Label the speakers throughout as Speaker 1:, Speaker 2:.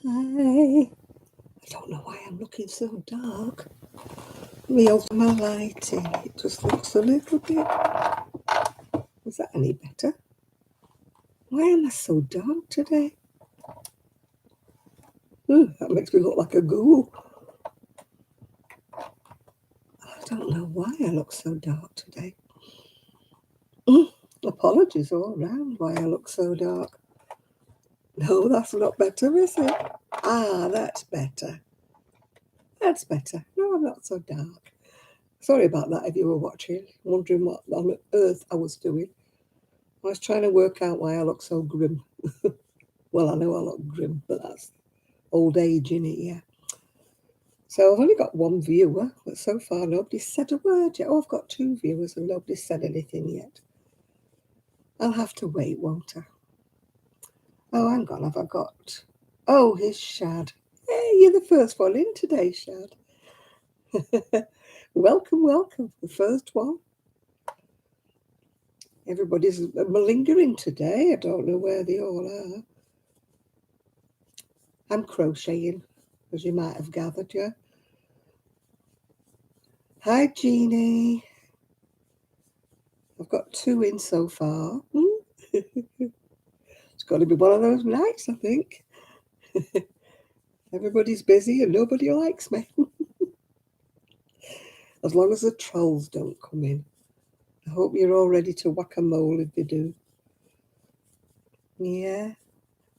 Speaker 1: Hi. I don't know why I'm looking so dark. Let me open my lighting. It just looks a little bit. Is that any better? Why am I so dark today? That makes me look like a ghoul. I don't know why I look so dark today. Apologies all round why I look so dark. No, that's not better, is it? That's better. That's better. No, I'm not so dark. Sorry about that if you were watching, wondering what on earth I was doing. I was trying to work out why I look so grim. Well, I know I look grim, but that's old age, innit? Yeah. So I've only got one viewer, but so far nobody's said a word yet. Oh, I've got two viewers and nobody's said anything yet. I'll have to wait, won't I? Oh, hang on, have I got... Oh, here's Shad. Hey, you're the first one in today, Shad. Welcome, the first one. Everybody's malingering today. I don't know where they all are. I'm crocheting, as you might have gathered, yeah. Hi, Jeannie. I've got two in so far. It's got to be one of those nights, I think. Everybody's busy and nobody likes me. As long as the trolls don't come in. I hope you're all ready to whack a mole if they do. Yeah.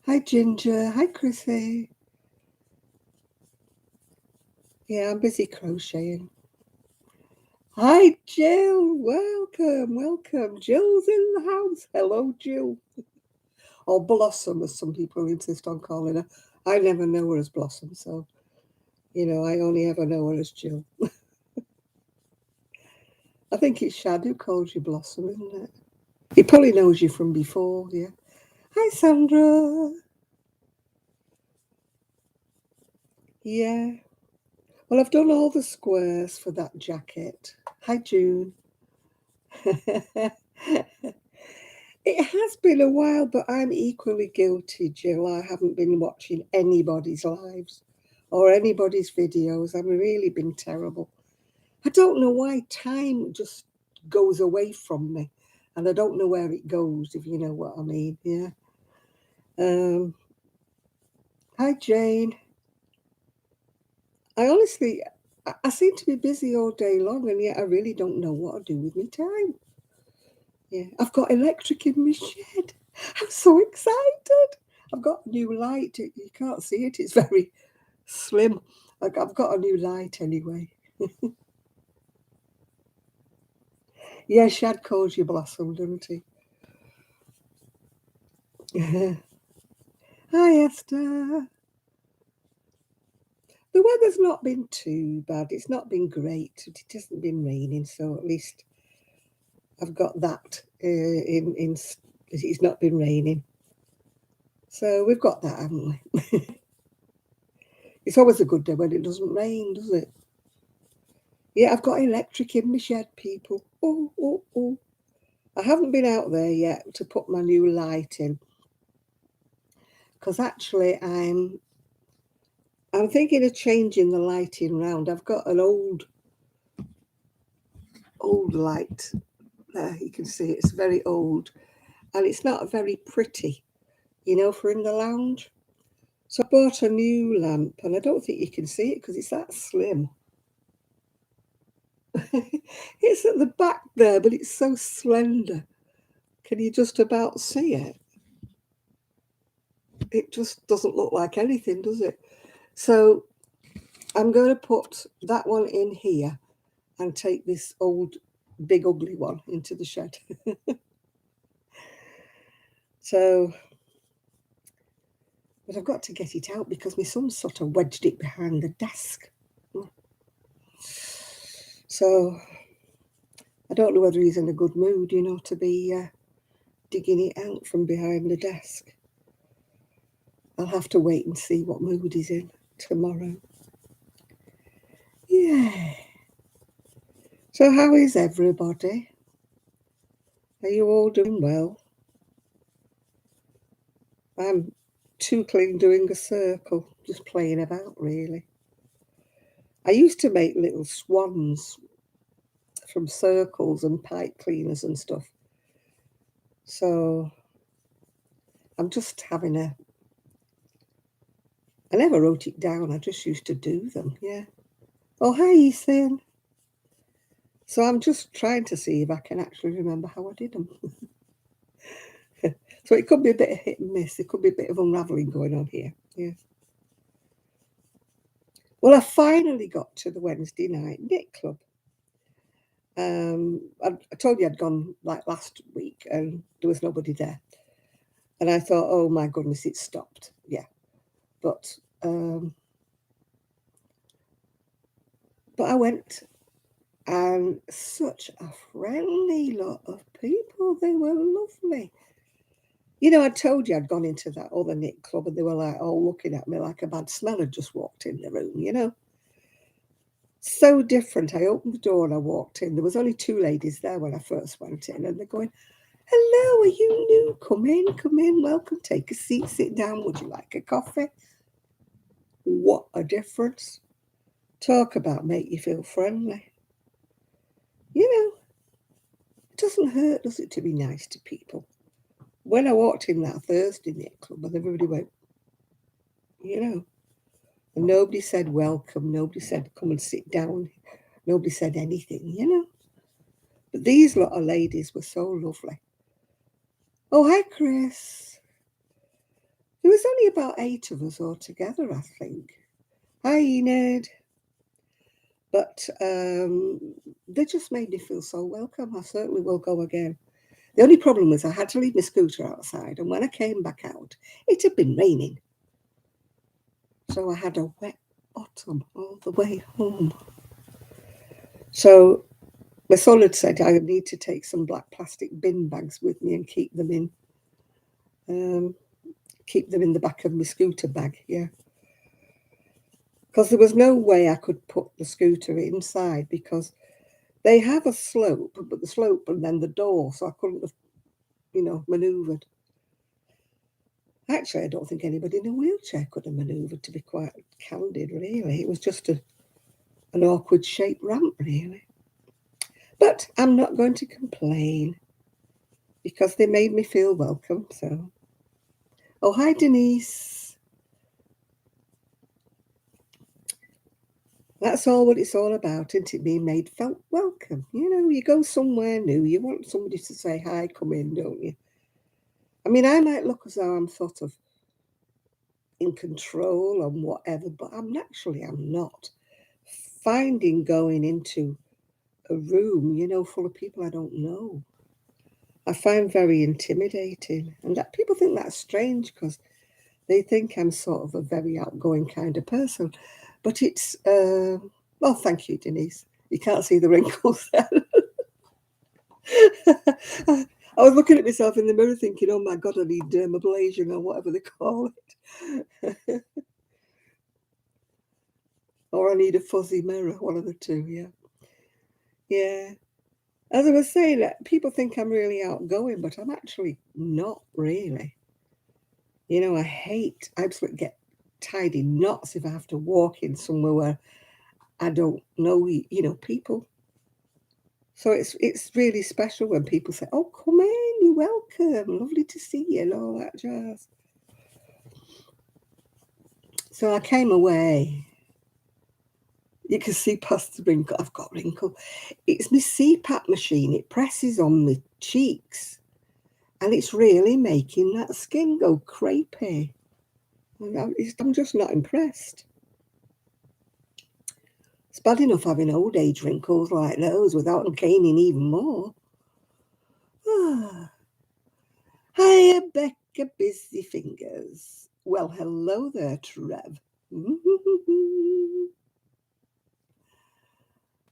Speaker 1: Hi, Ginger. Hi, Chrissy. Yeah, I'm busy crocheting. Hi, Jill. Welcome. Jill's in the house. Hello, Jill. Or Blossom, as some people insist on calling her. I never know her as Blossom, so, I only ever know her as Jill. I think it's Shad who calls you Blossom, isn't it? He probably knows you from before, yeah. Hi, Sandra. Yeah. Well, I've done all the squares for that jacket. Hi, June. It has been a while, but I'm equally guilty, Jill. I haven't been watching anybody's lives or anybody's videos. I've really been terrible. I don't know why time just goes away from me, and I don't know where it goes, if you know what I mean. Yeah. Hi, Jane. I seem to be busy all day long, and yet I really don't know what to do with my time. Yeah, I've got electric in my shed. I'm so excited. I've got a new light. You can't see it. It's very slim. Like, I've got a new light anyway. Yeah, Shad calls you Blossom, doesn't he? Hi, Esther. The weather's not been too bad. It's not been great. It hasn't been raining, so at least I've got that in it's not been raining. So we've got that, haven't we? It's always a good day when it doesn't rain, does it? Yeah, I've got electric in my shed, people. Oh. I haven't been out there yet to put my new light in. Because actually I'm thinking of changing the lighting round. I've got an old light. There, you can see it's very old. And it's not very pretty, for in the lounge. So I bought a new lamp, and I don't think you can see it because it's that slim. It's at the back there, but it's so slender. Can you just about see it? It just doesn't look like anything, does it? So I'm going to put that one in here and take this old, big, ugly one into the shed. So, but I've got to get it out because my son sort of wedged it behind the desk. So I don't know whether he's in a good mood, to be digging it out from behind the desk. I'll have to wait and see what mood he's in tomorrow. Yeah. So how is everybody? Are you all doing well? I'm tootling doing a circle, just playing about, really. I used to make little swans from circles and pipe cleaners and stuff. So I'm just having a... I never wrote it down, I just used to do them, yeah. Oh, hi, Ethan. So I'm just trying to see if I can actually remember how I did them. So it could be a bit of hit and miss. There could be a bit of unravelling going on here, yeah. Well, I finally got to the Wednesday night knit club. I told you I'd gone like last week and there was nobody there. And I thought, oh my goodness, it stopped. Yeah. But I went, and such a friendly lot of people. They were lovely. You know, I told you I'd gone into that other knit club and they were like all looking at me like a bad smell had just walked in the room, you know. So different. I opened the door and I walked in. There was only two ladies there when I first went in, and they're going, hello, are you new? Come in, welcome, take a seat, sit down. Would you like a coffee? What a difference. Talk about make you feel friendly. You know, it doesn't hurt, does it, to be nice to people? When I walked in that Thursday knit club and everybody went, you know, and nobody said welcome, nobody said come and sit down, nobody said anything, you know. But these lot of ladies were so lovely. Oh, hi, Chris. There was only about 8 of us all together, I think. Hi, Enid. But they just made me feel so welcome. I certainly will go again. The only problem was I had to leave my scooter outside, and when I came back out, it had been raining. So I had a wet bottom all the way home. So my son had said I need to take some black plastic bin bags with me and keep them in the back of my scooter bag, yeah. Because there was no way I could put the scooter inside because they have a slope, but the slope and then the door, so I couldn't have, manoeuvred. Actually, I don't think anybody in a wheelchair could have manoeuvred, to be quite candid, really. It was just an awkward shaped ramp, really. But I'm not going to complain because they made me feel welcome, so. Oh, hi, Denise. That's all what it's all about, isn't it? Being made felt welcome. You know, you go somewhere new, you want somebody to say hi, come in, don't you? I mean, I might look as though I'm sort of in control and whatever, but I'm not. Finding going into a room, full of people I don't know, I find very intimidating. And that people think that's strange because they think I'm sort of a very outgoing kind of person. But it's, well, thank you, Denise. You can't see the wrinkles there. I was looking at myself in the mirror thinking, oh my God, I need dermabrasion or whatever they call it. Or I need a fuzzy mirror, one of the two, yeah. Yeah. As I was saying, people think I'm really outgoing, but I'm actually not really. I absolutely get tied in knots if I have to walk in somewhere where I don't know, people. So it's really special when people say, oh, come in, you're welcome, lovely to see you, and all that jazz. So I came away. You can see past the wrinkle. I've got wrinkle. It's my CPAP machine. It presses on my cheeks. And it's really making that skin go crepey. I'm just not impressed. It's bad enough having old age wrinkles like those without them caning even more. Hiya, Becca Busy Fingers. Well, hello there, Trev.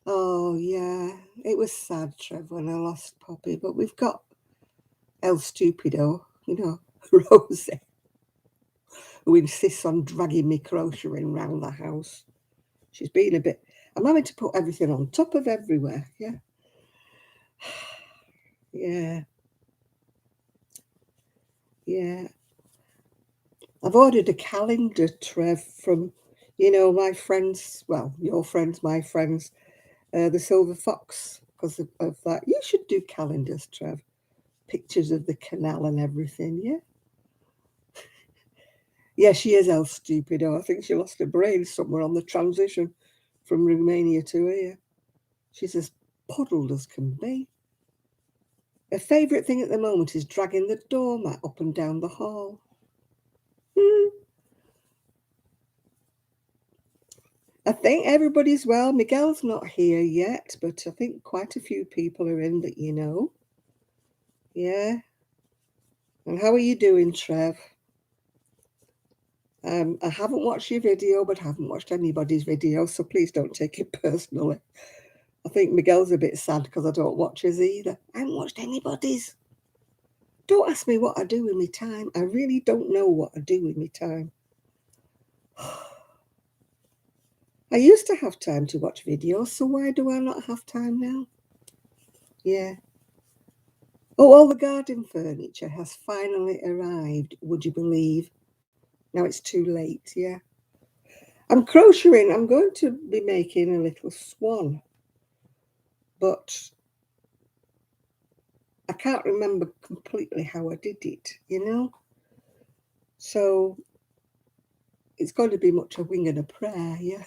Speaker 1: Oh, yeah. It was sad, Trev, when I lost Poppy, but we've got El Stupido, Rosie, who insists on dragging me crocheting round the house. She's been a bit... I'm having to put everything on top of everywhere, yeah. Yeah. Yeah. I've ordered a calendar, Trev, from, you know, my friends, well, your friends, my friends, the Silver Fox, because of that. You should do calendars, Trev. Pictures of the canal and everything, yeah? Yeah, she is El Stupido. I think she lost her brain somewhere on the transition from Romania to here. She's as puddled as can be. Her favourite thing at the moment is dragging the doormat up and down the hall. I think everybody's well. Miguel's not here yet, but I think quite a few people are in that you know. Yeah. And how are you doing, Trev? I haven't watched your video, but haven't watched anybody's video, so please don't take it personally. I think Miguel's a bit sad because I don't watch his either. I haven't watched anybody's. Don't ask me what I do with my time. I really don't know what I do with my time. I used to have time to watch videos, so why do I not have time now? Yeah. Oh, all the garden furniture has finally arrived, would you believe? Now it's too late, yeah. I'm crocheting. I'm going to be making a little swan, but I can't remember completely how I did it, you know? So it's going to be much a wing and a prayer, yeah.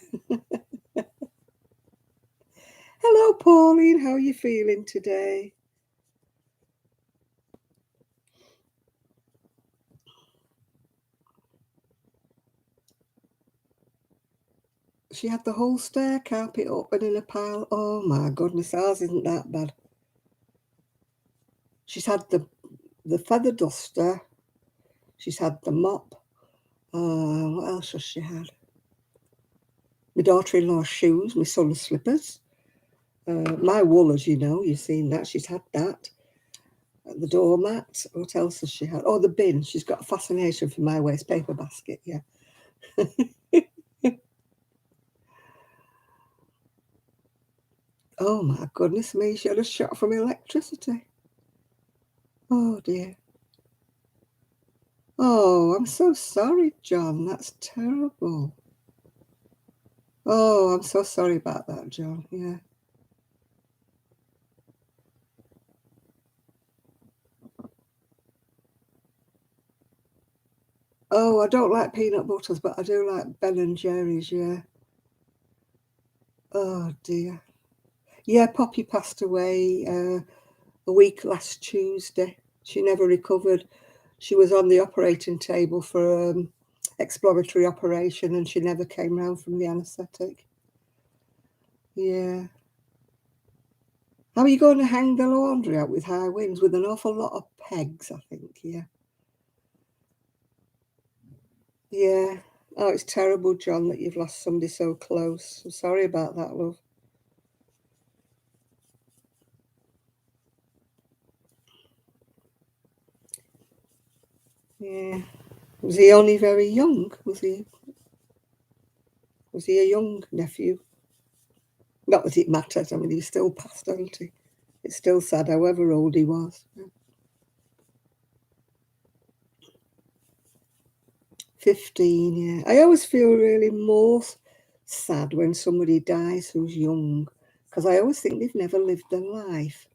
Speaker 1: Hello, Pauline. How are you feeling today? She had the whole stair carpet up and in a pile. Oh my goodness, ours isn't that bad. She's had the feather duster. She's had the mop. What else has she had? My daughter-in-law's shoes, my son's slippers. My wool, as you know, you've seen that. She's had that. The doormat. What else has she had? Oh, the bin. She's got a fascination for my waste paper basket, yeah. Oh my goodness me, she had a shock from electricity. Oh dear. Oh, I'm so sorry, John. That's terrible. Oh, I'm so sorry about that, John. Yeah. Oh, I don't like peanut butters, but I do like Ben and Jerry's, yeah. Oh dear. Yeah, Poppy passed away a week last Tuesday. She never recovered. She was on the operating table for exploratory operation and she never came round from the anaesthetic. Yeah. How are you going to hang the laundry out with high winds? With an awful lot of pegs, I think, yeah. Yeah. Oh, it's terrible, John, that you've lost somebody so close. I'm sorry about that, love. Yeah. Was he only very young? Was he a young nephew? Not that it matters. I mean, he's still passed, hasn't he? It's still sad, however old he was. 15, yeah. I always feel really more sad when somebody dies who's young because I always think they've never lived their life.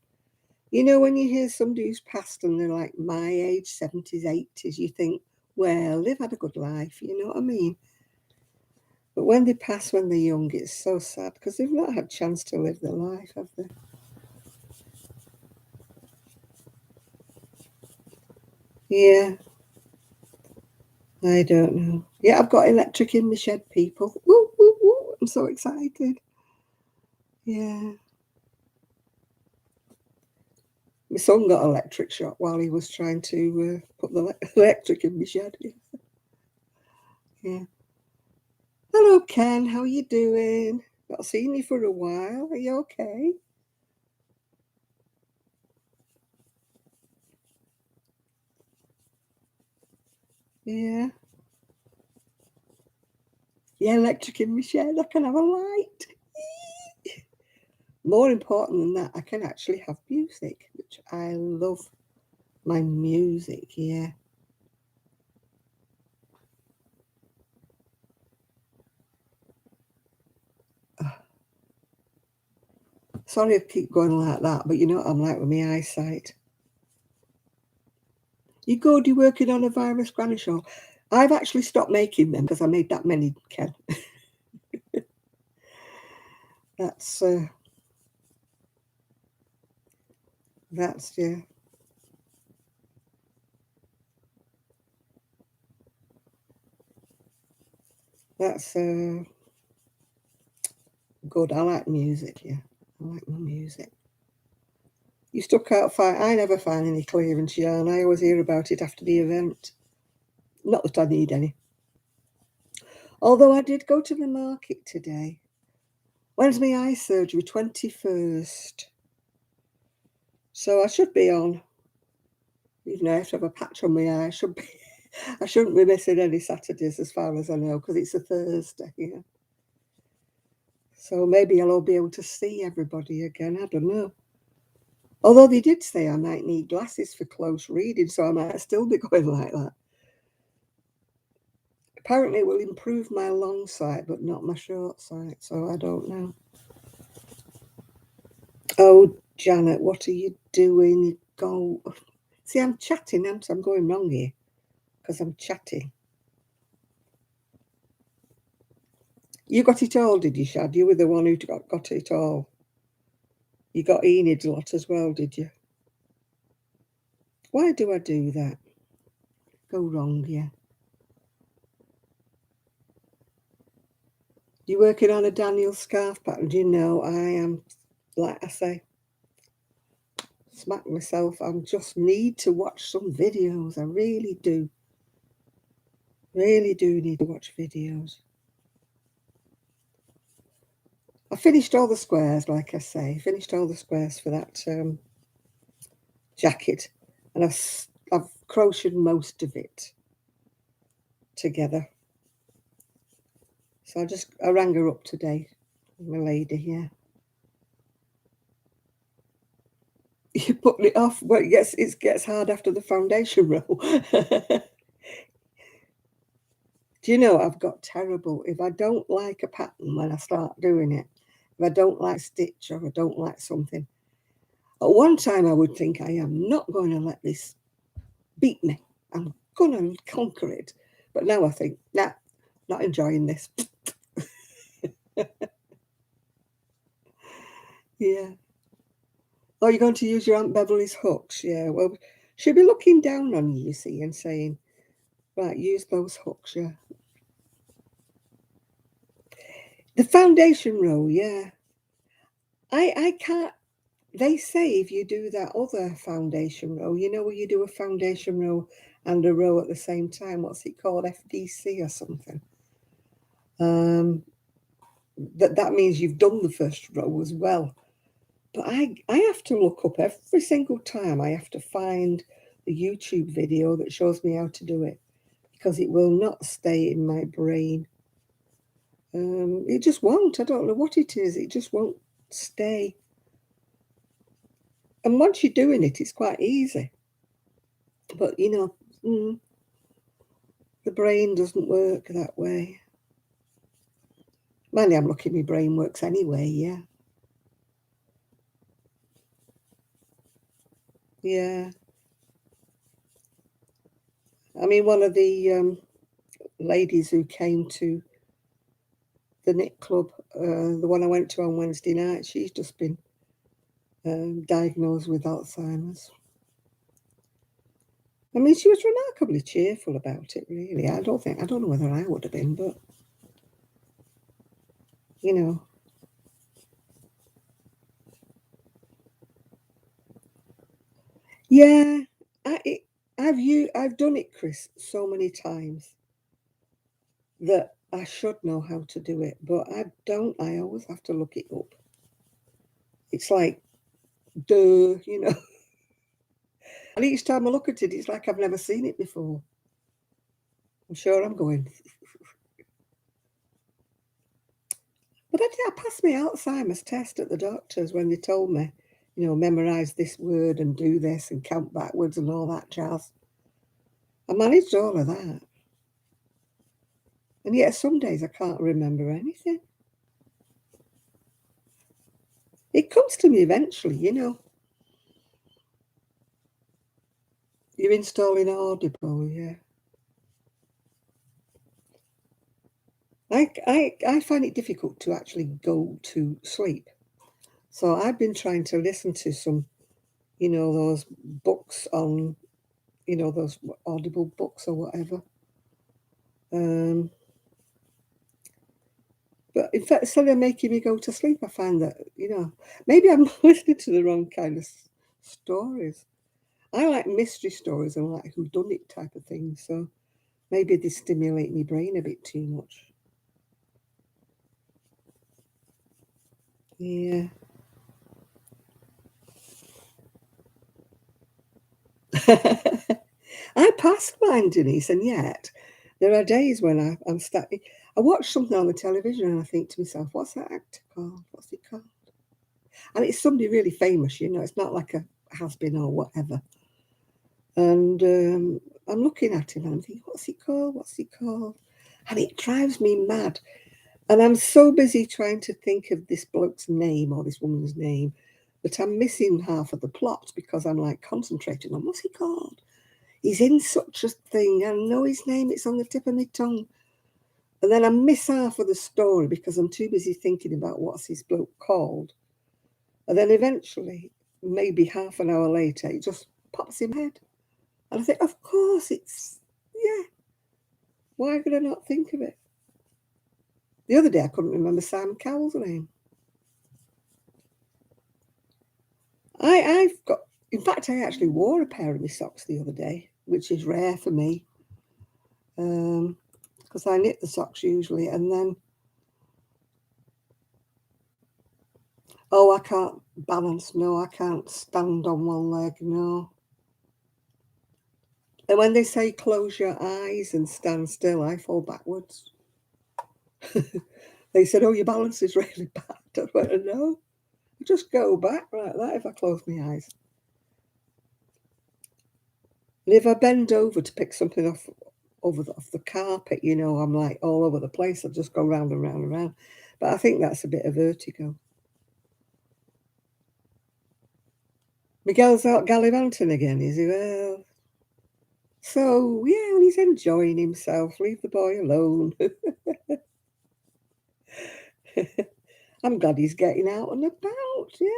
Speaker 1: You know, when you hear somebody who's passed and they're like my age, 70s, 80s, you think, well, they've had a good life, you know what I mean? But when they pass when they're young, it's so sad because they've not had a chance to live their life, have they? Yeah, I don't know. Yeah, I've got electric in my shed, people. Woo, woo, woo. I'm so excited. Yeah. My son got electric shock while he was trying to put the electric in my shed. Yeah. Hello, Ken. How are you doing? Not seen you for a while. Are you okay? Yeah. Yeah, electric in my shed. I can have a light. More important than that, I can actually have music, which I love my music. Yeah. Sorry I keep going like that, but you know what I'm like with my eyesight. You good? You working on a virus granny show? I've actually stopped making them because I made that many, Ken. That's yeah. That's good. I like music. Yeah, I like my music. You stuck out fine. I never find any clearance yarn. I always hear about it after the event. Not that I need any. Although I did go to the market today. When's my eye surgery? 21st. So I should be on. Even though I have to have a patch on my eye, I shouldn't be missing any Saturdays as far as I know, because it's a Thursday. Yeah. So maybe I'll all be able to see everybody again. I don't know. Although they did say I might need glasses for close reading, so I might still be going like that. Apparently it will improve my long sight, but not my short sight, so I don't know. Oh, Janet, what are you doing? You go. See, I'm chatting, I'm going wrong here, because I'm chatting. You got it all, did you, Shad? You were the one who got it all. You got Enid's lot as well, did you? Why do I do that? Go wrong, yeah. You working on a Daniel scarf pattern? Do you know I am, like I say, smack myself. I just need to watch some videos. I really do. Really do need to watch videos. I finished all the squares, like I say. Finished all the squares for that jacket. And I've crocheted most of it together. So I rang her up today, my lady here. You putting it off? Well, it gets hard after the foundation row. Do you know, I've got terrible, if I don't like a pattern when I start doing it, if I don't like a stitch or I don't like something, at one time I would think I am not going to let this beat me. I'm going to conquer it. But now I think, nah, not enjoying this. Yeah. Oh, you're going to use your Aunt Beverly's hooks? Yeah, well, she'll be looking down on you, you see, and saying, right, use those hooks, yeah. The foundation row, yeah. I can't, they say if you do that other foundation row, you know, where you do a foundation row and a row at the same time, what's it called, FDC or something? That means you've done the first row as well. But I have to look up every single time. I have to find the YouTube video that shows me how to do it, because it will not stay in my brain. It just won't. I don't know what it is. It just won't stay. And once you're doing it, it's quite easy. But, you know, the brain doesn't work that way. Mainly I'm lucky my brain works anyway, yeah. Yeah. I mean, one of the ladies who came to the knit club, the one I went to on Wednesday night, she's just been diagnosed with Alzheimer's. I mean, she was remarkably cheerful about it, really. I don't know whether I would have been, but, you know. Yeah, I've done it, Chris, so many times that I should know how to do it, but I don't. I always have to look it up. It's like, duh, you know. And each time I look at it, it's like I've never seen it before. I'm sure I'm going. But I passed my Alzheimer's test at the doctors when they told me, you know, memorise this word and do this and count backwards and all that jazz. I managed all of that. And yet some days I can't remember anything. It comes to me eventually, you know. You're installing Audible, yeah. I find it difficult to actually go to sleep. So I've been trying to listen to some, you know, those books on, you know, those Audible books or whatever. Um, but in fact, instead of making me go to sleep, I find that, you know, maybe I'm listening to the wrong kind of stories. I like mystery stories and like whodunit type of things. So maybe they stimulate my brain a bit too much. Yeah. I passed mine, Denise, and yet there are days when I'm starting. I watch something on the television and I think to myself, what's that actor called? What's it called? And it's somebody really famous, you know, it's not like a has been or whatever. And I'm looking at him and I'm thinking, what's he called? What's he called? And it drives me mad. And I'm so busy trying to think of this bloke's name or this woman's name that I'm missing half of the plot because I'm like concentrating on what's he called? He's in such a thing. I know his name, it's on the tip of my tongue. And then I miss half of the story because I'm too busy thinking about what's his bloke called. And then eventually, maybe half an hour later, it just pops in my head. And I think, of course, yeah, why could I not think of it? The other day, I couldn't remember Simon Cowell's name. I've got, in fact, I actually wore a pair of my socks the other day, which is rare for me. Because I knit the socks usually, and then I can't balance. No, I can't stand on one leg. No. And when they say close your eyes and stand still, I fall backwards. They said, oh, your balance is really bad. I went, no, I just go back like that if I close my eyes. And if I bend over to pick something off off the carpet, you know, I'm like all over the place. I just go round and round and round. But I think that's a bit of vertigo. Miguel's out gallivanting again, is he? Well, so yeah, he's enjoying himself. Leave the boy alone. I'm glad he's getting out and about, yeah.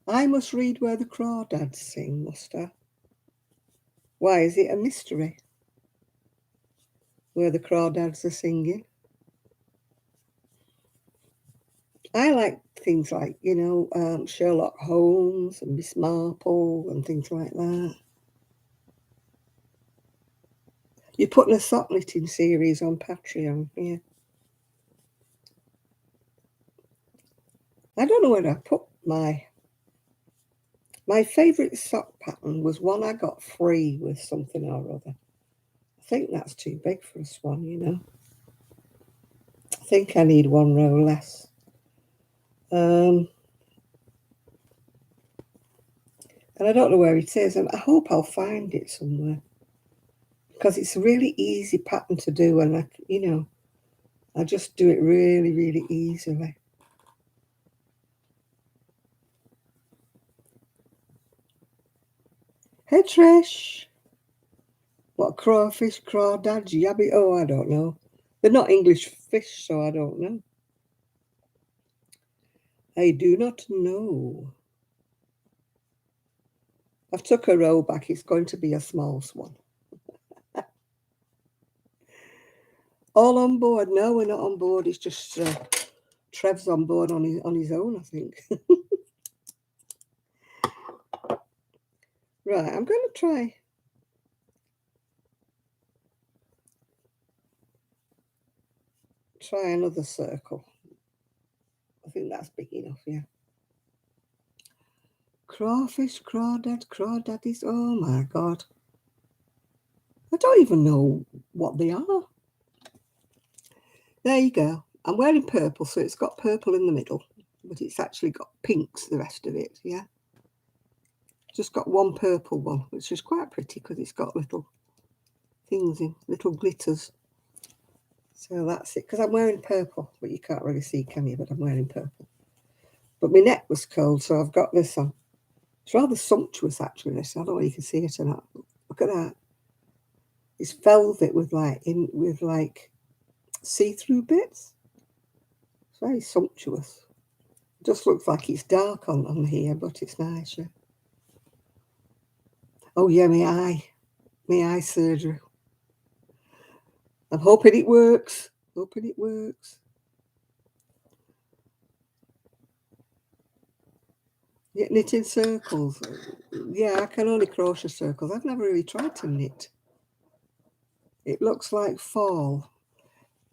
Speaker 1: I must read Where the Crawdads Sing, must I? Why, is it a mystery? Where the crawdads are singing? I like things like, you know, Sherlock Holmes and Miss Marple and things like that. You're putting a sock knitting series on Patreon, yeah. I don't know where I put my favourite sock pattern was one I got free with something or other. I think that's too big for a swan, you know. I think I need one row less. And I don't know where it is, and I hope I'll find it somewhere because it's a really easy pattern to do, and I just do it really, really easily. Hey Trish, what crawfish, crawdads, yabby? Oh, I don't know. They're not English fish, so I don't know. I do not know. I've took a row back. It's going to be a small swan. All on board? No, we're not on board. It's just Trev's on board on his own, I think. Right, I'm going to try another circle. I think that's big enough, yeah. Crawfish, crawdaddies. Oh my God. I don't even know what they are. There you go. I'm wearing purple, so it's got purple in the middle, but it's actually got pinks, the rest of it, yeah. Just got one purple one, which is quite pretty because it's got little things in, little glitters. So that's it, because I'm wearing purple, but you can't really see, can you? But I'm wearing purple. But my neck was cold, so I've got this on. It's rather sumptuous, actually, this. I don't know if you can see it or not. Look at that. It's velvet with like see-through bits. It's very sumptuous. It just looks like it's dark on here, but it's nice, yeah. Oh yeah, my eye surgery. I'm hoping it works. Hoping it works. Yeah, knitting circles. Yeah, I can only crochet circles. I've never really tried to knit. It looks like fall.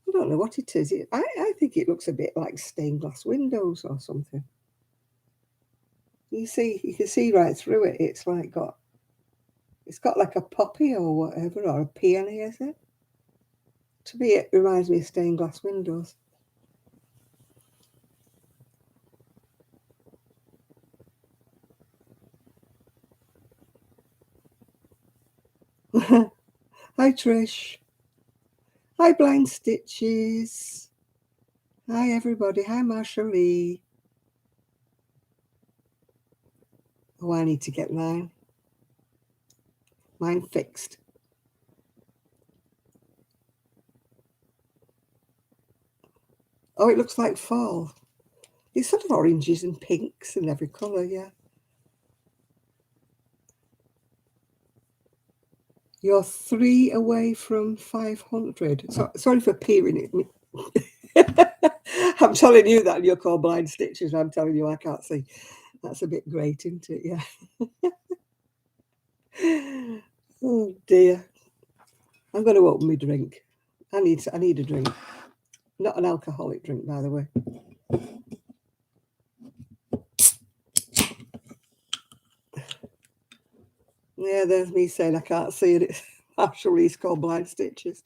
Speaker 1: I don't know what it is. I think it looks a bit like stained glass windows or something. You can see right through it. It's got like a poppy or whatever, or a peony, is it? To me, it reminds me of stained glass windows. Hi, Trish. Hi, Blind Stitches. Hi, everybody. Hi, Marsha Lee. Oh, I need to get mine fixed. Oh, it looks like fall. It's sort of oranges and pinks and every colour, yeah. You're 3 away from 500. Sorry for peering at me. I'm telling you that, and you're called Blind Stitches. I'm telling you I can't see. That's a bit great, isn't it? Yeah. Oh dear. I'm going to open my drink. I need a drink. Not an alcoholic drink, by the way. Yeah, there's me saying I can't see it. It's actually called Blind Stitches.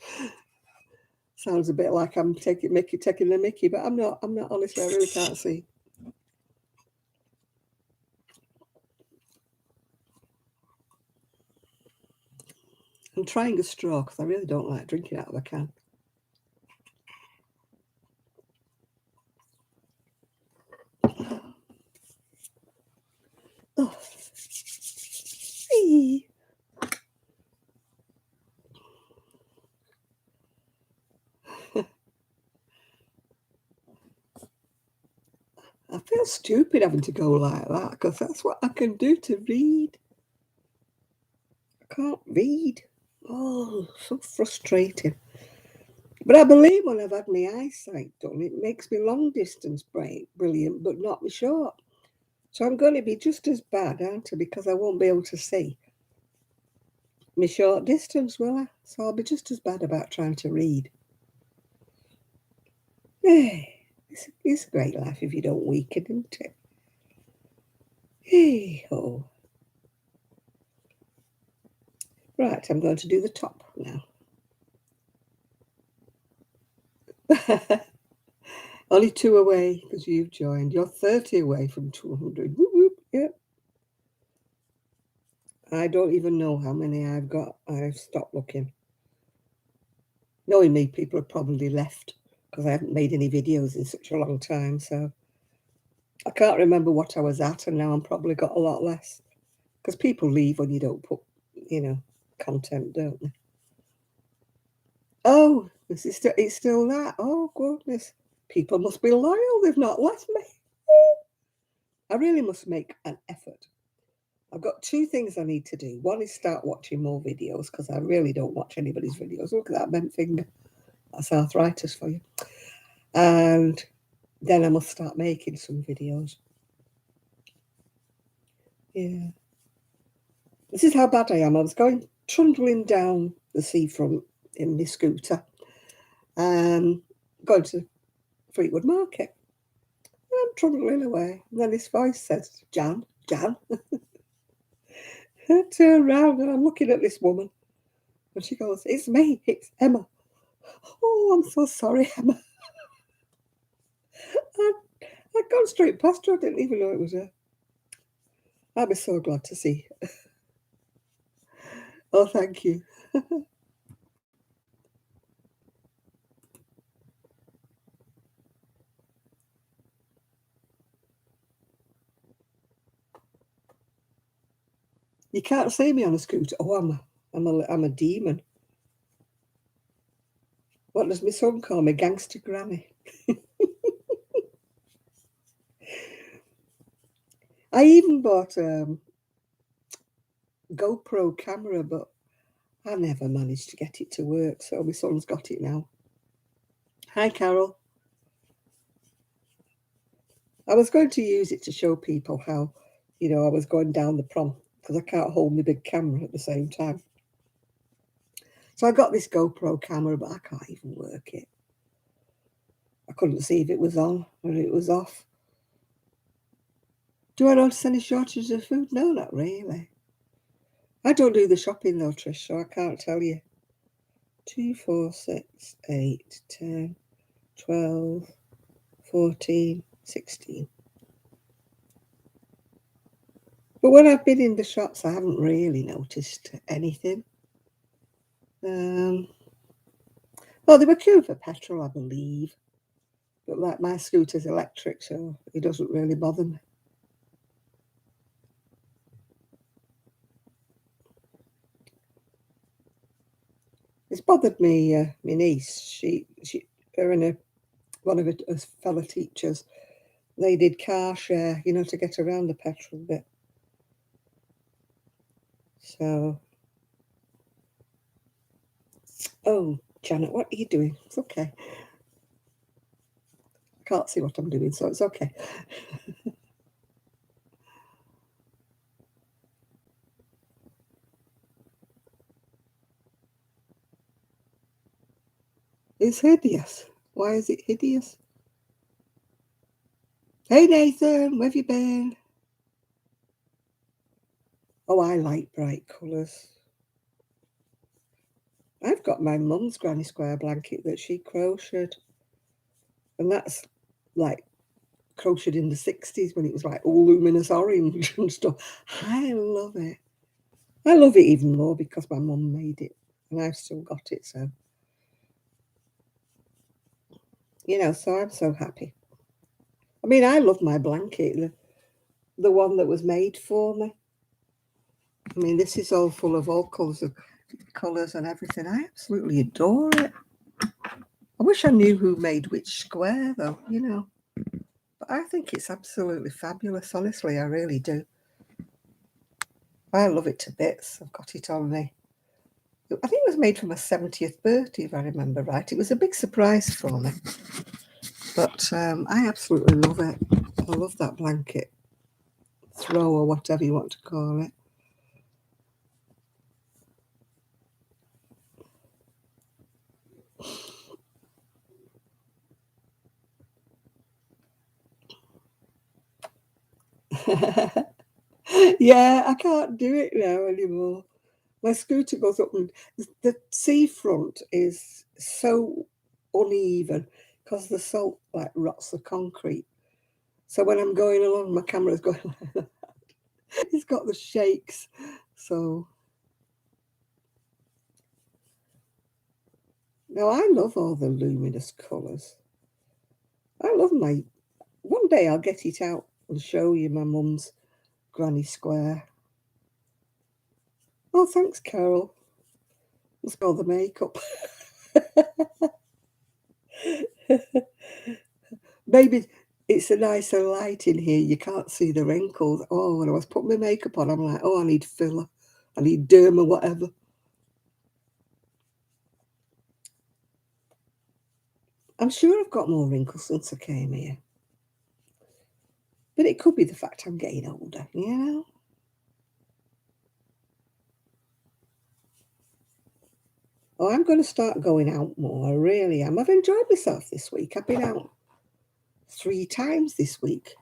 Speaker 1: Sounds a bit like I'm taking the mickey, but I'm not. I'm not, honestly. I really can't see. I'm trying a straw because I really don't like drinking out of a can. Oh. Hey. I feel stupid having to go like that because that's what I can do to read. I can't read. Oh, so frustrating. But I believe when I've had my eyesight done, it makes me long distance brilliant, but not my short. So I'm going to be just as bad, aren't I? Because I won't be able to see my short distance, will I? So I'll be just as bad about trying to read. Hey, it's a great life if you don't weaken, isn't it? Hey ho. Right, I'm going to do the top now. Only 2 away because you've joined. You're 30 away from 200. Whoop, whoop. Yep. I don't even know how many I've got. I've stopped looking. Knowing me, people have probably left because I haven't made any videos in such a long time. So I can't remember what I was at, and now I'm probably got a lot less. Because people leave when you don't put, content, don't they? Oh, it's still that. Oh, goodness. People must be loyal. They've not left me. I really must make an effort. I've got 2 things I need to do. One is start watching more videos because I really don't watch anybody's videos. Look at that bent finger. That's arthritis for you. And then I must start making some videos. Yeah. This is how bad I am. I was going trundling down the seafront in my scooter, going to Fleetwood Market. I'm trundling away. And then this voice says, Jan. I turn around and I'm looking at this woman. And she goes, it's me, it's Emma. Oh, I'm so sorry, Emma. I'd gone straight past her. I didn't even know it was her. I'd be so glad to see. Oh, thank you. You can't see me on a scooter. Oh, I'm a demon. What does my son call me? Gangster Granny. I even bought a GoPro camera, but I never managed to get it to work, so my son's got it now. Hi, Carol. I was going to use it to show people how, I was going down the prom because I can't hold my big camera at the same time. So I got this GoPro camera, but I can't even work it. I couldn't see if it was on or it was off. Do I notice any shortage of food? No, not really. I don't do the shopping though, Trish, so I can't tell you. 2, 4, 6, 8, 10, 12, 14, 16. But when I've been in the shops, I haven't really noticed anything. Well, they were queuing for petrol, I believe. But like my scooter's electric, so it doesn't really bother me. It's bothered me, my niece. Her and one of her fellow teachers, they did car share, to get around the petrol bit. So, oh, Janet, what are you doing? It's okay. I can't see what I'm doing, so it's okay. It's hideous. Why is it hideous? Hey, Nathan, where have you been? Oh, I like bright colours. I've got my mum's granny square blanket that she crocheted. And that's like crocheted in the 60s when it was like all luminous orange and stuff. I love it. I love it even more because my mum made it and I've still got it. So, so I'm so happy. I mean, I love my blanket, the one that was made for me. I mean, this is all full of all colours and everything. I absolutely adore it. I wish I knew who made which square, though, But I think it's absolutely fabulous, honestly, I really do. I love it to bits. I've got it on me. I think it was made for my 70th birthday, if I remember right. It was a big surprise for me. But I absolutely love it. I love that blanket. Throw or whatever you want to call it. Yeah, I can't do it now anymore. My scooter goes up and the seafront is so uneven because the salt like rots the concrete. So when I'm going along, my camera's going like that. It's got the shakes. So now I love all the luminous colours. I love one day I'll get it out and show you my mum's granny square. Oh, thanks, Carol. Let's go the makeup. Maybe it's a nicer light in here. You can't see the wrinkles. Oh, when I was putting my makeup on, I'm like, oh, I need filler. I need derma, whatever. I'm sure I've got more wrinkles since I came here. But it could be the fact I'm getting older, Oh, I'm going to start going out more. I really am. I've enjoyed myself this week. I've been out 3 times this week.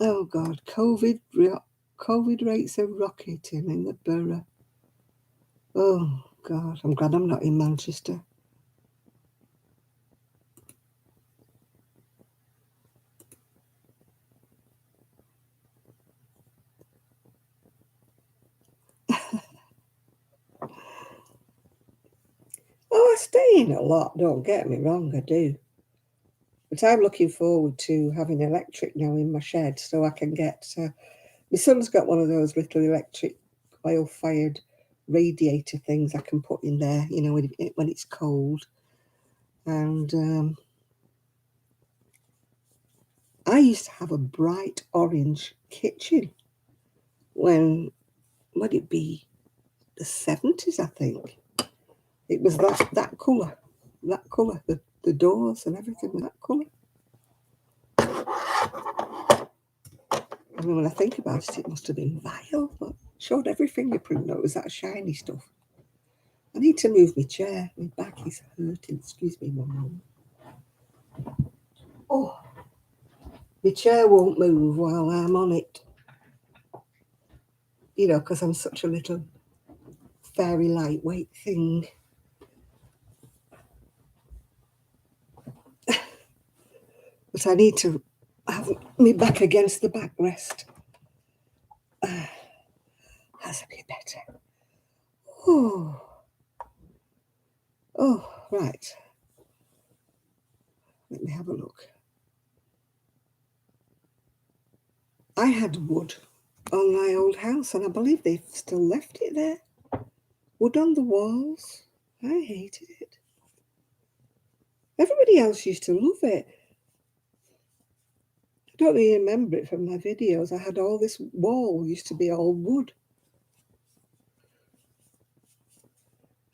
Speaker 1: Oh, God. COVID rates are rocketing in the borough. Oh, God. I'm glad I'm not in Manchester. Oh, I stay in a lot, don't get me wrong, I do. But I'm looking forward to having electric now in my shed so I can get My son's got one of those little electric oil-fired radiator things I can put in there, you know, when it's cold. And I used to have a bright orange kitchen when, would it be the 70s, I think. It was that colour, the doors and everything was that colour. I mean, when I think about it, it must have been vile, but showed every fingerprint though. It was that shiny stuff. I need to move my chair. My back is hurting. Excuse me one moment. Oh, my chair won't move while I'm on it. You know, because I'm such a little very lightweight thing. But I need to have me back against the backrest. That's a bit better. Oh, right. Let me have a look. I had wood on my old house, and I believe they've still left it there. Wood on the walls. I hated it. Everybody else used to love it. I don't really remember it from my videos. I had all this wall used to be all wood.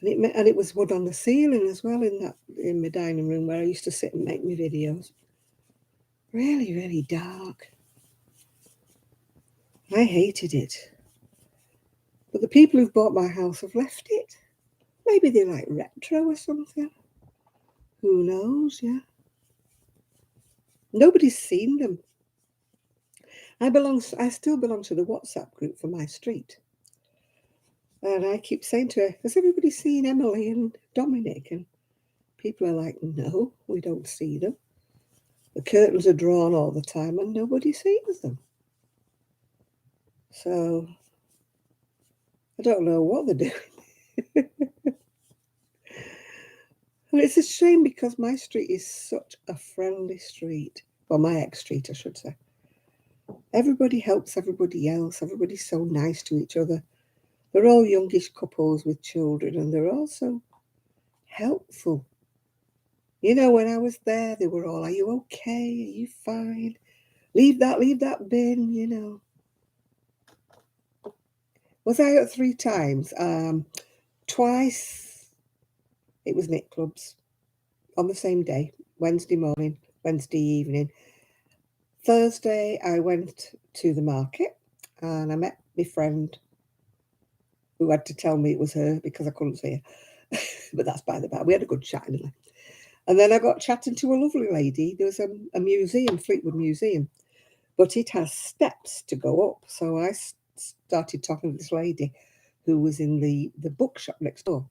Speaker 1: And it was wood on the ceiling as well in my dining room where I used to sit and make my videos. Really, really dark. I hated it. But the people who've bought my house have left it. Maybe they like retro or something. Who knows, yeah. Nobody's seen them. I still belong to the WhatsApp group for my street. And I keep saying to her, has everybody seen Emily and Dominic? And people are like, no, we don't see them. The curtains are drawn all the time and nobody sees them. So I don't know what they're doing. And it's a shame because my street is such a friendly street. Well, my ex-street, I should say. Everybody helps everybody else. Everybody's so nice to each other. They're all youngish couples with children and they're all so helpful. You know, when I was there, they were all, are you okay? Are you fine? Leave that bin, you know. Was I out 3 times? Twice it was knit clubs on the same day, Wednesday morning, Wednesday evening. Thursday I went to the market and I met my friend who had to tell me it was her because I couldn't see her. But that's by the by. We had a good chat anyway. And then I got chatting to a lovely lady. There was a museum, Fleetwood Museum, but it has steps to go up. So I started talking to this lady who was in the bookshop next door.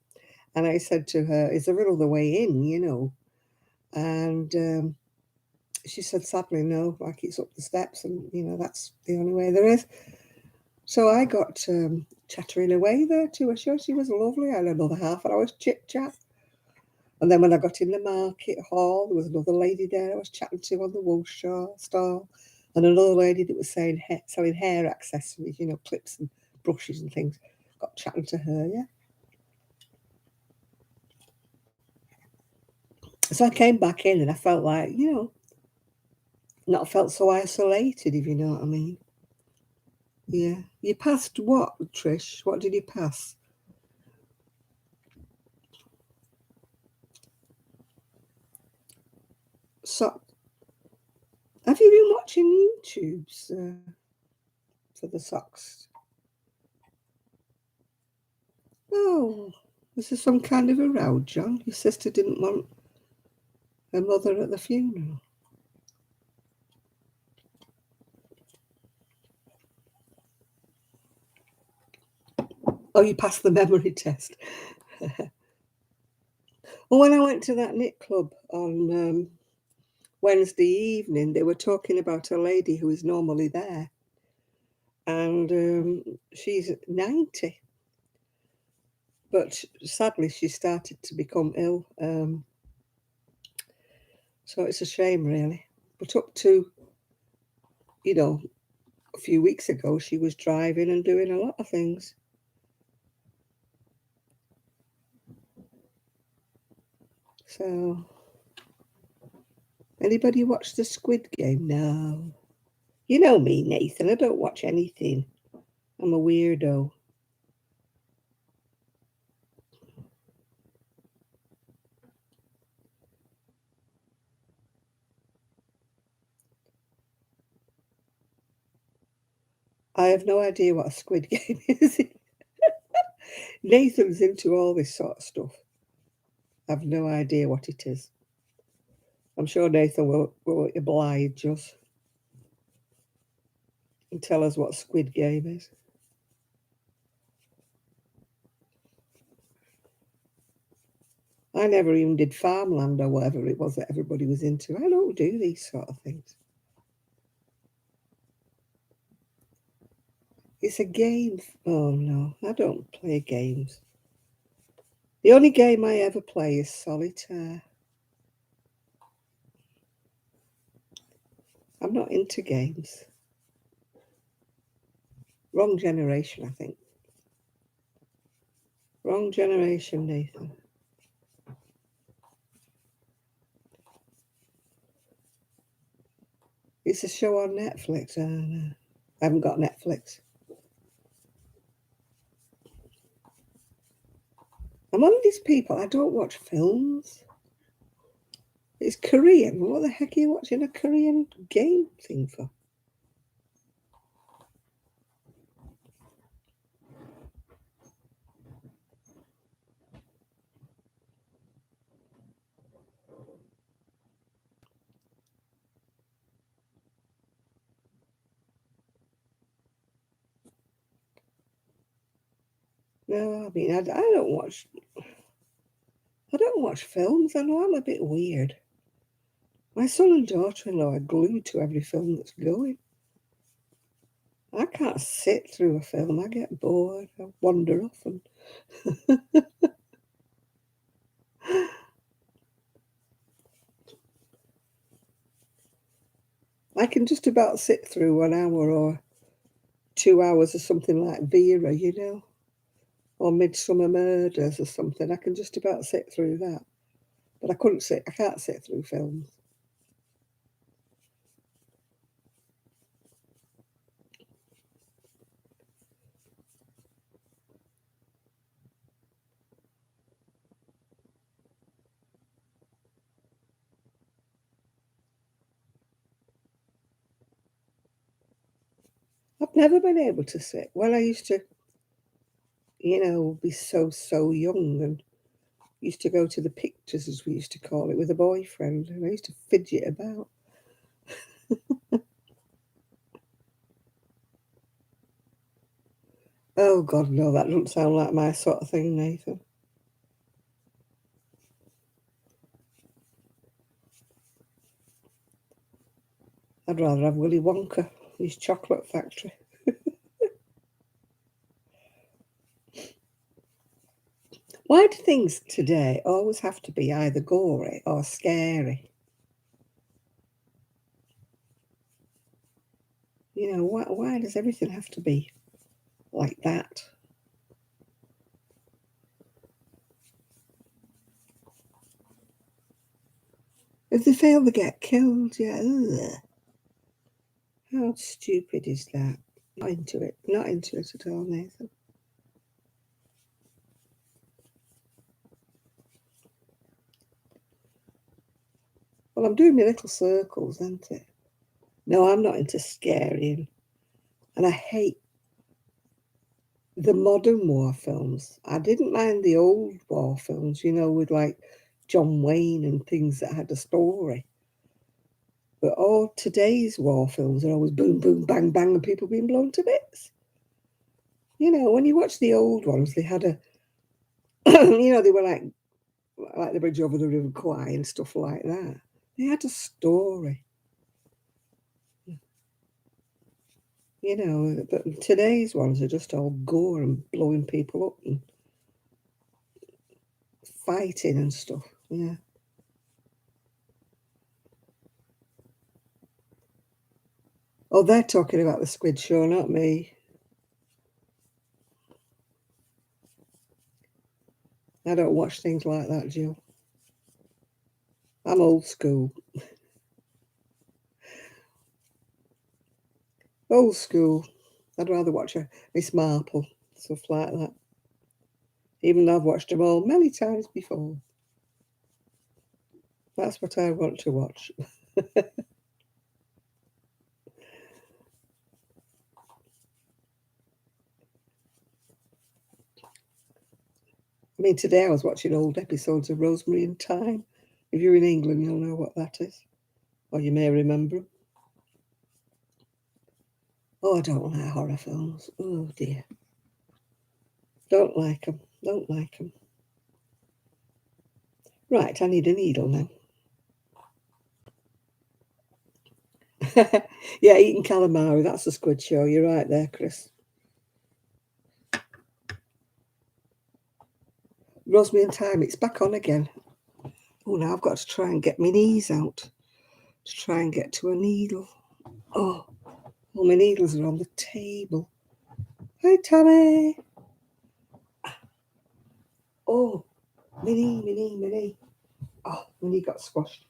Speaker 1: And I said to her, is there another way in, you know? And she said, sadly, no, like it's up the steps and, you know, that's the only way there is. So I got chattering away there to her show. She was lovely. I had another half an hour's chit-chat. And then when I got in the market hall, there was another lady there I was chatting to on the wool stall. And another lady that was selling hair accessories, you know, clips and brushes and things. Got chatting to her, yeah. So I came back in and I felt like, you know, not felt so isolated, if you know what I mean. Yeah. You passed what, Trish? What did you pass? So, have you been watching YouTube's for the socks? Oh, was there some kind of a row, John? Your sister didn't want her mother at the funeral. Oh, you passed the memory test. Well, when I went to that knit club on Wednesday evening, they were talking about a lady who is normally there. And she's 90. But sadly, she started to become ill. So it's a shame, really. But up to, you know, a few weeks ago, she was driving and doing a lot of things. So, anybody watch the Squid Game? No. You know me, Nathan. I don't watch anything. I'm a weirdo. I have no idea what a Squid Game is. Nathan's into all this sort of stuff. I've no idea what it is. I'm sure Nathan will oblige us and tell us what Squid Game is. I never even did Farmland or whatever it was that everybody was into. I don't do these sort of things. It's a game. Oh no, I don't play games. The only game I ever play is solitaire. I'm not into games. Wrong generation, I think. Wrong generation, Nathan. It's a show on Netflix. I haven't got Netflix. I'm one of these people, I don't watch films. It's Korean. What the heck are you watching a Korean game thing for? No, I mean, I don't watch. I don't watch films. I know I'm a bit weird. My son and daughter-in-law are glued to every film that's going. I can't sit through a film. I get bored. I wander off and I can just about sit through 1 hour or 2 hours or something like Vera, or Midsummer Murders or something. I can just about sit through that. But I can't sit through films. I've never been able to sit. Well, I used to, be so young and used to go to the pictures, as we used to call it, with a boyfriend, and I used to fidget about. Oh, God, no, that doesn't sound like my sort of thing, Nathan. I'd rather have Willy Wonka, his chocolate factory. Why do things today always have to be either gory or scary? Why does everything have to be like that? If they fail, they get killed. Yeah. Ugh. How stupid is that? Not into it. Not into it at all, Nathan. Well, I'm doing my little circles, isn't it? No, I'm not into scary, and I hate the modern war films. I didn't mind the old war films, with like John Wayne and things that had a story. But all today's war films are always boom, boom, bang, bang, and people being blown to bits. When you watch the old ones, they had a, they were like the bridge over the River Kwai and stuff like that. They had a story, but today's ones are just all gore and blowing people up and fighting and stuff. Yeah. Oh, they're talking about the Squid Show, not me. I don't watch things like that, Jill. I'm old school. Old school. I'd rather watch a Miss Marple, stuff like that. Even though I've watched them all many times before. That's what I want to watch. I mean, today I was watching old episodes of Rosemary and Thyme. If you're in England, you'll know what that is. Or you may remember them. Oh, I don't like horror films. Oh, dear. Don't like them. Don't like them. Right, I need a needle now. Yeah, eating calamari. That's a Squid Show. You're right there, Chris. Rosemary and Thyme. It's back on again. Oh, now I've got to try and get my knees out to try and get to a needle. Oh, all my needles are on the table. Hi, Tommy. Oh, my knee. Oh, my knee got squashed.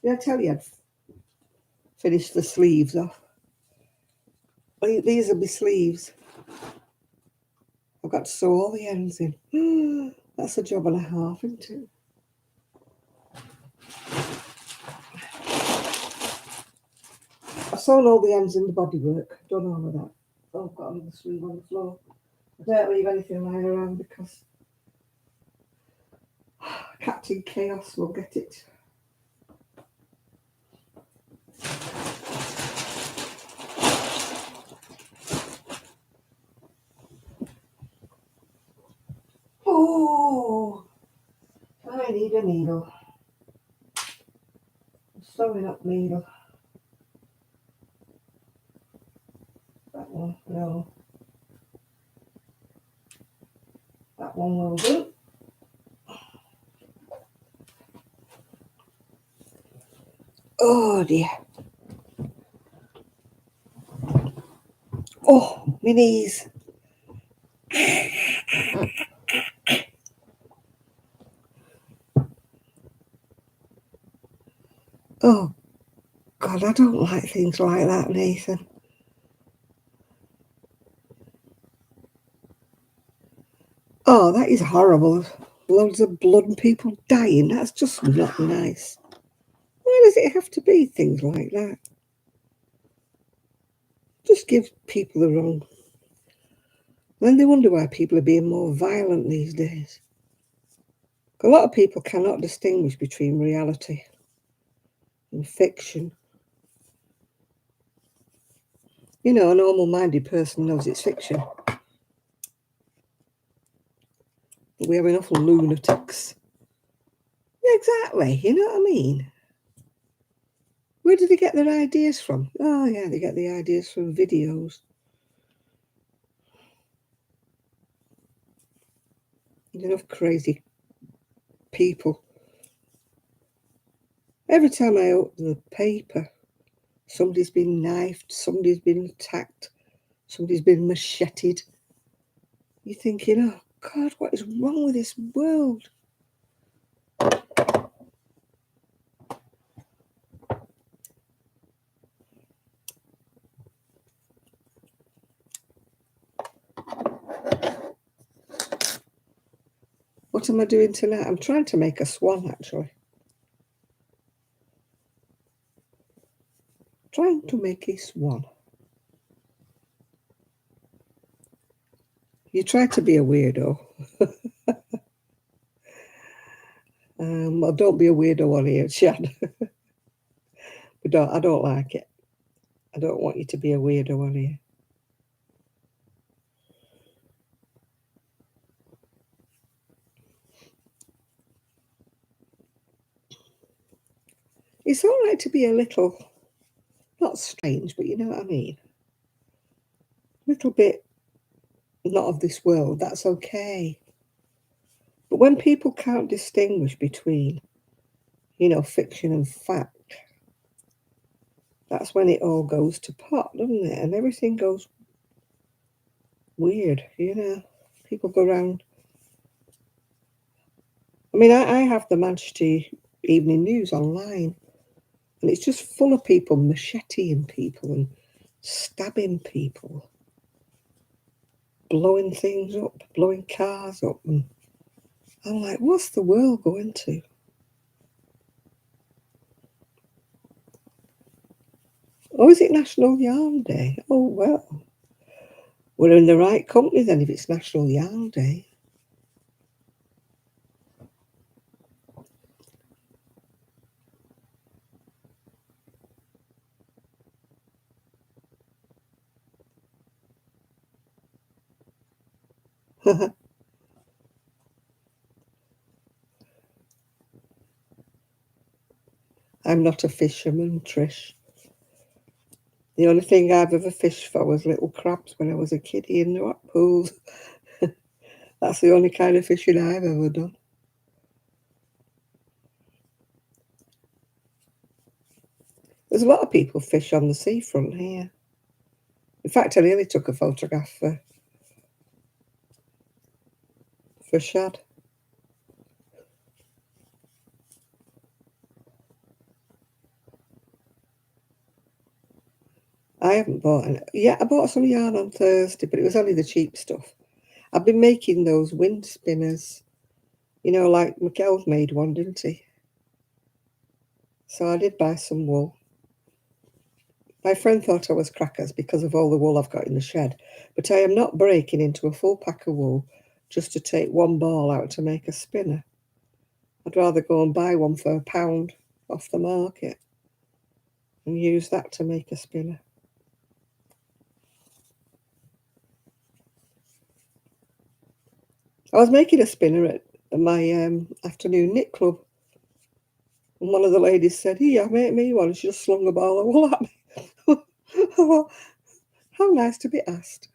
Speaker 1: Did I tell you I'd finished the sleeves off? These are my sleeves. I've got to sew all the ends in. That's a job and a half, isn't it? I've sewn all the ends in the bodywork. Done all of that. Oh, I've got another sleeve on the floor. I don't leave anything lying around because Captain Chaos will get it. Oh, I need a needle. I'm sewing up needle. That one, no. That one will do. Oh dear. Oh, my knees. Oh, God, I don't like things like that, Nathan. Oh, that is horrible. Loads of blood and people dying. That's just not nice. Why does it have to be things like that? Just give people the wrong. Then they wonder why people are being more violent these days. A lot of people cannot distinguish between reality and fiction. You know, a normal-minded person knows it's fiction. But we have enough lunatics. Yeah, exactly. You know what I mean? Where do they get their ideas from? Oh, yeah, they get the ideas from videos. There's enough crazy people. Every time I open the paper, somebody's been knifed, somebody's been attacked, somebody's been macheted. You're thinking, oh, God, what is wrong with this world? What am I doing tonight? I'm trying to make a swan, actually. Trying to make a swan. You try to be a weirdo. Well, don't be a weirdo on here, Chad. I don't like it. I don't want you to be a weirdo on here. It's all right to be a little, not strange, but you know what I mean. A little bit not of this world, that's okay. But when people can't distinguish between, fiction and fact, that's when it all goes to pot, doesn't it? And everything goes weird, People go around. I mean, I have the Manchester Evening News online, and it's just full of people macheting people and stabbing people, blowing things up, blowing cars up. And I'm like, what's the world going to? Oh, is it National Yarn Day? Oh, well, we're in the right company then if it's National Yarn Day. I'm not a fisherman, Trish. The only thing I've ever fished for was little crabs when I was a kiddie in the rock pools. That's the only kind of fishing I've ever done. There's a lot of people fish on the seafront here. In fact, I nearly took a photograph for shad. I haven't bought any. Yeah, I bought some yarn on Thursday, but it was only the cheap stuff. I've been making those wind spinners, like Miguel's made one, didn't he? So I did buy some wool. My friend thought I was crackers because of all the wool I've got in the shed, but I am not breaking into a full pack of wool just to take one ball out to make a spinner. I'd rather go and buy one for £1 off the market and use that to make a spinner. I was making a spinner at my afternoon knit club, and one of the ladies said, "Here, make me one." She just slung a ball of wool at me. How nice to be asked.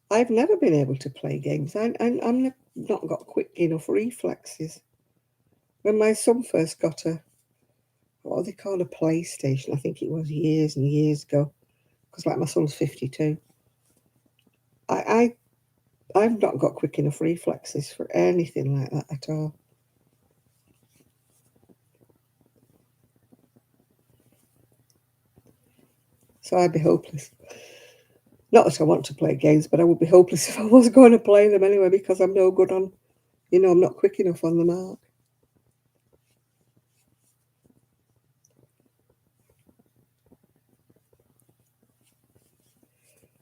Speaker 1: I've never been able to play games. I'm not got quick enough reflexes. When my son first got what do they call a PlayStation? I think it was years and years ago, because like my son's 52. I've not got quick enough reflexes for anything like that at all. So I'd be hopeless. Not that I want to play games, but I would be hopeless if I was going to play them anyway, because I'm no good on, I'm not quick enough on the mark.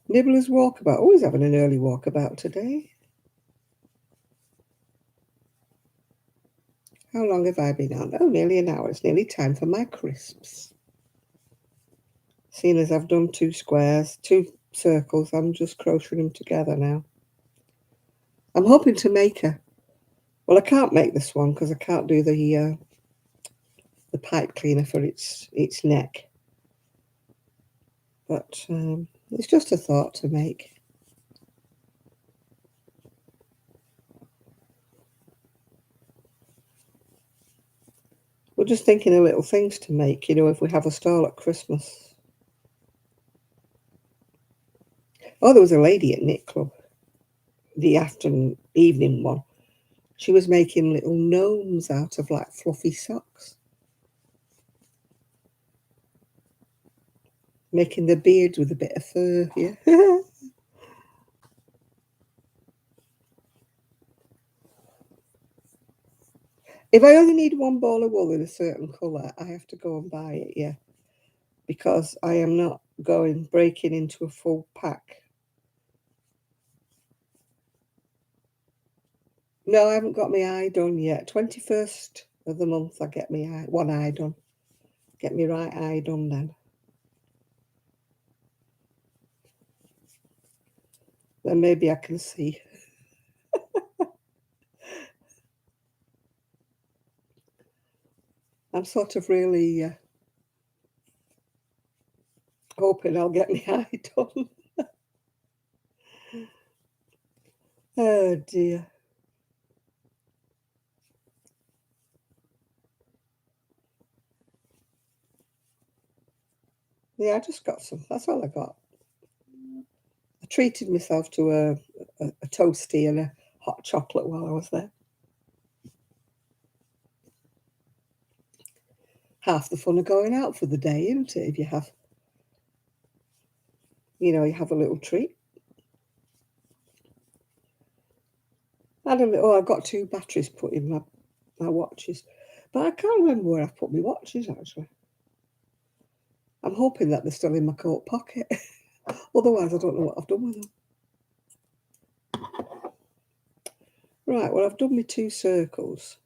Speaker 1: Nibbler's walkabout. Always having an early walkabout today. How long have I been on? Oh, nearly an hour. It's nearly time for my crisps. Seeing as I've done 2 squares, 2 circles, I'm just crocheting them together now. I'm hoping to make well, I can't make this one because I can't do the pipe cleaner for its neck. But it's just a thought to make. We're just thinking of little things to make, if we have a stall at Christmas. Oh, there was a lady at Knit Club, the evening one. She was making little gnomes out of like fluffy socks. Making the beards with a bit of fur, yeah. If I only need one ball of wool in a certain colour, I have to go and buy it, yeah. Because I am not breaking into a full pack. No, I haven't got my eye done yet. 21st of the month, I get my one eye done. Get my right eye done then. Then maybe I can see. I'm sort of really hoping I'll get my eye done. Oh dear. Yeah, I just got some. That's all I got. I treated myself to a toasty and a hot chocolate while I was there. Half the fun of going out for the day, isn't it? If you have, you have a little treat. I've got 2 batteries put in my watches, but I can't remember where I put my watches actually. I'm hoping that they're still in my coat pocket. Otherwise, I don't know what I've done with them. Right, well, I've done my 2 circles.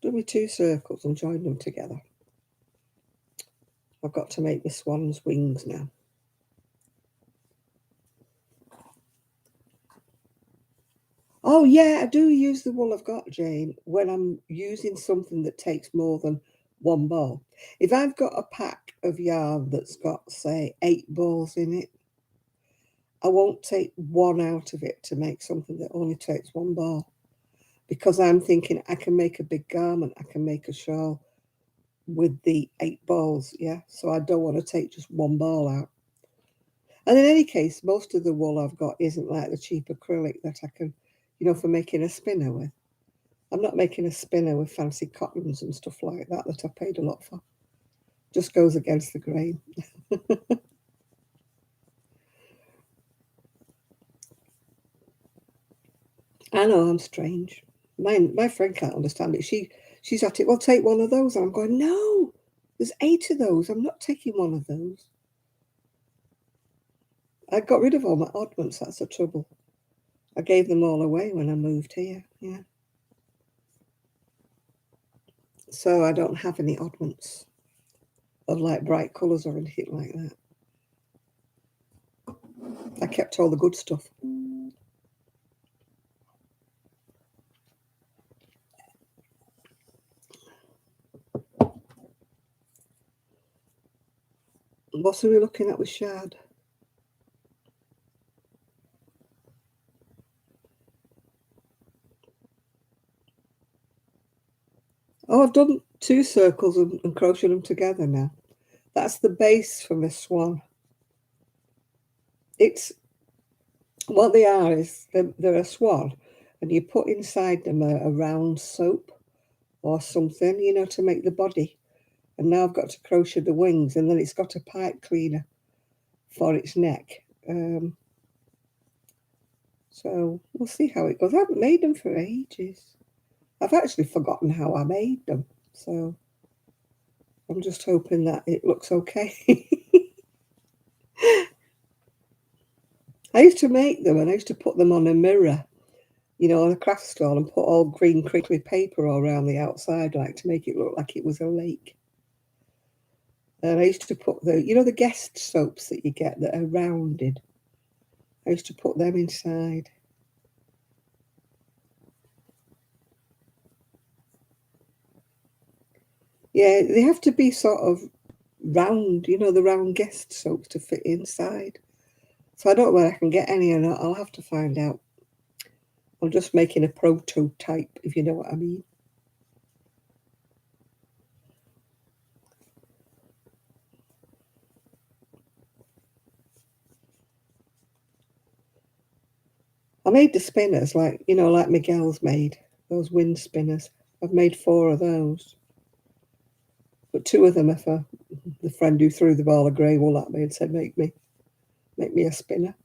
Speaker 1: And joined them together. I've got to make the swan's wings now. Oh, yeah, I do use the wool I've got, Jane, when I'm using something that takes more than 1 ball. If I've got a pack of yarn that's got, say, 8 balls in it, I won't take 1 out of it to make something that only takes 1 ball. Because I'm thinking I can make a big garment, I can make a shawl with the 8 balls, yeah? So I don't want to take just 1 ball out. And in any case, most of the wool I've got isn't like the cheap acrylic that I can, for making a spinner with. I'm not making a spinner with fancy cottons and stuff like that I paid a lot for. Just goes against the grain. I know I'm strange. My friend can't understand it. She's at it. Well, take one of those. And I'm going, no. There's 8 of those. I'm not taking one of those. I got rid of all my oddments. That's the trouble. I gave them all away when I moved here. Yeah. So I don't have any oddments of like bright colours or anything like that. I kept all the good stuff. What are we looking at with shard? Oh, I've done 2 circles and crocheted them together now. That's the base for my swan. It's what they are is they're a swan, and you put inside them a round soap or something, to make the body. And now I've got to crochet the wings, and then it's got a pipe cleaner for its neck. So we'll see how it goes. I haven't made them for ages. I've actually forgotten how I made them, so I'm just hoping that it looks okay. I used to make them, and I used to put them on a mirror, on a craft stall, and put all green crinkly paper all around the outside, like to make it look like it was a lake. And I used to put the guest soaps that you get that are rounded. I used to put them inside. Yeah, they have to be sort of round, the round guest soaps to fit inside. So I don't know whether I can get any or not. I'll have to find out. I'm just making a prototype, if you know what I mean. I made the spinners like Miguel's made, those wind spinners. I've made 4 of those. But 2 of them are for the friend who threw the ball of grey wool at me and said, make me a spinner.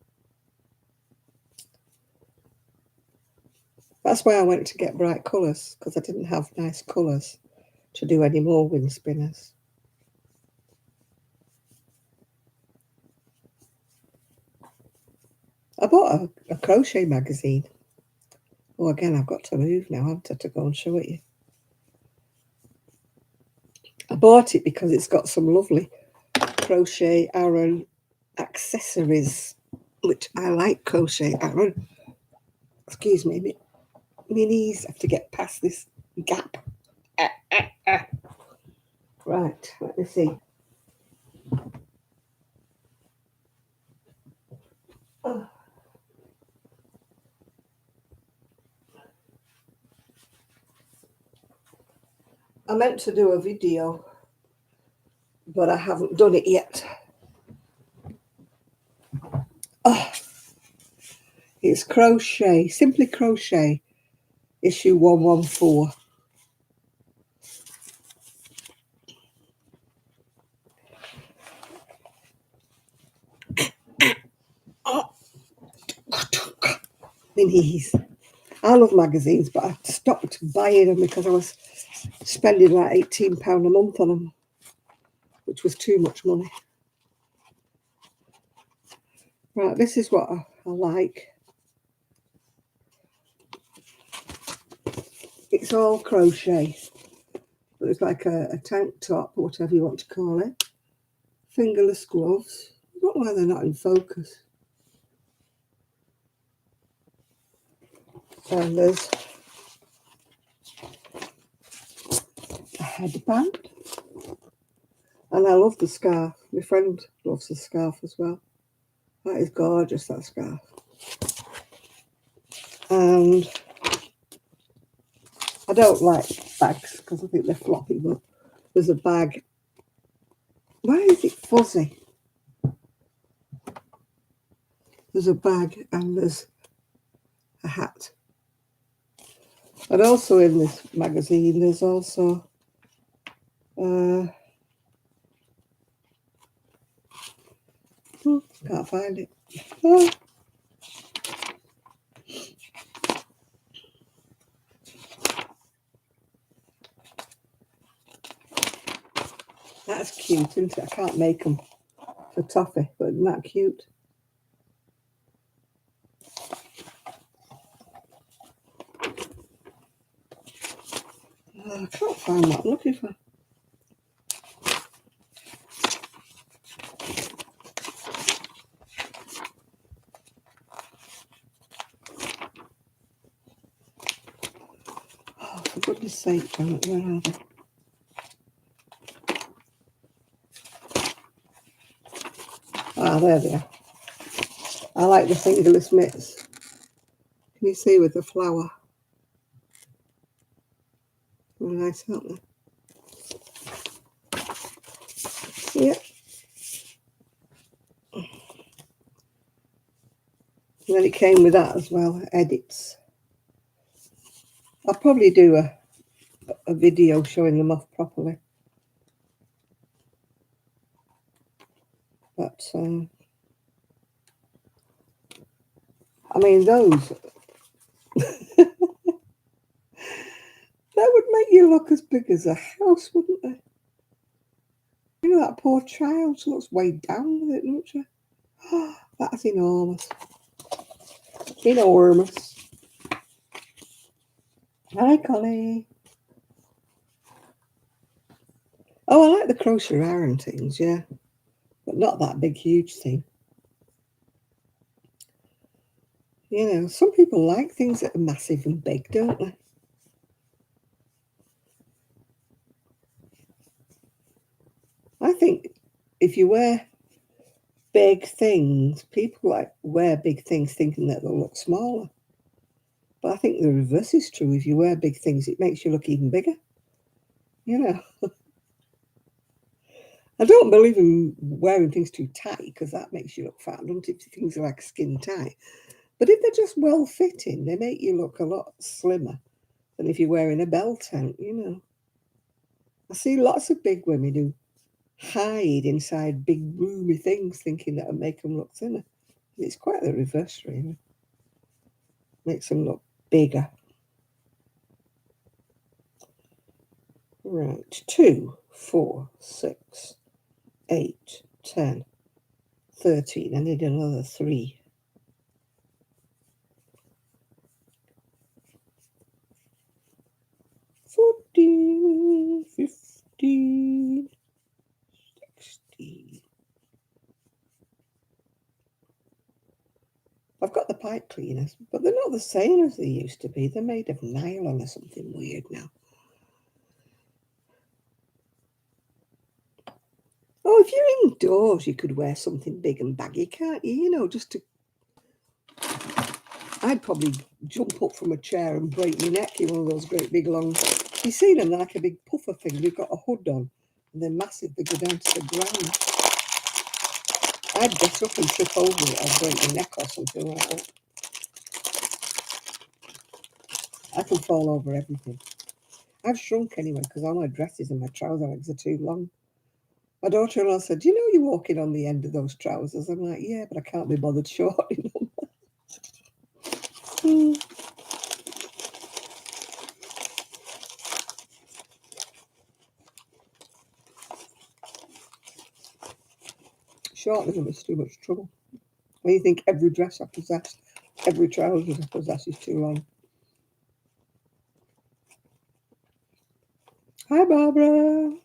Speaker 1: That's why I went to get bright colours, because I didn't have nice colours to do any more wind spinners. I bought a crochet magazine. Oh, again, I've got to move now, haven't I, to go and show it you. I bought it because it's got some lovely crochet Aran accessories, which I like crochet Aran. Excuse me, my knees have to get past this gap. me see. Oh. I meant to do a video, but I haven't done it yet. Oh, it's Crochet, Simply Crochet, issue 114. Oh, my knees. I love magazines, but I stopped buying them because I was spending like £18 a month on them, which was too much money. Right, this is what I like. It's all crochet, but it's like a tank top, or whatever you want to call it. Fingerless gloves. I don't know why they're not in focus. And there's a headband. And I love the scarf. My friend loves the scarf as well. That is gorgeous, that scarf. And I don't like bags because I think they're floppy, but there's a bag. Why is it fuzzy? There's a bag and there's a hat. And also in this magazine, there's also can't find it. Oh. That's cute, isn't it? I can't make them for toffee, but isn't that cute? I can't find what I'm looking for. Oh, for goodness sake, Janet, where are they? Ah, there they are. I like the fingerless mitts. Can you see with the flower? They're nice, aren't they? Yeah. And then it came with that as well, edits. I'll probably do a video showing them off properly. But, I mean, those, that would make you look as big as a house, wouldn't they? You know, that poor child, she looks weighed down with it, doesn't she? Oh, that's enormous. Enormous. Hi, Connie. Oh, I like the crochet iron things, yeah. But not that big, huge thing. You know, some people like things that are massive and big, don't they? I think if you wear big things, people like wear big things thinking that they'll look smaller. But I think the reverse is true. If you wear big things, it makes you look even bigger. You know. I don't believe in wearing things too tight because that makes you look fat, don't it? Things are like skin tight. But if they're just well fitting, they make you look a lot slimmer than if you're wearing a bell tent, you know. I see lots of big women who hide inside big roomy things thinking that'll make them look thinner. It's quite the reverse, really. Makes them look bigger. Right, 2, 4, 6, 8, 10, 13. I need another 3. 14, 15, 16. I've got the pipe cleaners, but they're not the same as they used to be. They're made of nylon or something weird now. Oh, if you're indoors, you could wear something big and baggy, can't you? You know, just to... I'd probably jump up from a chair and break my neck in one of those great big long... You see them, they're like a big puffer thing. They've got a hood on, and they're massive. They go down to the ground. I'd get up and trip over it or break my neck or something like that. I can fall over everything. I've shrunk anyway because all my dresses and my trouser legs are too long. My daughter-in-law said, "Do you know you're walking on the end of those trousers?" I'm like, "Yeah, but I can't be bothered shorting them." Shortening them is too much trouble. When you think every dress I possess, every trouser I possess is too long. Hi, Barbara.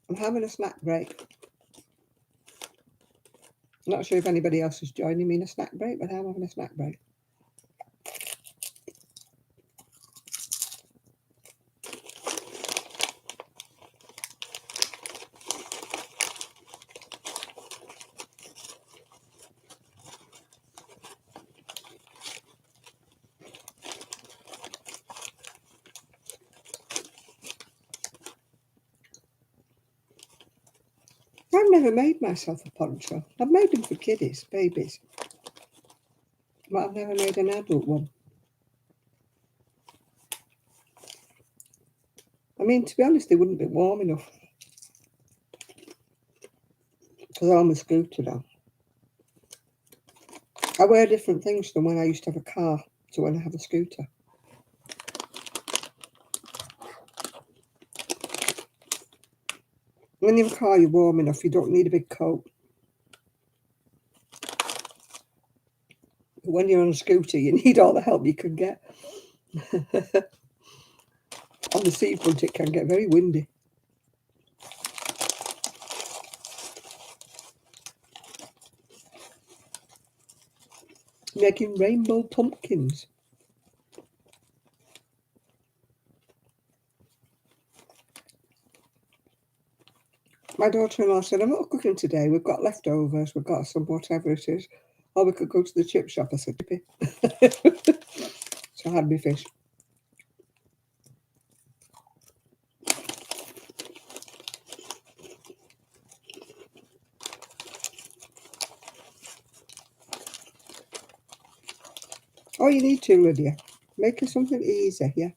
Speaker 1: I'm having a snack break. I'm not sure if anybody else is joining me in a snack break, but I'm having a snack break. I've never made myself a poncho. I've made them for kiddies, babies, but I've never made an adult one. I mean, to be honest, they wouldn't be warm enough because I'm a scooter now. I wear different things than when I used to have a car to when I have a scooter. When you have a car, you're warm enough. You don't need a big coat. But when you're on a scooter, you need all the help you can get. On the seafront, it can get very windy. Making rainbow pumpkins. My daughter-in-law said, "I'm not cooking today. We've got leftovers. We've got some whatever it is. Or we could go to the chip shop." I said, "Yippee." So I had my fish. Oh, you need to, Lydia. Make her something easy, yeah?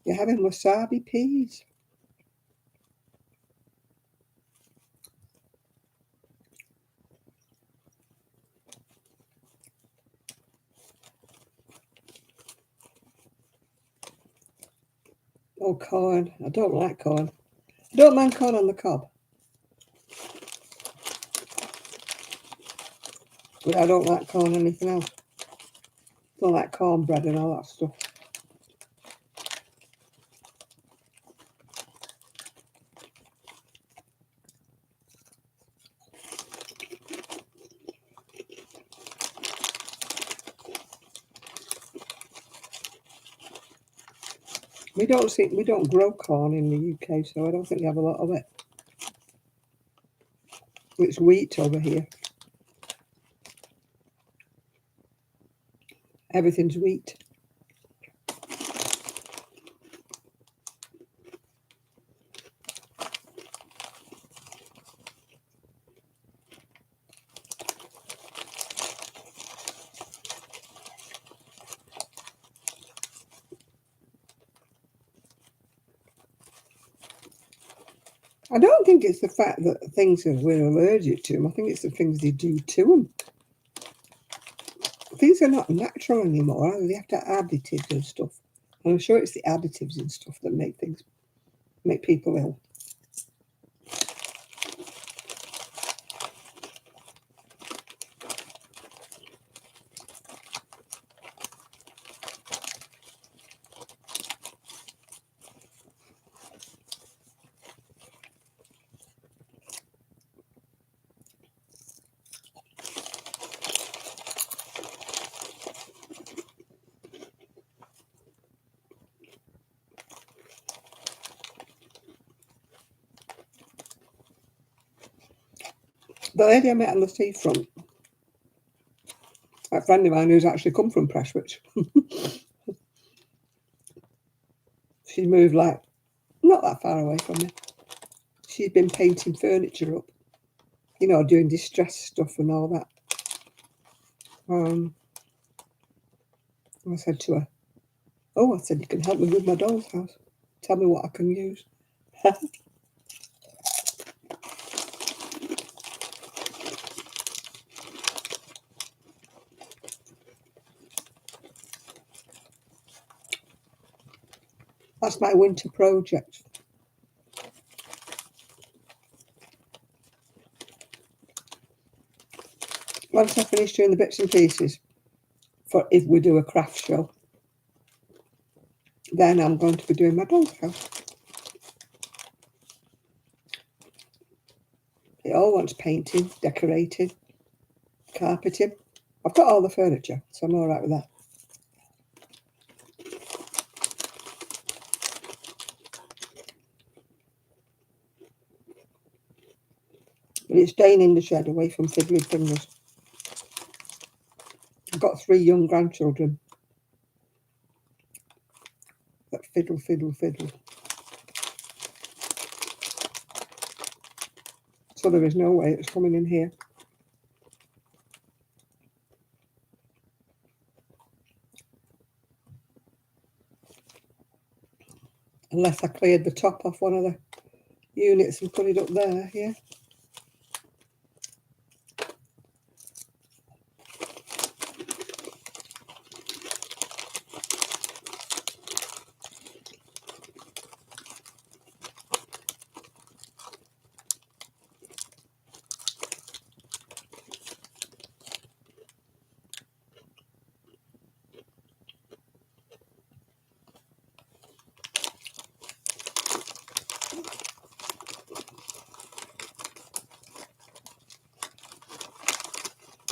Speaker 1: You're having wasabi peas. Oh, corn. I don't like corn. I don't mind corn on the cob. But I don't like corn anything else. I don't like cornbread and all that stuff. We don't grow corn in the UK, so I don't think we have a lot of it. It's wheat over here. Everything's wheat. I don't think it's the fact that things that we're allergic to them. I think it's the things they do to them. Things are not natural anymore, are they? They have to add additives and stuff. And I'm sure it's the additives and stuff that make people ill. The lady I met on the seafront, a friend of mine who's actually come from Prestwich, she moved like not that far away from me. She's been painting furniture up, you know, doing distress stuff and all that. I said to her, oh, I said, you can help me with my doll's house. Tell me what I can use. That's my winter project. Once I finish doing the bits and pieces for if we do a craft show, then I'm going to be doing my doll's house. It all wants painting, decorating, carpeting. I've got all the furniture, so I'm all right with that. But it's staying in the shed away from fiddling fingers. I've got 3 young grandchildren that fiddle, fiddle, fiddle. So there is no way it's coming in here. Unless I cleared the top off one of the units and put it up there, yeah.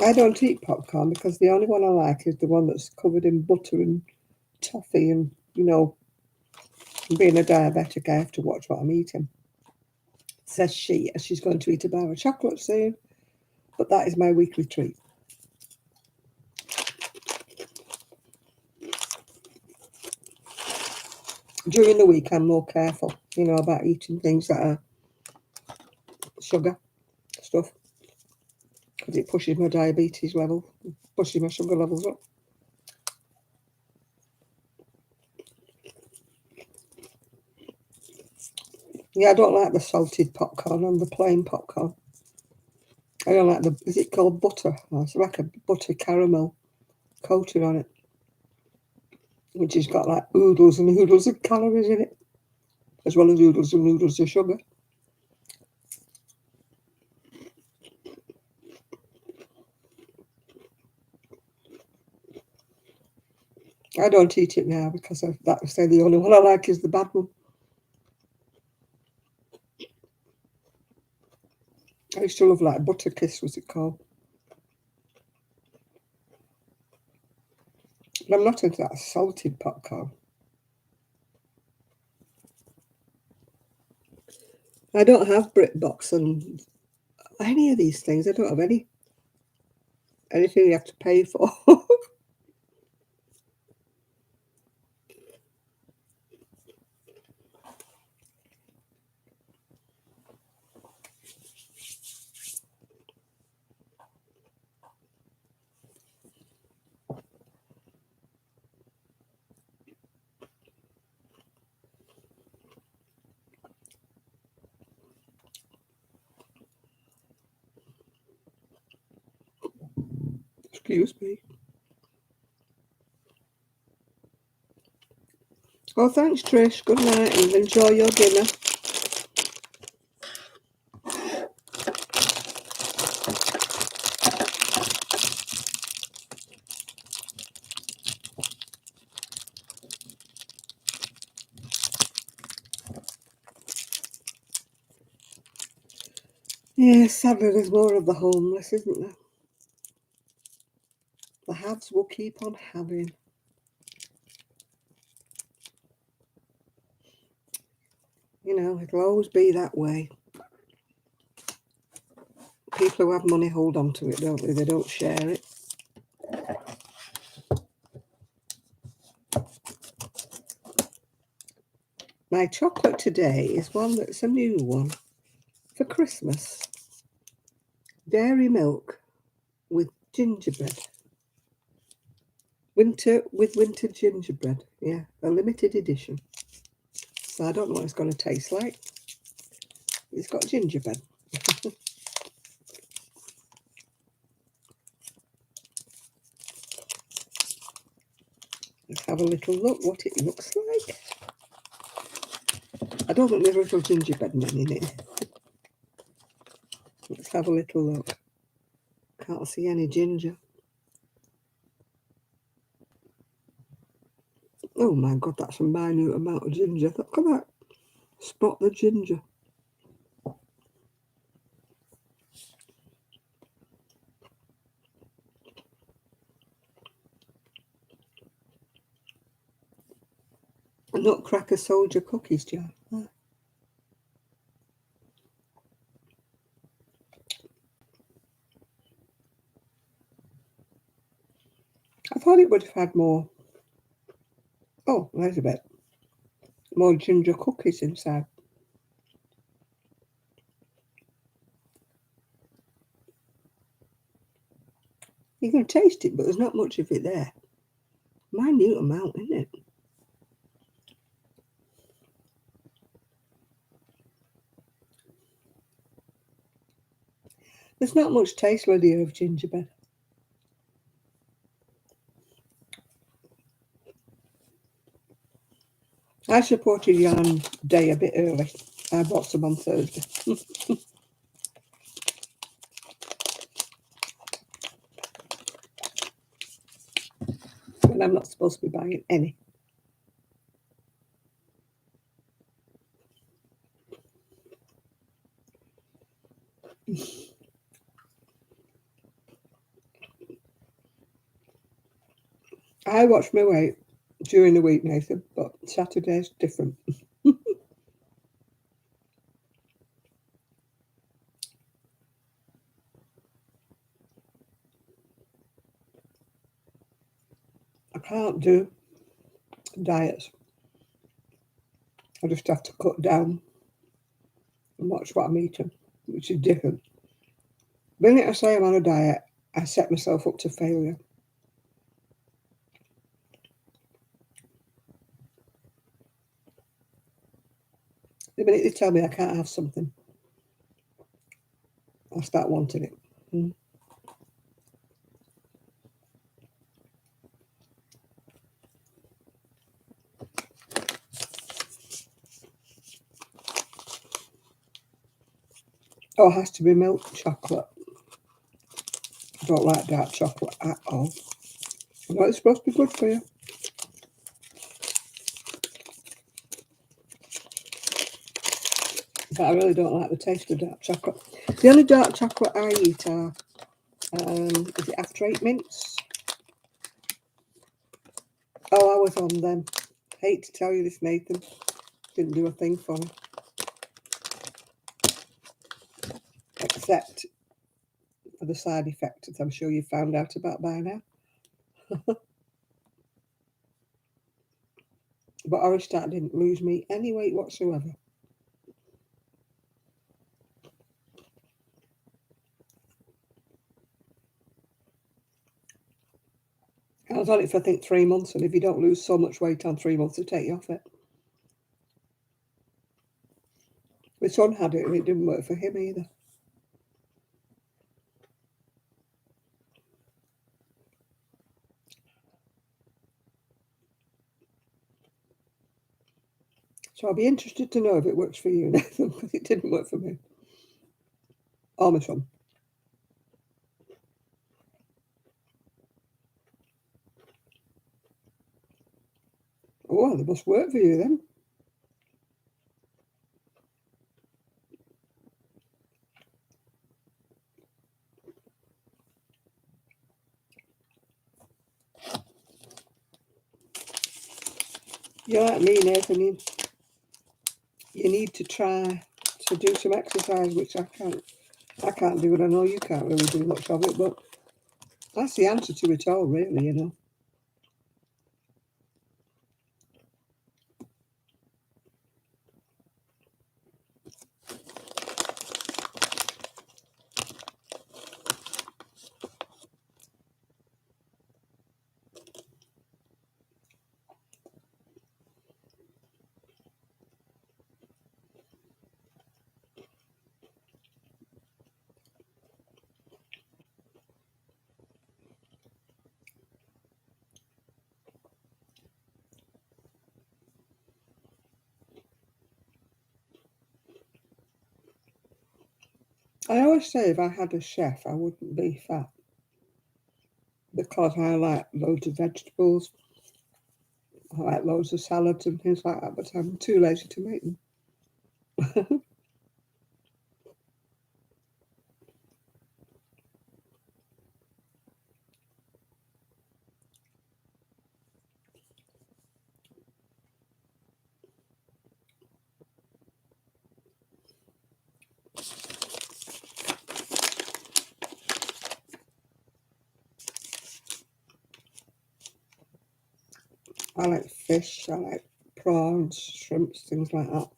Speaker 1: I don't eat popcorn because the only one I like is the one that's covered in butter and toffee and, you know, being a diabetic, I have to watch what I'm eating. Says she, as she's going to eat a bar of chocolate soon, but that is my weekly treat. During the week, I'm more careful, you know, about eating things that are sugar stuff because it pushes my diabetes level, pushes my sugar levels up. Yeah, I don't like the salted popcorn and the plain popcorn. I don't like is it called butter? Oh, it's like a butter caramel coating on it, which has got like oodles and oodles of calories in it, as well as oodles and oodles of sugar. I don't eat it now because that was the only one I like is the bad one. I used to love like butter kiss, was it called? But I'm not into that salted popcorn. I don't have BritBox and any of these things. I don't have anything you have to pay for. Excuse me. Oh, thanks, Trish. Good night and enjoy your dinner. Yes, sadly, there's more of the homeless, isn't there? The haves will keep on having. You know, it'll always be that way. People who have money hold on to it, don't they? They don't share it. My chocolate today is one that's a new one for Christmas. Dairy milk with gingerbread. Winter gingerbread. Yeah, a limited edition. So I don't know what it's going to taste like. It's got gingerbread. Let's have a little look what it looks like. I don't think there's a little gingerbread man in it. Let's have a little look. Can't see any ginger. Oh my God, that's a minute amount of ginger. Look at that. Spot the ginger. A Nutcracker Soldier cookies jar. I thought it would have had more. Oh, there's a bit. More ginger cookies inside. You can taste it, but there's not much of it there. Minute amount, isn't it? There's not much taste, Lydia, of gingerbread. I supported Yarn Day a bit early. I bought some on Thursday. And I'm not supposed to be buying any. I watch my weight during the week, Nathan, but Saturday's different. I can't do diets. I just have to cut down and watch what I'm eating, which is different. The minute I say I'm on a diet, I set myself up to failure. The minute they tell me I can't have something, I start wanting it. Oh, it has to be milk chocolate. I don't like dark chocolate at all. Well, it's supposed to be good for you. But I really don't like the taste of dark chocolate. The only dark chocolate I eat are, is it After Eight Mints? Oh, I was on them. Hate to tell you this, Nathan. Didn't do a thing for me. Except for the side effect that I'm sure you found out about by now. But Orristat didn't lose me any weight whatsoever. I was on it for, I think, 3 months, and if you don't lose so much weight on 3 months, they take you off it. My son had it, and it didn't work for him either. So I'll be interested to know if it works for you, Nathan, because it didn't work for me. Or my son. Oh, they must work for you then. You're like me, Nathan. You need to try to do some exercise, which I can't. I can't do it. I know you can't really do much of it, but that's the answer to it all, really, you know. I always say if I had a chef, I wouldn't be fat because I like loads of vegetables. I like loads of salads and things like that, but I'm too lazy to make them. I like fish, I like prawns, shrimps, things like that.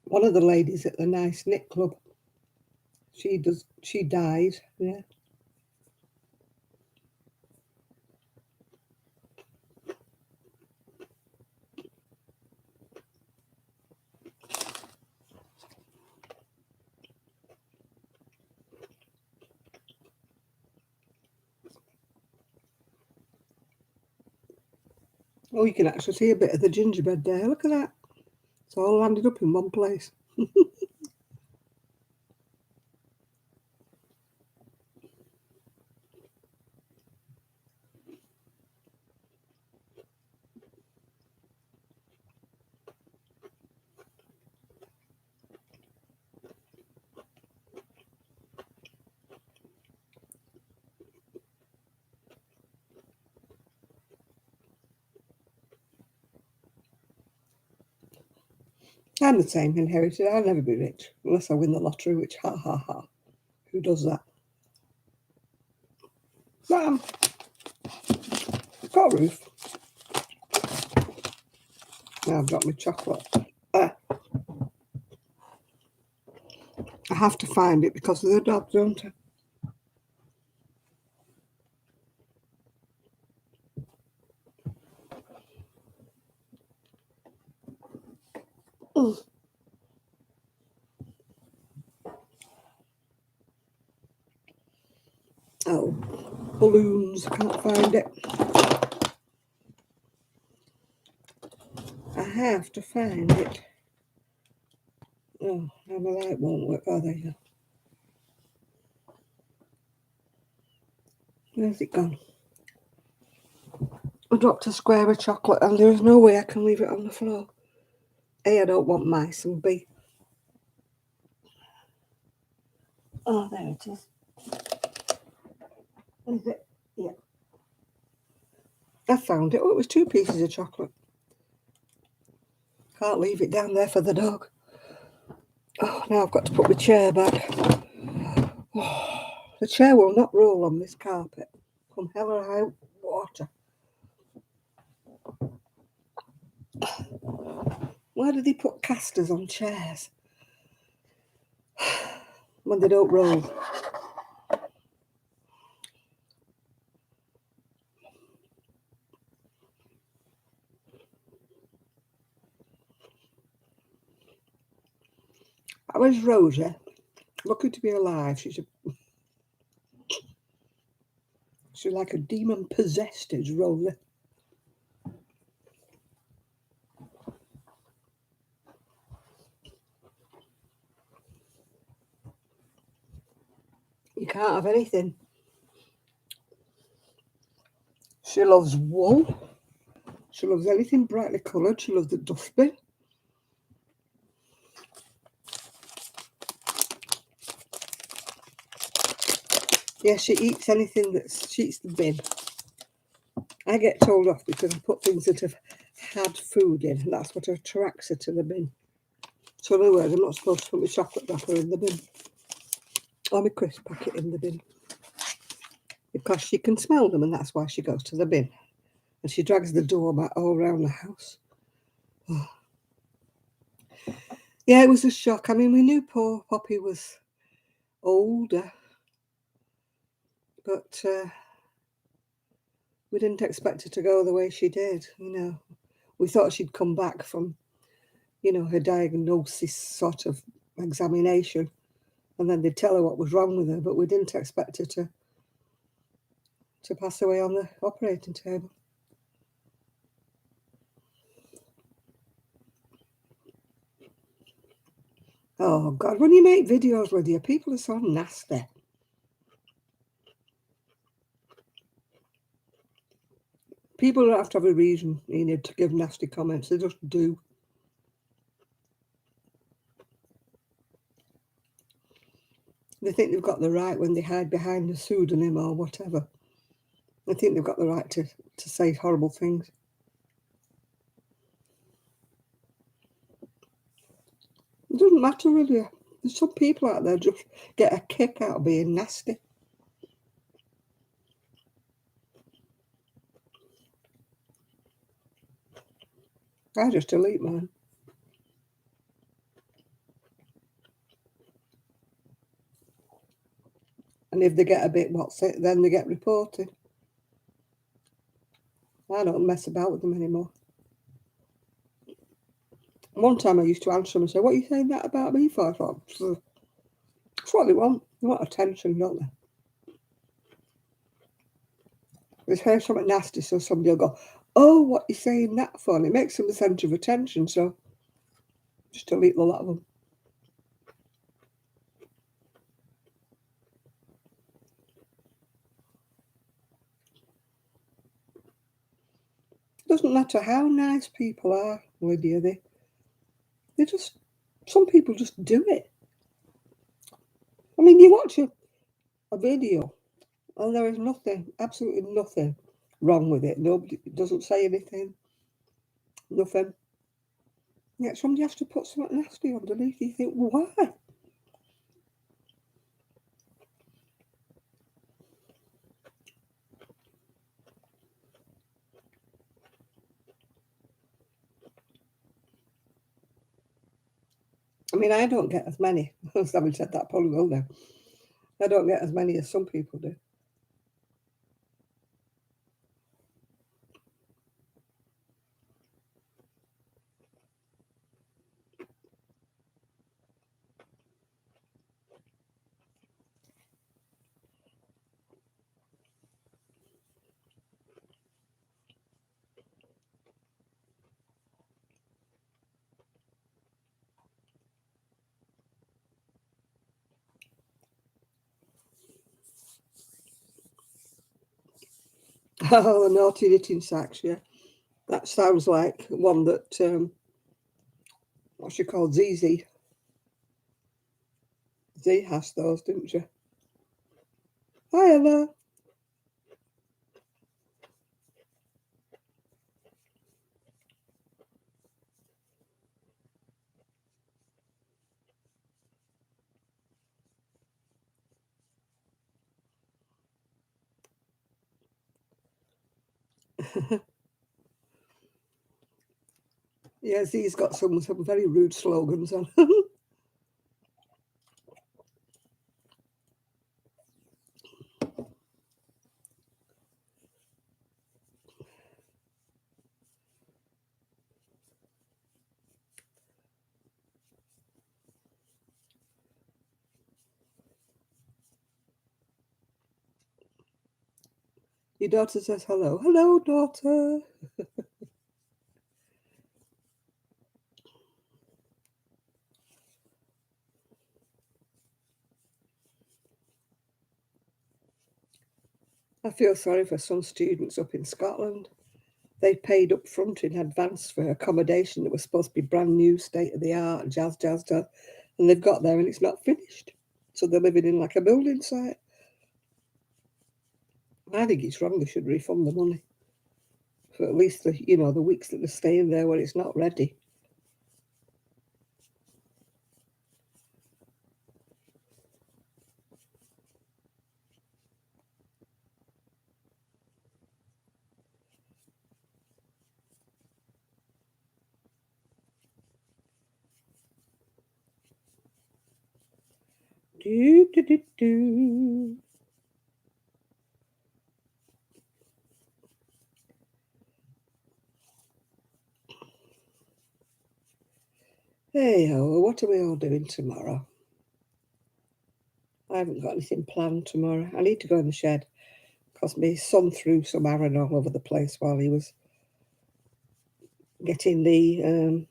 Speaker 1: One of the ladies at the Nice Knit Club, she died, yeah. Oh, you can actually see a bit of the gingerbread there. Look at that. It's all landed up in one place. I'm the same, inherited. I'll never be rich unless I win the lottery, which ha ha ha. Who does that? But got a roof. Now I've got my chocolate. I have to find it because of the dog, don't I? Oh, balloons. I can't find it. I have to find it. Oh, now my light won't work. Oh, there you go. Where's it gone? I dropped a square of chocolate and there is no way I can leave it on the floor. A, I don't want mice, and B. Oh, there it is. Is it? Yeah. I found it. Oh, it was 2 pieces of chocolate. Can't leave it down there for the dog. Oh, now I've got to put my chair back. Oh, the chair will not roll on this carpet. Come hell or high water. Why do they put casters on chairs when they don't roll? That was Rosa. Lucky to be alive. She's like a demon possessed, is Rosa. You can't have anything. She loves wool. She loves anything brightly coloured. She loves the dustbin. Yeah, she eats anything she eats the bin. I get told off because I put things that have had food in, and that's what attracts her to the bin. So in other words, I'm not supposed to put my chocolate wrapper in the bin or my crisp packet in the bin because she can smell them, and that's why she goes to the bin. And she drags the doormat all around the house. Oh. Yeah, it was a shock. I mean, we knew poor Poppy was older, but we didn't expect her to go the way she did. We thought she'd come back from, her diagnosis sort of examination, and then they'd tell her what was wrong with her, but we didn't expect her to pass away on the operating table. Oh, God, when you make videos, Lydia, people are so nasty. People don't have to have a reason, to give nasty comments. They just do. They think they've got the right when they hide behind a pseudonym or whatever. They think they've got the right to say horrible things. It doesn't matter, really. There's some people out there just get a kick out of being nasty. I just delete mine. And if they get a bit what's it, then they get reported. I don't mess about with them anymore. One time I used to answer them and say, "What are you saying that about me for?" I thought, that's what they want. They want attention, don't they? They say something nasty, so somebody will go, "Oh, what are you saying that for?" And it makes them the centre of attention, so just delete the lot of them. It doesn't matter how nice people are, Lydia, they just, some people just do it. I mean, you watch a video and there is nothing, absolutely nothing wrong with it. Nobody doesn't say anything, nothing. Yet somebody has to put something nasty underneath. You think, well, why? I mean, I don't get as many. Having said that, probably will now. I don't get as many as some people do. Oh, the naughty knitting sacks, yeah. That sounds like one that, what's she called, ZZ. Z has those, didn't she? Hi, Ella. Yeah, Z's got some very rude slogans on. Your daughter says hello. Hello, daughter. I feel sorry for some students up in Scotland. They paid up front in advance for accommodation that was supposed to be brand new, state of the art, jazz, jazz, jazz. And they've got there and it's not finished. So they're living in like a building site. I think it's wrong. They should refund the money for at least the weeks that they're staying there where it's not ready. Do, do, do, do. Hey ho, what are we all doing tomorrow? I haven't got anything planned tomorrow. I need to go in the shed because my son threw some iron all over the place while he was getting the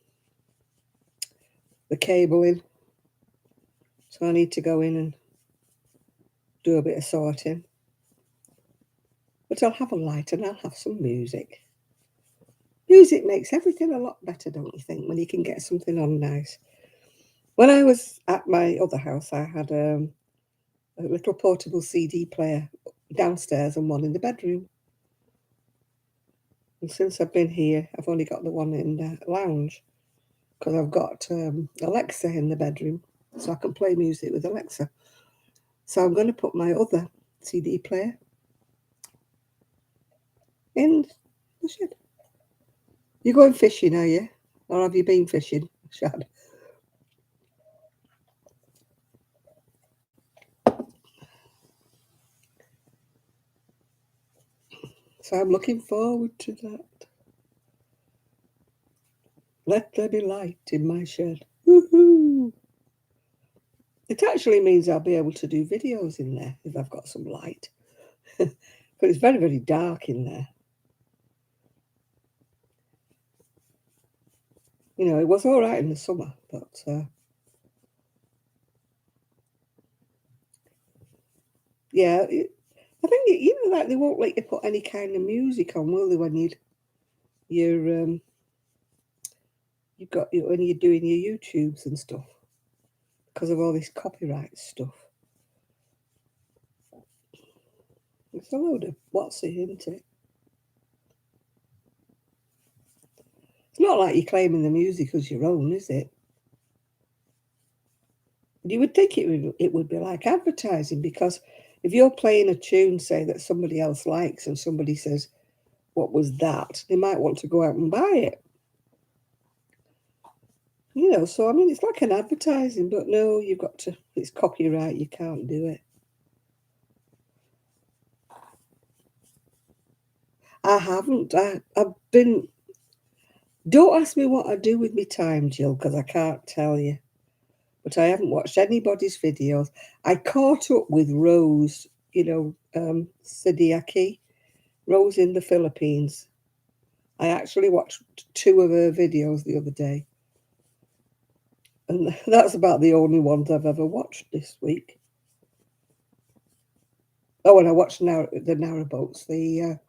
Speaker 1: cable in. So I need to go in and do a bit of sorting. But I'll have a light and I'll have some music. Music makes everything a lot better, don't you think, when you can get something on nice. When I was at my other house, I had a little portable CD player downstairs and one in the bedroom. And since I've been here, I've only got the one in the lounge because I've got Alexa in the bedroom, so I can play music with Alexa. So I'm going to put my other CD player in the shed. You're going fishing, are you? Or have you been fishing, Shad? So I'm looking forward to that. Let there be light in my shed. Woohoo! It actually means I'll be able to do videos in there if I've got some light. But it's very, very dark in there. You know, it was all right in the summer, but yeah, I think like they won't let you put any kind of music on, will they? When you've got when you're doing your YouTubes and stuff because of all this copyright stuff. It's a load of what's it, isn't it? It's not like you're claiming the music as your own, is it? You would think it would be like advertising because if you're playing a tune, say that somebody else likes, and somebody says, "What was that?" they might want to go out and buy it. So I mean, it's like an advertising, but no, you've got to. It's copyright. You can't do it. I haven't. I've been. Don't ask me what I do with my time, Jill, because I can't tell you. But I haven't watched anybody's videos. I caught up with Rose, Sidiaki, Rose in the Philippines. I actually watched 2 of her videos the other day. And that's about the only ones I've ever watched this week. Oh, and I watched the narrowboats, the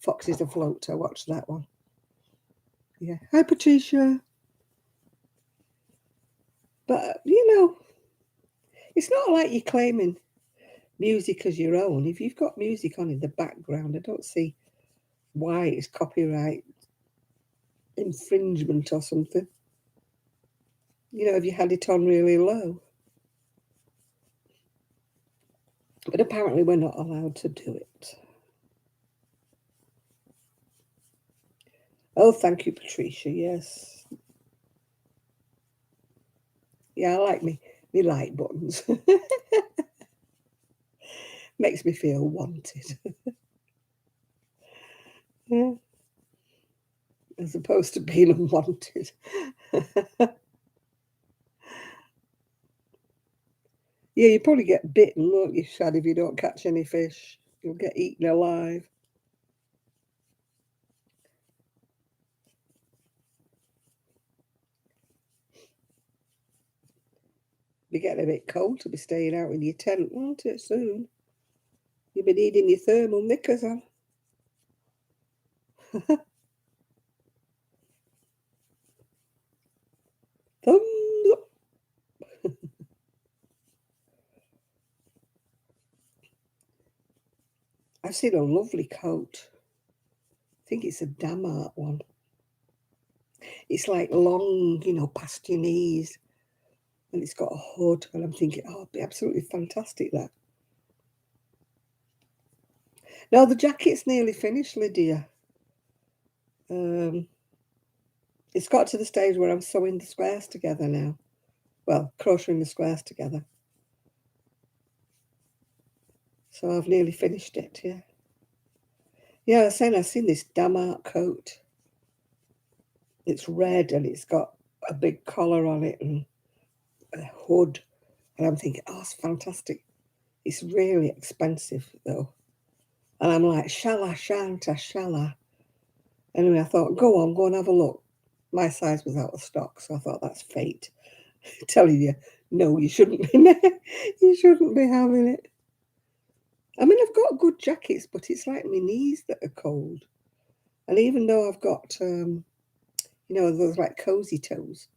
Speaker 1: Foxes Afloat. I watched that one. Yeah. Hi, Patricia. But, it's not like you're claiming music as your own. If you've got music on in the background, I don't see why it's copyright infringement or something. If you had it on really low. But apparently we're not allowed to do it. Oh, thank you, Patricia. Yes. Yeah, I like me like buttons. Makes me feel wanted. Yeah. As opposed to being unwanted. Yeah, you probably get bitten, won't you, Shad, if you don't catch any fish? You'll get eaten alive. Be getting a bit cold to be staying out in your tent, won't it, soon? You be needing your thermal knickers on. Thumbs up. I've seen a lovely coat. I think it's a Damart one. It's like long, you know, past your knees. And it's got a hood. And I'm thinking, oh, it'd be absolutely fantastic, that. Now, the jacket's nearly finished, Lydia. It's got to the stage where I'm sewing the squares together now. Well, crocheting the squares together. So I've nearly finished it, yeah. Yeah, I was saying I've seen this Damart coat. It's red and it's got a big collar on it and a hood. And I'm thinking, oh, it's fantastic. It's really expensive, though. And I'm like, shall I, shan't I, shall I? Anyway, I thought, go and have a look. My size was out of stock, so I thought, that's fate. Telling you, no, you shouldn't be. You shouldn't be having it. I mean, I've got good jackets, but it's like my knees that are cold. And even though I've got, you know, those like cozy toes,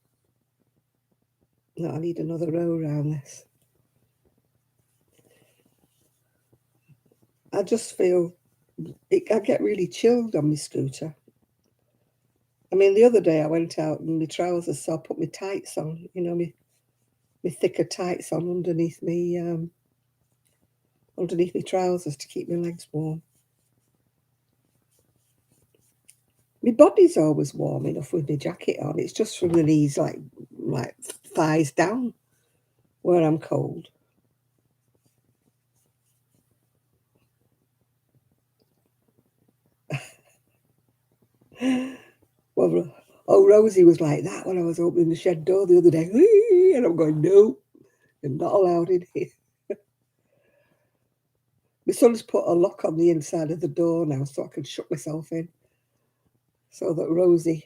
Speaker 1: no, I need another row around this. I just feel, I get really chilled on my scooter. I mean, the other day I went out in my trousers, so I put my tights on, you know, my thicker tights on underneath my trousers to keep my legs warm. My body's always warm enough with my jacket on. It's just from the knees, like thighs down, where I'm cold. Well, oh, Rosie was like that when I was opening the shed door the other day, and I'm going, no, you're not allowed in here. My son's put a lock on the inside of the door now so I can shut myself in, so that Rosie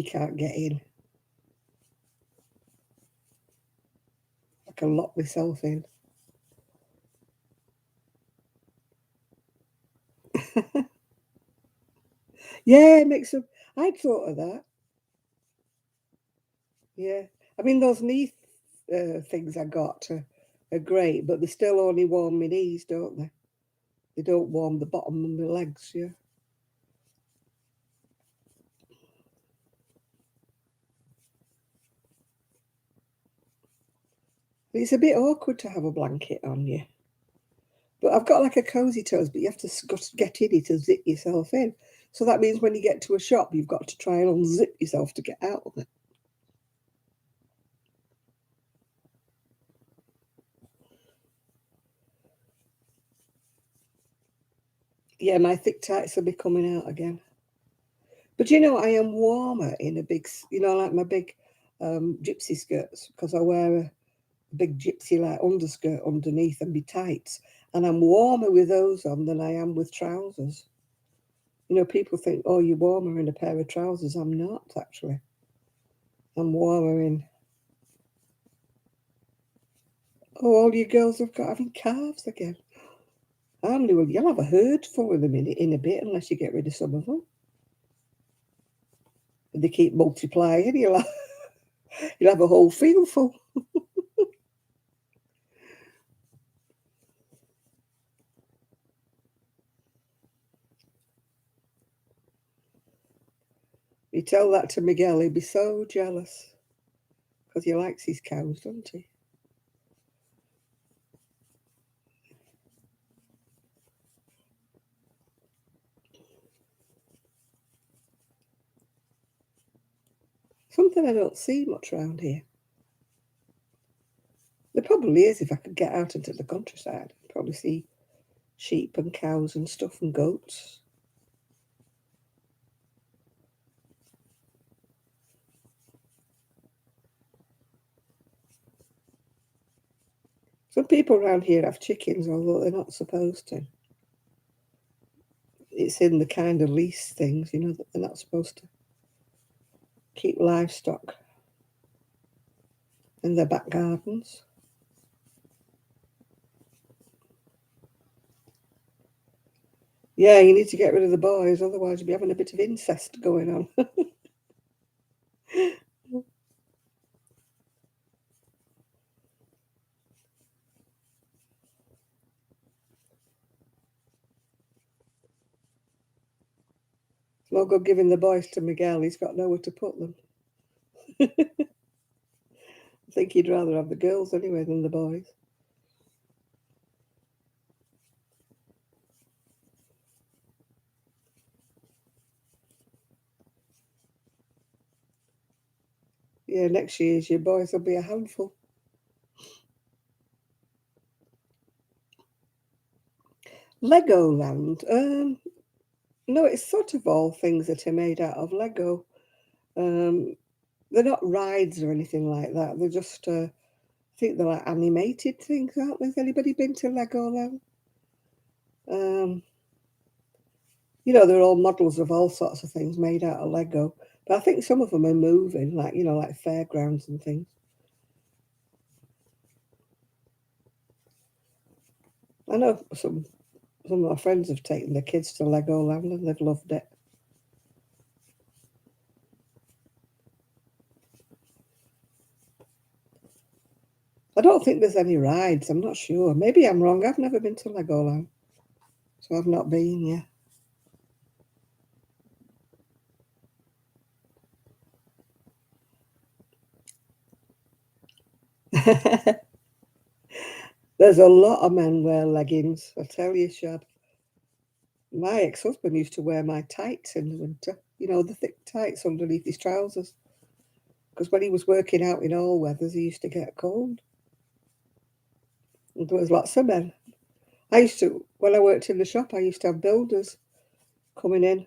Speaker 1: can't get in. I can lock myself in. Yeah, make some. I'd thought of that. Yeah, I mean those knee things I got are great, but they still only warm my knees, don't they? They don't warm the bottom of my legs. Yeah. It's a bit awkward to have a blanket on you. But I've got like a cozy toes, but you have to get in it to zip yourself in. So that means when you get to a shop, you've got to try and unzip yourself to get out of it. Yeah, my thick tights will be coming out again. But you know, I am warmer in a big, you know, like my big gypsy skirts, because I wear a big gypsy like underskirt underneath and be tights. And I'm warmer with those on than I am with trousers. You know, people think, oh, you're warmer in a pair of trousers. I'm not, actually. I'm warmer in. Oh, all you girls have got having calves again. You'll have a herd full of them in a bit unless you get rid of some of them. If they keep multiplying, you'll have a whole field full. You tell that to Miguel, he'd be so jealous because he likes his cows, doesn't he? Something I don't see much around here. There probably is if I could get out into the countryside. I'd probably see sheep and cows and stuff and goats. Some people around here have chickens, although they're not supposed to. It's in the kind of lease things, you know, that they're not supposed to keep livestock in their back gardens. Yeah, you need to get rid of the boys, otherwise you'll be having a bit of incest going on. It's no good giving the boys to Miguel, he's got nowhere to put them. I think he'd rather have the girls anyway than the boys. Yeah, next year your boys will be a handful. Legoland. No, it's sort of all things that are made out of Lego. Um, they're not rides or anything like that. They're just, I think they're like animated things, aren't they? Has anybody been to Legoland? Um, they're all models of all sorts of things made out of Lego. But I think some of them are moving, like, like fairgrounds and things. I know some of my friends have taken their kids to Legoland and they've loved it. I don't think there's any rides. I'm not sure. Maybe I'm wrong. I've never been to Legoland, so I've not been yet. There's a lot of men wear leggings. I tell you, Shad. My ex-husband used to wear my tights in the winter. The thick tights underneath his trousers. Because when he was working out in all weathers, he used to get cold. And there was lots of men. When I worked in the shop, I used to have builders coming in,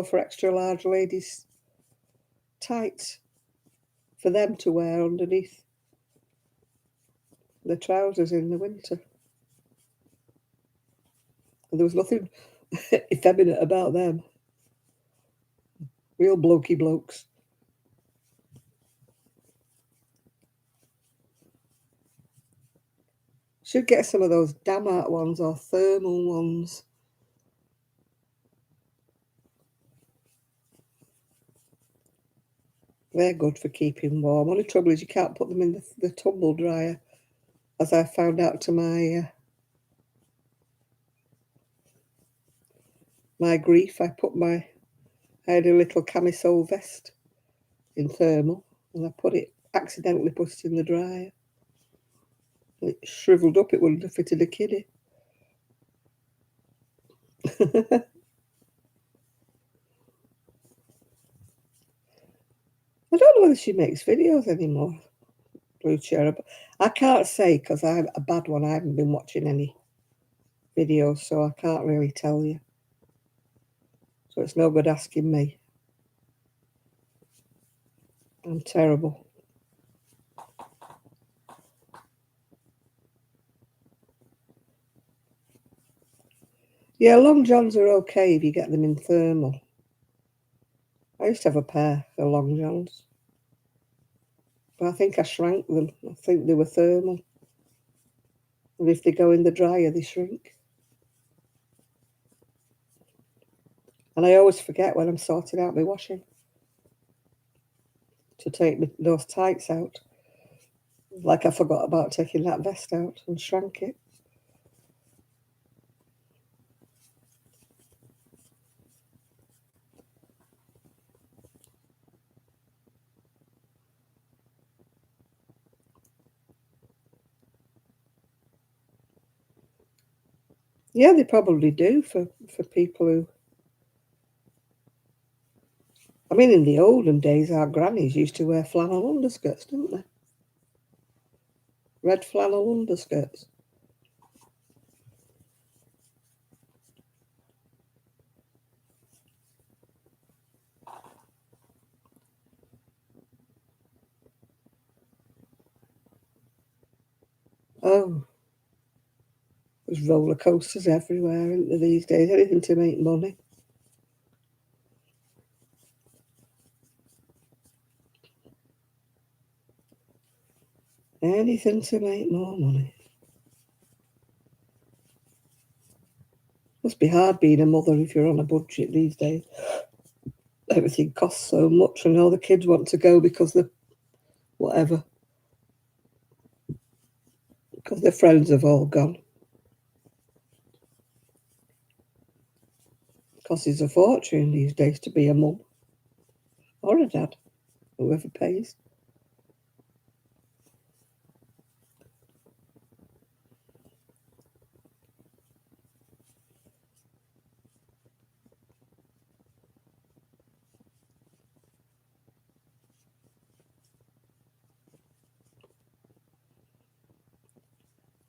Speaker 1: for extra large ladies' tights for them to wear underneath the trousers in the winter. And there was nothing effeminate about them. Real blokey blokes. Should get some of those Damart ones or thermal ones. They're good for keeping warm. Only trouble is you can't put them in the tumble dryer, as I found out to my grief. I had a little camisole vest in thermal, and I accidentally put it in the dryer. It shriveled up. It wouldn't have fitted a kiddie. I don't know whether she makes videos anymore, Blue Cherub. I can't say because I'm a bad one. I haven't been watching any videos, so I can't really tell you. So it's no good asking me. I'm terrible. Yeah, long johns are okay if you get them in thermal. I used to have a pair of long johns, but I think I shrank them. I think they were thermal. And if they go in the dryer, they shrink. And I always forget when I'm sorting out my washing to take those tights out. Like I forgot about taking that vest out and shrank it. Yeah, they probably do for people who. I mean, in the olden days, our grannies used to wear flannel underskirts, didn't they? Red flannel underskirts. Oh, there's roller coasters everywhere, isn't there, these days? Anything to make money. Anything to make more money. must be hard being a mother if you're on a budget these days. Everything costs so much, and all the kids want to go because they're whatever, because their friends have all gone. It costs a fortune these days to be a mum or a dad, whoever pays.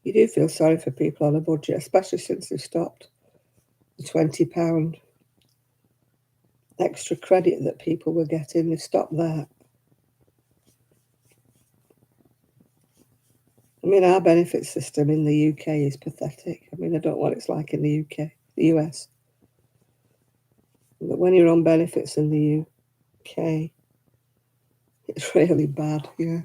Speaker 1: You do feel sorry for people on a budget, especially since they've stopped the £20 extra credit that people were getting. They've stopped that. I mean, our benefit system in the UK is pathetic. I mean, I don't know what it's like in the US. But when you're on benefits in the UK, it's really bad, yeah.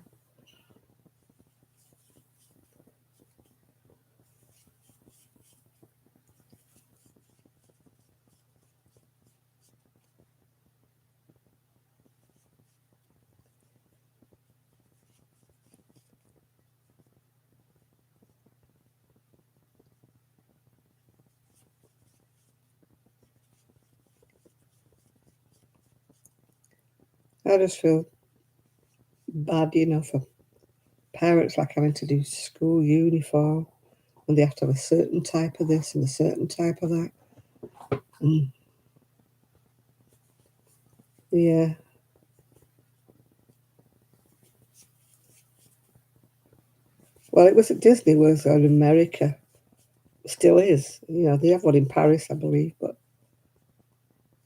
Speaker 1: I just feel bad, for parents like having to do school uniform, and they have to have a certain type of this and a certain type of that. Mm. Yeah. Well, it was at Disney World in America. Still is. They have one in Paris, I believe, but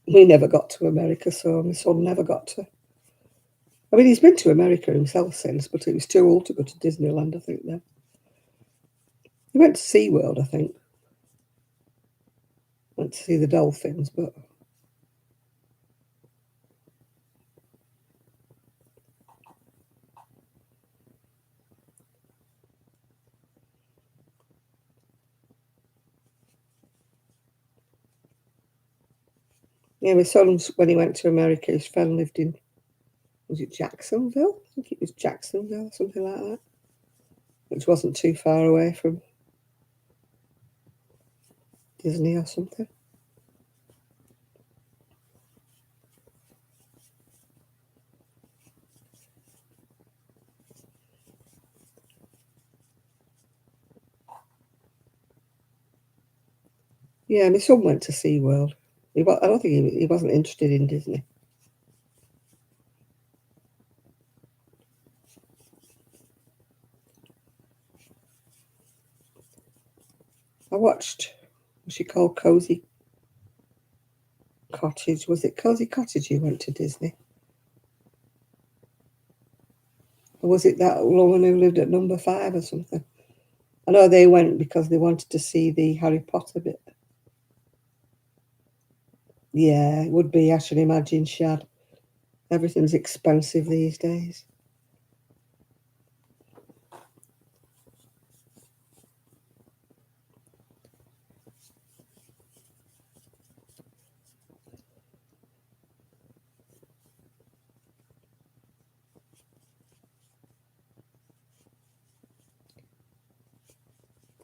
Speaker 1: we never got to America, so my son never got to. I mean, he's been to America himself since, but he was too old to go to Disneyland, I think, then. He went to SeaWorld, I think. Went to see the dolphins, but... Yeah, my son, when he went to America, his friend lived in, was it Jacksonville? I think it was Jacksonville, something like that. Which wasn't too far away from Disney or something. Yeah, my son went to SeaWorld. I don't think he wasn't interested in Disney. I watched, what's she called, Cozy Cottage. Was it Cozy Cottage you went to Disney? Or was it that woman who lived at number 5 or something? I know they went because they wanted to see the Harry Potter bit. Yeah, it would be. I should imagine she had. Everything's expensive these days.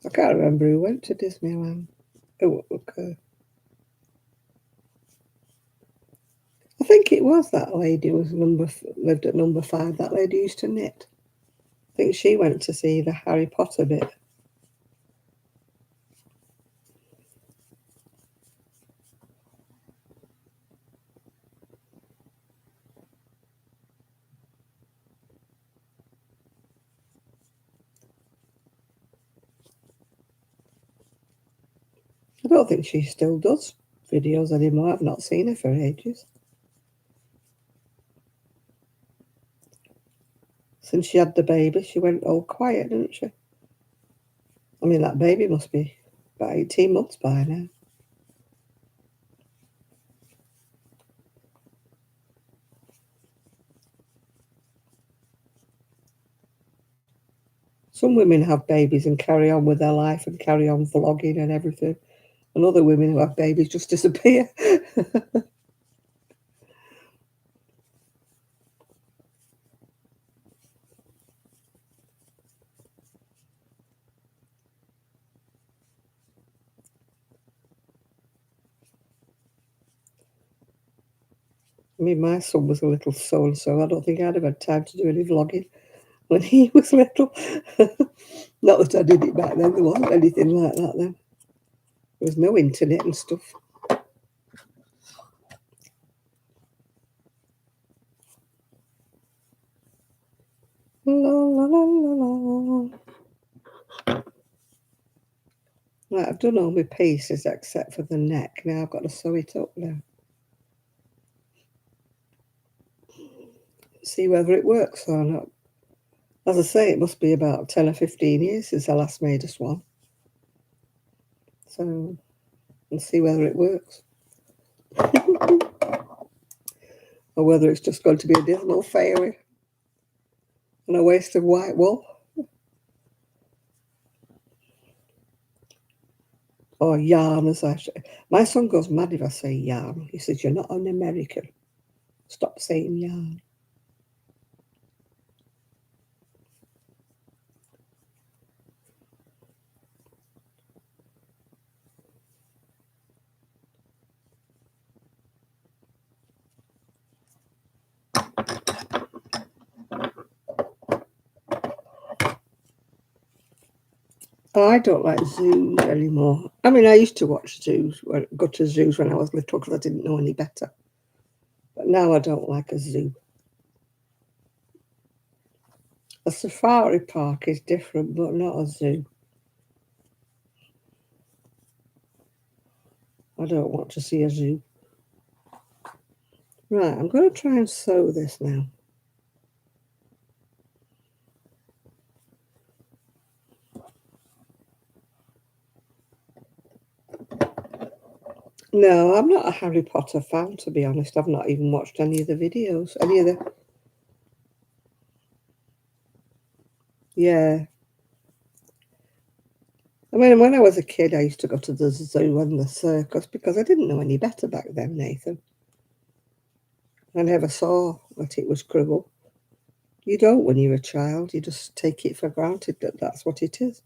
Speaker 1: I can't remember who went to Disneyland. Oh, okay. I think it was that lady who was lived at number 5. That lady used to knit. I think she went to see the Harry Potter bit. I don't think she still does videos anymore. I've not seen her for ages. Since she had the baby, she went all quiet, didn't she? I mean, that baby must be about 18 months by now. Some women have babies and carry on with their life and carry on vlogging and everything. And other women who have babies just disappear. I mean, my son was a little so-and-so. I don't think I'd have had time to do any vlogging when he was little. Not that I did it back then. There wasn't anything like that then. There was no internet and stuff. La, la, la, la, la. Right, I've done all my pieces except for the neck. Now I've got to sew it up now. See whether it works or not. As I say, it must be about 10 or 15 years since I last made a swan. So, and see whether it works. Or whether it's just going to be a dismal failure and a waste of white wool. Or yarn, as I say. My son goes mad if I say yarn. He says, "You're not an American. Stop saying yarn." Oh, I don't like zoos anymore. I mean, I used to watch zoos, go to zoos when I was little because I didn't know any better. But now I don't like a zoo. A safari park is different, but not a zoo. I don't want to see a zoo. Right, I'm going to try and sew this now. No, I'm not a Harry Potter fan, to be honest. I've not even watched any of the videos. Any of the... Yeah. I mean, when I was a kid, I used to go to the zoo and the circus because I didn't know any better back then, Nathan. I never saw that it was cruel. You don't when you're a child. You just take it for granted that that's what it is.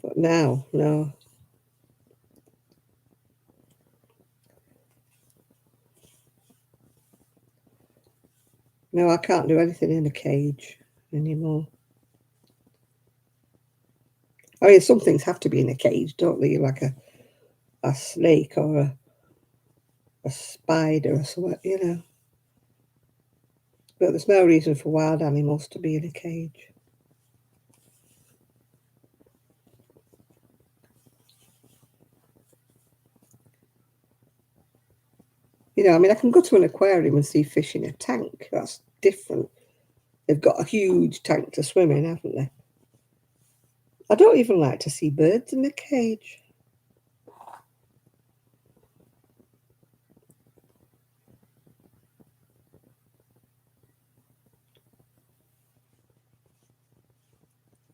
Speaker 1: But now, no. No, I can't do anything in a cage anymore. I mean, some things have to be in a cage, don't they? Like a snake or a spider or something, you know. But there's no reason for wild animals to be in a cage. You know, I mean, I can go to an aquarium and see fish in a tank. That's different. They've got a huge tank to swim in, haven't they? I don't even like to see birds in a cage.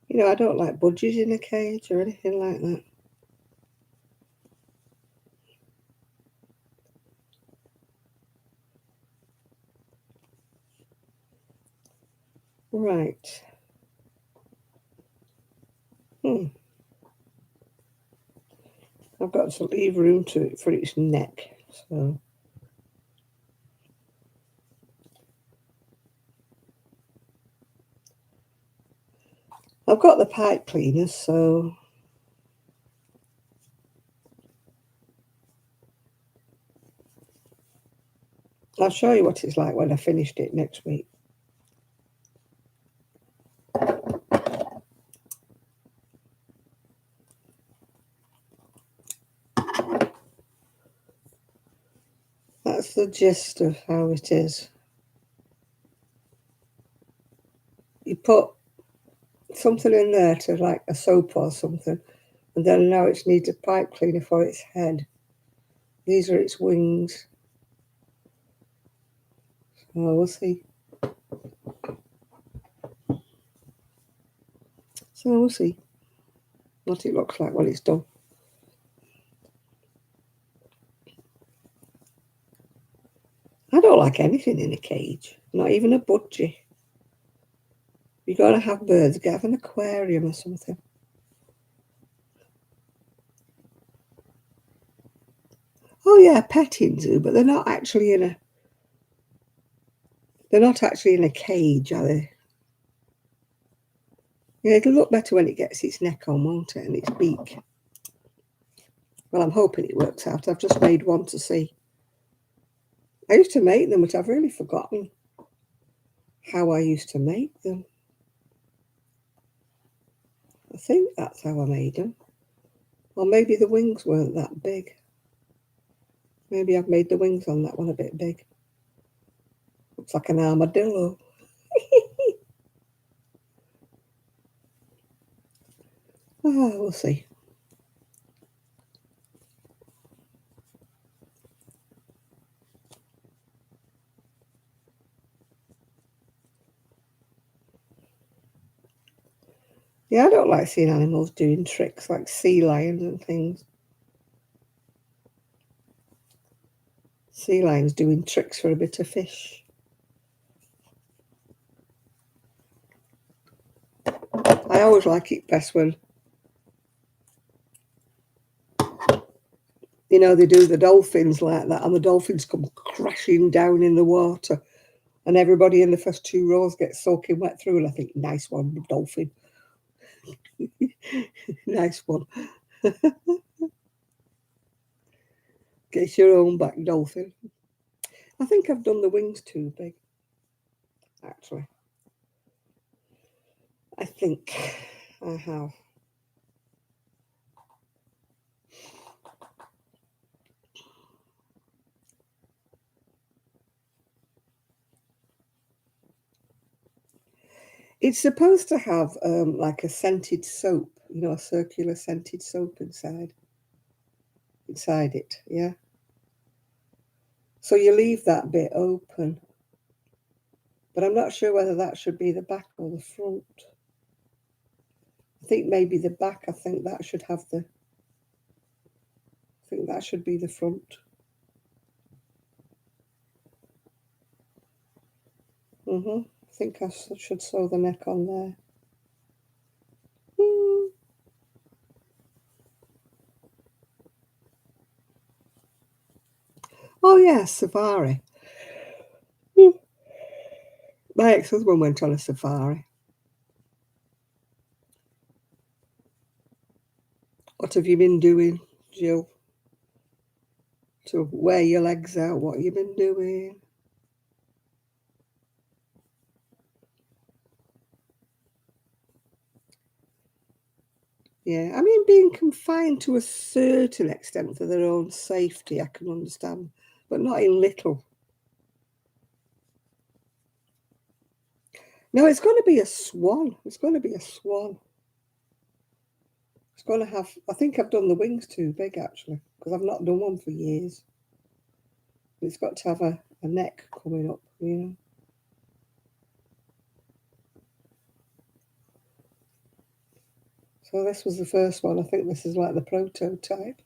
Speaker 1: You know, I don't like budgies in a cage or anything like that. Right. I've got to leave room for its neck. So I've got the pipe cleaners, so I'll show you what it's like when I finished it next week. That's the gist of how it is. You put something in there to like a soap or something, and then now it needs a pipe cleaner for its head. These are its wings. Oh, we'll see. So we'll see. what it looks like when it's done. I don't like anything in a cage, not even a budgie. You got to have birds, have an aquarium or something. Oh yeah, petting zoo, but they're not actually in a. They're not actually in a cage, are they? Yeah, it'll look better when it gets its neck on, won't it, and its beak. Well, I'm hoping it works out. I've just made one to see. I used to make them, but I've really forgotten how I used to make them. I think that's how I made them. Or maybe the wings weren't that big. Maybe I've made the wings on that one a bit big. Looks like an armadillo. We'll see. Yeah, I don't like seeing animals doing tricks like sea lions and things. Sea lions doing tricks for a bit of fish. I always like it best when, you know, they do the dolphins like that and the dolphins come crashing down in the water and everybody in the first 2 rows gets soaking wet through, and I think, nice one, dolphin. Nice one. Get your own back, dolphin. I think I've done the wings too big, actually. I think I have. It's supposed to have like a scented soap, you know, a circular scented soap inside it, yeah. So you leave that bit open, but I'm not sure whether that should be the back or the front. I think maybe the back. I think that should have the. I think that should be the front. I think I should sew the neck on there. Oh yeah, safari. My ex-husband went on a safari. What have you been doing, Jill? To wear your legs out, what have you been doing? Yeah, I mean, being confined to a certain extent for their own safety, I can understand, but not in little. No, it's going to be a swan. It's going to be a swan. It's going to have, I think I've done the wings too big, actually, because I've not done one for years. It's got to have a neck coming up, you know. So this was the first one. I think this is like the prototype.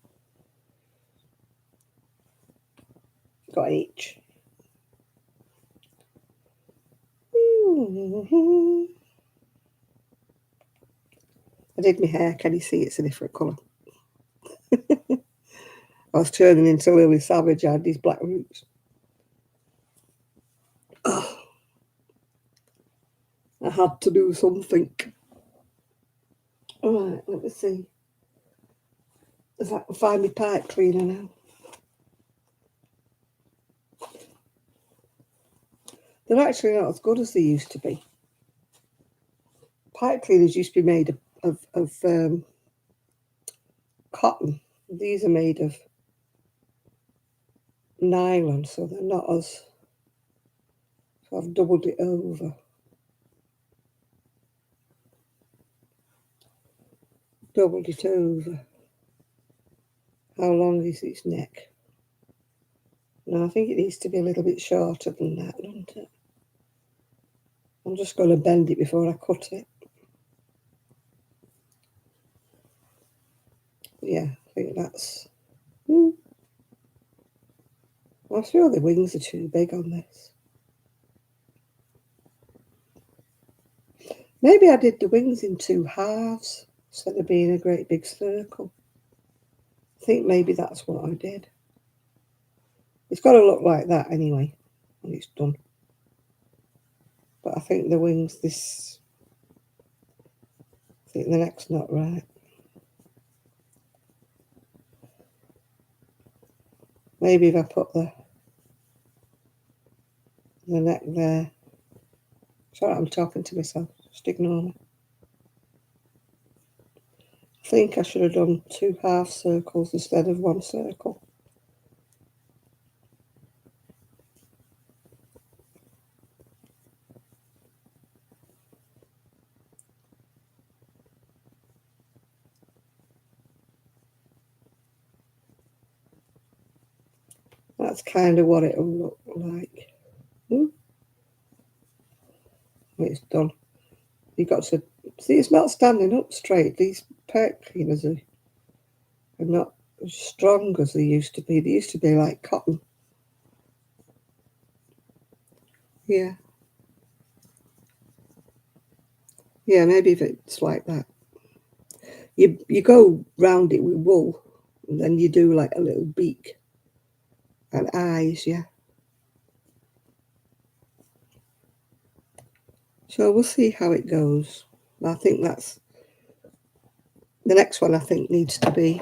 Speaker 1: Got each. I did my hair. Can you see it's a different colour? I was turning into Lily Savage. I had these black roots. Oh, I had to do something. All right, let me see if I can find my pipe cleaner now. They're actually not as good as they used to be. Pipe cleaners used to be made of cotton. These are made of nylon, so they're not as. So I've doubled it over. Doubled it over. How long is its neck? No, I think it needs to be a little bit shorter than that, doesn't it? I'm just going to bend it before I cut it. Yeah, I think that's... I feel the wings are too big on this. Maybe I did the wings in 2 halves instead of being a great big circle. I think maybe that's what I did. It's got to look like that anyway when it's done. But I think the wings, I think the neck's not right. Maybe if I put the neck there. Sorry, I'm talking to myself. Just ignore me. I think I should have done 2 half circles instead of 1 circle. That's kind of what it'll look like. When it's done. You've got to see, it's not standing up straight. These pet cleaners are not as strong as they used to be. They used to be like cotton. Yeah. Yeah, maybe if it's like that. You go round it with wool, and then you do like a little beak and eyes, yeah. So we'll see how it goes. I think that's the next one. I think needs to be.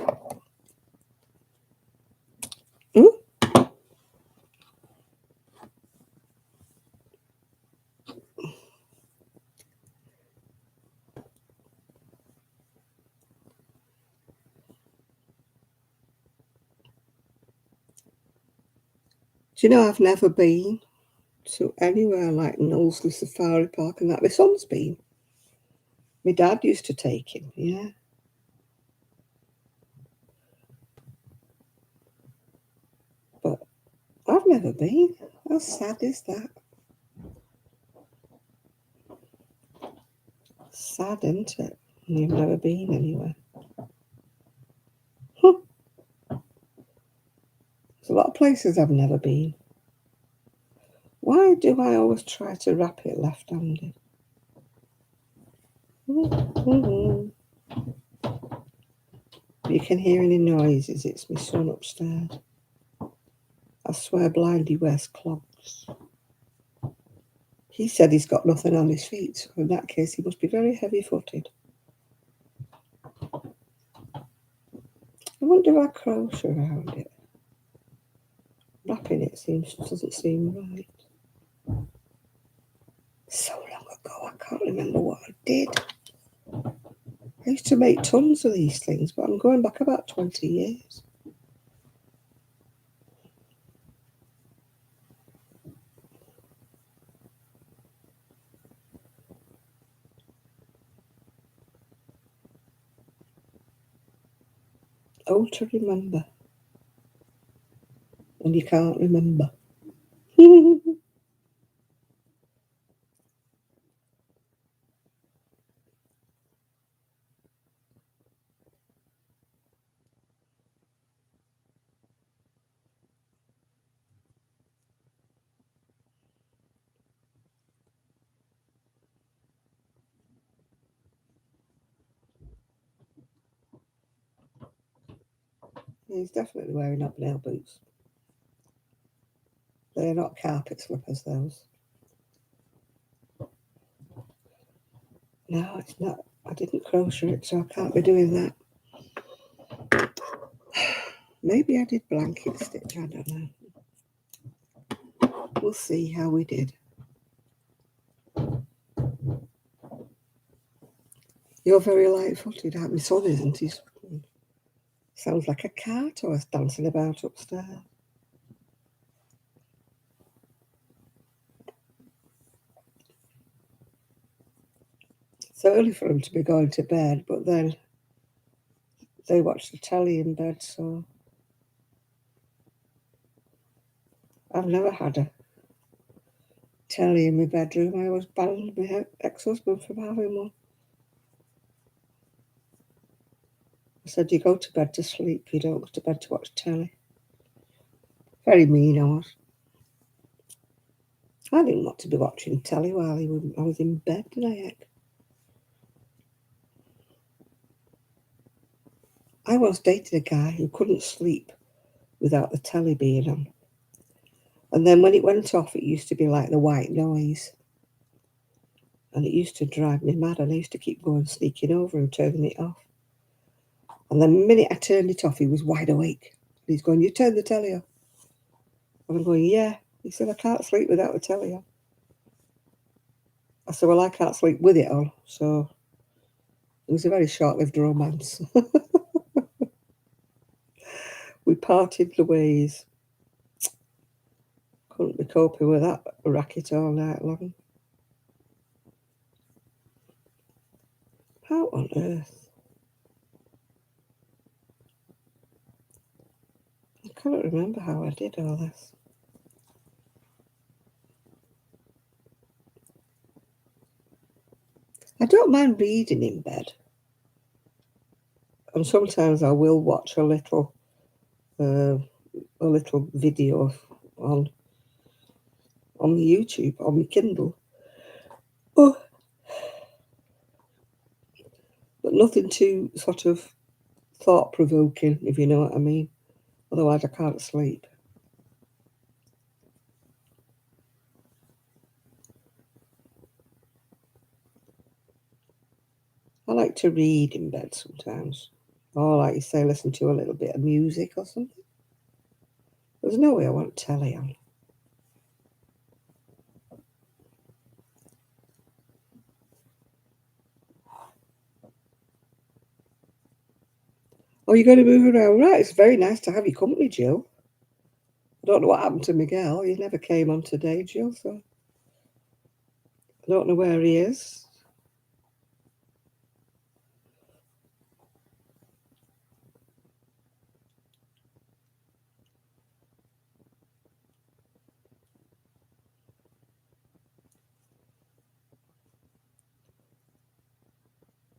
Speaker 1: Do you know I've never been to anywhere like Knowsley Safari Park and that? My son's been. My dad used to take him, yeah. But I've never been. How sad is that? Sad, isn't it? You've never been anywhere. Huh. There's a lot of places I've never been. Why do I always try to wrap it left-handed? You can hear any noises. It's my son upstairs. I swear blind he wears clogs. He said he's got nothing on his feet, so in that case he must be very heavy-footed. I wonder if I crochet around it. Wrapping it doesn't seem right. So long ago, I can't remember what I did. I used to make tons of these things, but I'm going back about 20 years. Old to remember. And you can't remember. He's definitely wearing hobnail boots. They're not carpet slippers, those. No, it's not. I didn't crochet it, so I can't be doing that. Maybe I did blanket stitch, I don't know. We'll see how we did. You're very light-footed, aren't you? My son isn't. He sounds like a cat or dancing about upstairs. It's early for him to be going to bed, but then they watch the telly in bed, so I've never had a telly in my bedroom. I always banned my ex-husband from having one. I said, you go to bed to sleep, you don't go to bed to watch telly. Very mean I was. I didn't want to be watching telly while I was in bed, did I, heck? I once dated a guy who couldn't sleep without the telly being on. And then when it went off, it used to be like the white noise. And it used to drive me mad. And I used to keep going, sneaking over and turning it off. And the minute I turned it off, he was wide awake. And he's going, you turned the telly off. And I'm going, yeah. He said, I can't sleep without the telly on. I said, well, I can't sleep with it on. So it was a very short-lived romance. We parted the ways. Couldn't be coping with that racket all night long. How on earth? I can't remember how I did all this. I don't mind reading in bed. And sometimes I will watch a little video on YouTube, on my Kindle. Oh, but nothing too sort of thought-provoking, if you know what I mean. Otherwise, I can't sleep. I like to read in bed sometimes. Or, like you say, listen to a little bit of music or something. There's no way I want telly on. Oh, you're going to move around? Right, it's very nice to have your company, Jill. I don't know what happened to Miguel. He never came on today, Jill, so I don't know where he is.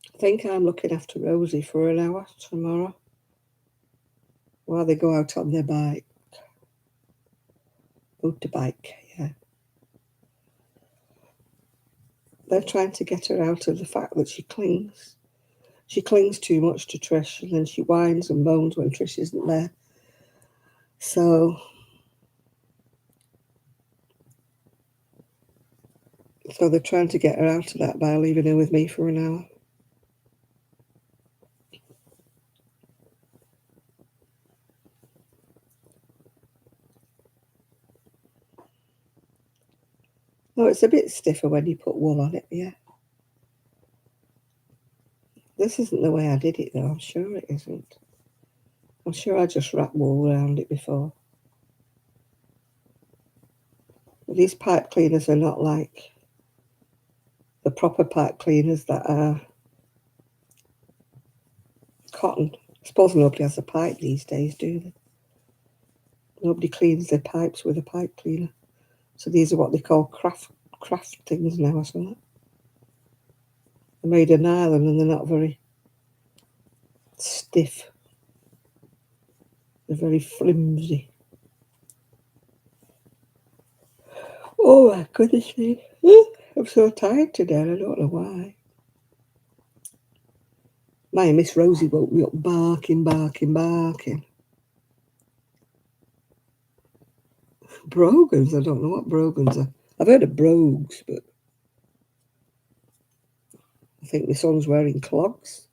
Speaker 1: I think I'm looking after Rosie for an hour tomorrow while they go out on their bike. Motorbike, yeah. They're trying to get her out of the fact that she clings. She clings too much to Trish, and then she whines and moans when Trish isn't there. So they're trying to get her out of that by leaving her with me for an hour. No, it's a bit stiffer when you put wool on it, yeah. This isn't the way I did it, though. I'm sure it isn't. I'm sure I just wrapped wool around it before. But these pipe cleaners are not like the proper pipe cleaners that are cotton. I suppose nobody has a pipe these days, do they? Nobody cleans their pipes with a pipe cleaner. So these are what they call craft things now or something. They're made of nylon and they're not very stiff. They're very flimsy. Oh my goodness me. I'm so tired today. I don't know why. My Miss Rosie woke me up barking. Brogans? I don't know what brogans are. I've heard of brogues, but I think my son's wearing clogs.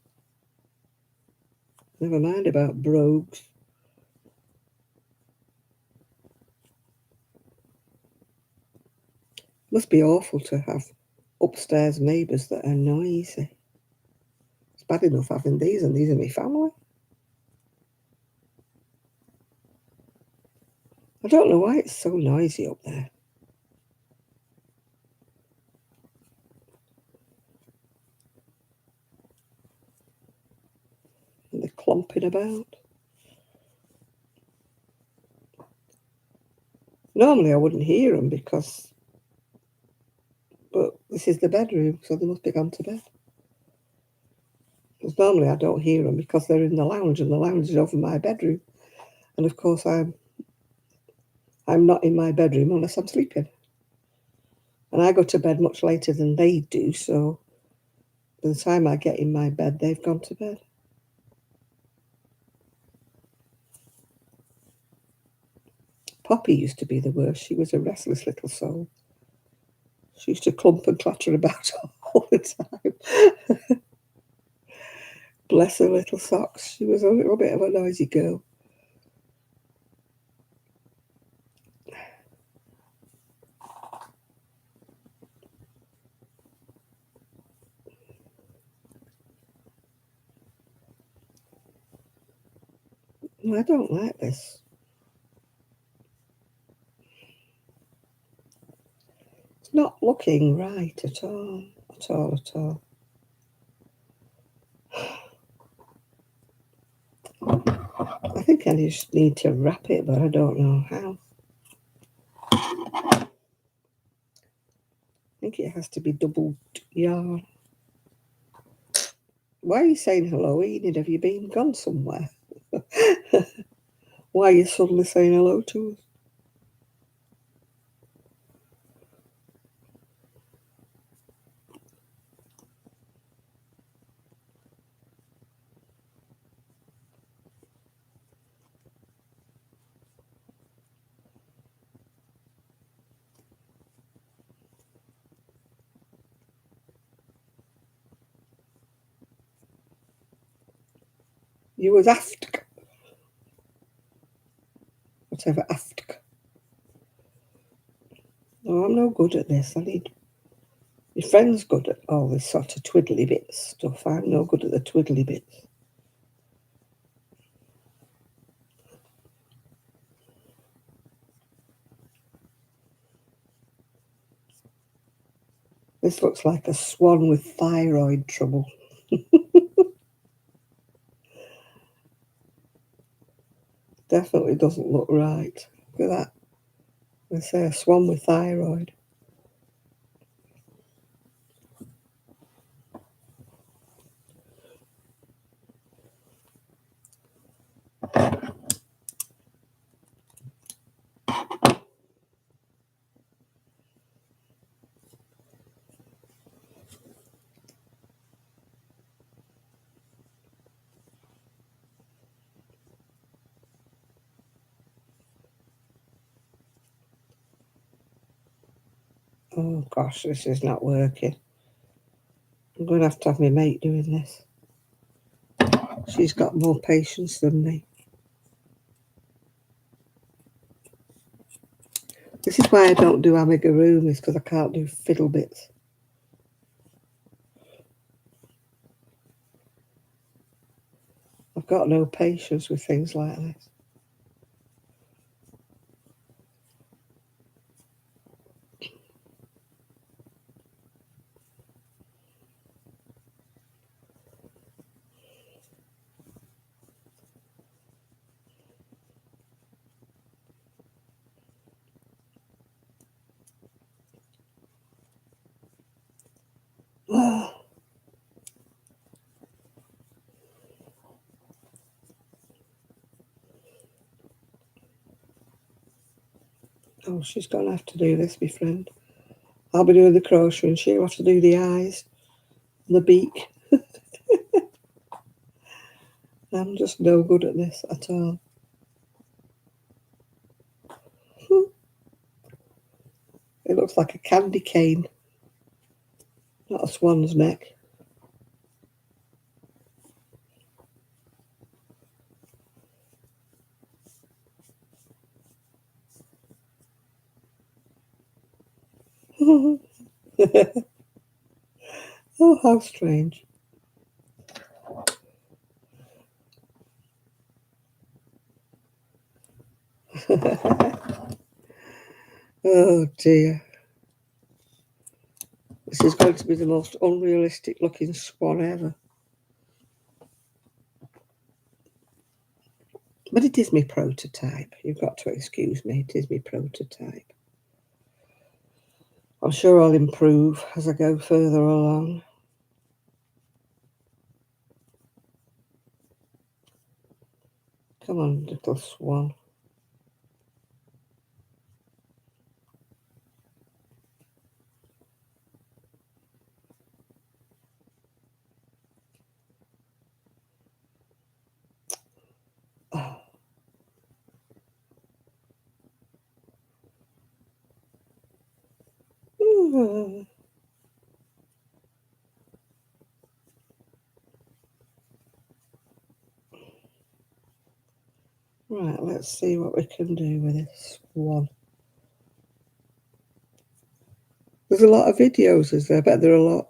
Speaker 1: Never mind about brogues. Must be awful to have upstairs neighbours that are noisy. It's bad enough having these, and these are my family. I don't know why it's so noisy up there. And they're clomping about. Normally I wouldn't hear them but this is the bedroom, so they must be gone to bed. Because normally I don't hear them because they're in the lounge, and the lounge is over my bedroom. And of course I'm not in my bedroom unless I'm sleeping. And I go to bed much later than they do, so by the time I get in my bed, they've gone to bed. Poppy used to be the worst. She was a restless little soul. She used to clump and clatter about all the time. Bless her little socks. She was a little bit of a noisy girl. I don't like this. It's not looking right at all. At all, at all. I think I just need to wrap it, but I don't know how. I think it has to be double yarn. Why are you saying hello, Enid? Have you been gone somewhere? Why are you suddenly saying hello to us? You was aftk. Whatever aftk. No, I'm no good at this. My friend's good at all this sort of twiddly bits stuff. I'm no good at the twiddly bits. This looks like a swan with thyroid trouble. Definitely doesn't look right. Look at that. They say a swan with thyroid. Oh gosh, this is not working. I'm going to have my mate doing this. She's got more patience than me. This is why I don't do amigurumis, because I can't do fiddle bits. I've got no patience with things like this. Oh, she's going to have to do this, my friend. I'll be doing the crochet and she'll have to do the eyes and the beak. I'm just no good at this at all. It looks like a candy cane, not a swan's neck. Oh, how strange. Oh dear. This is going to be the most unrealistic looking swan ever. But it is my prototype. You've got to excuse me. It is my prototype. I'm sure I'll improve as I go further along. Come on, little swan. Oh. Right, let's see what we can do with this one. There's a lot of videos, is there? I bet there are a lot.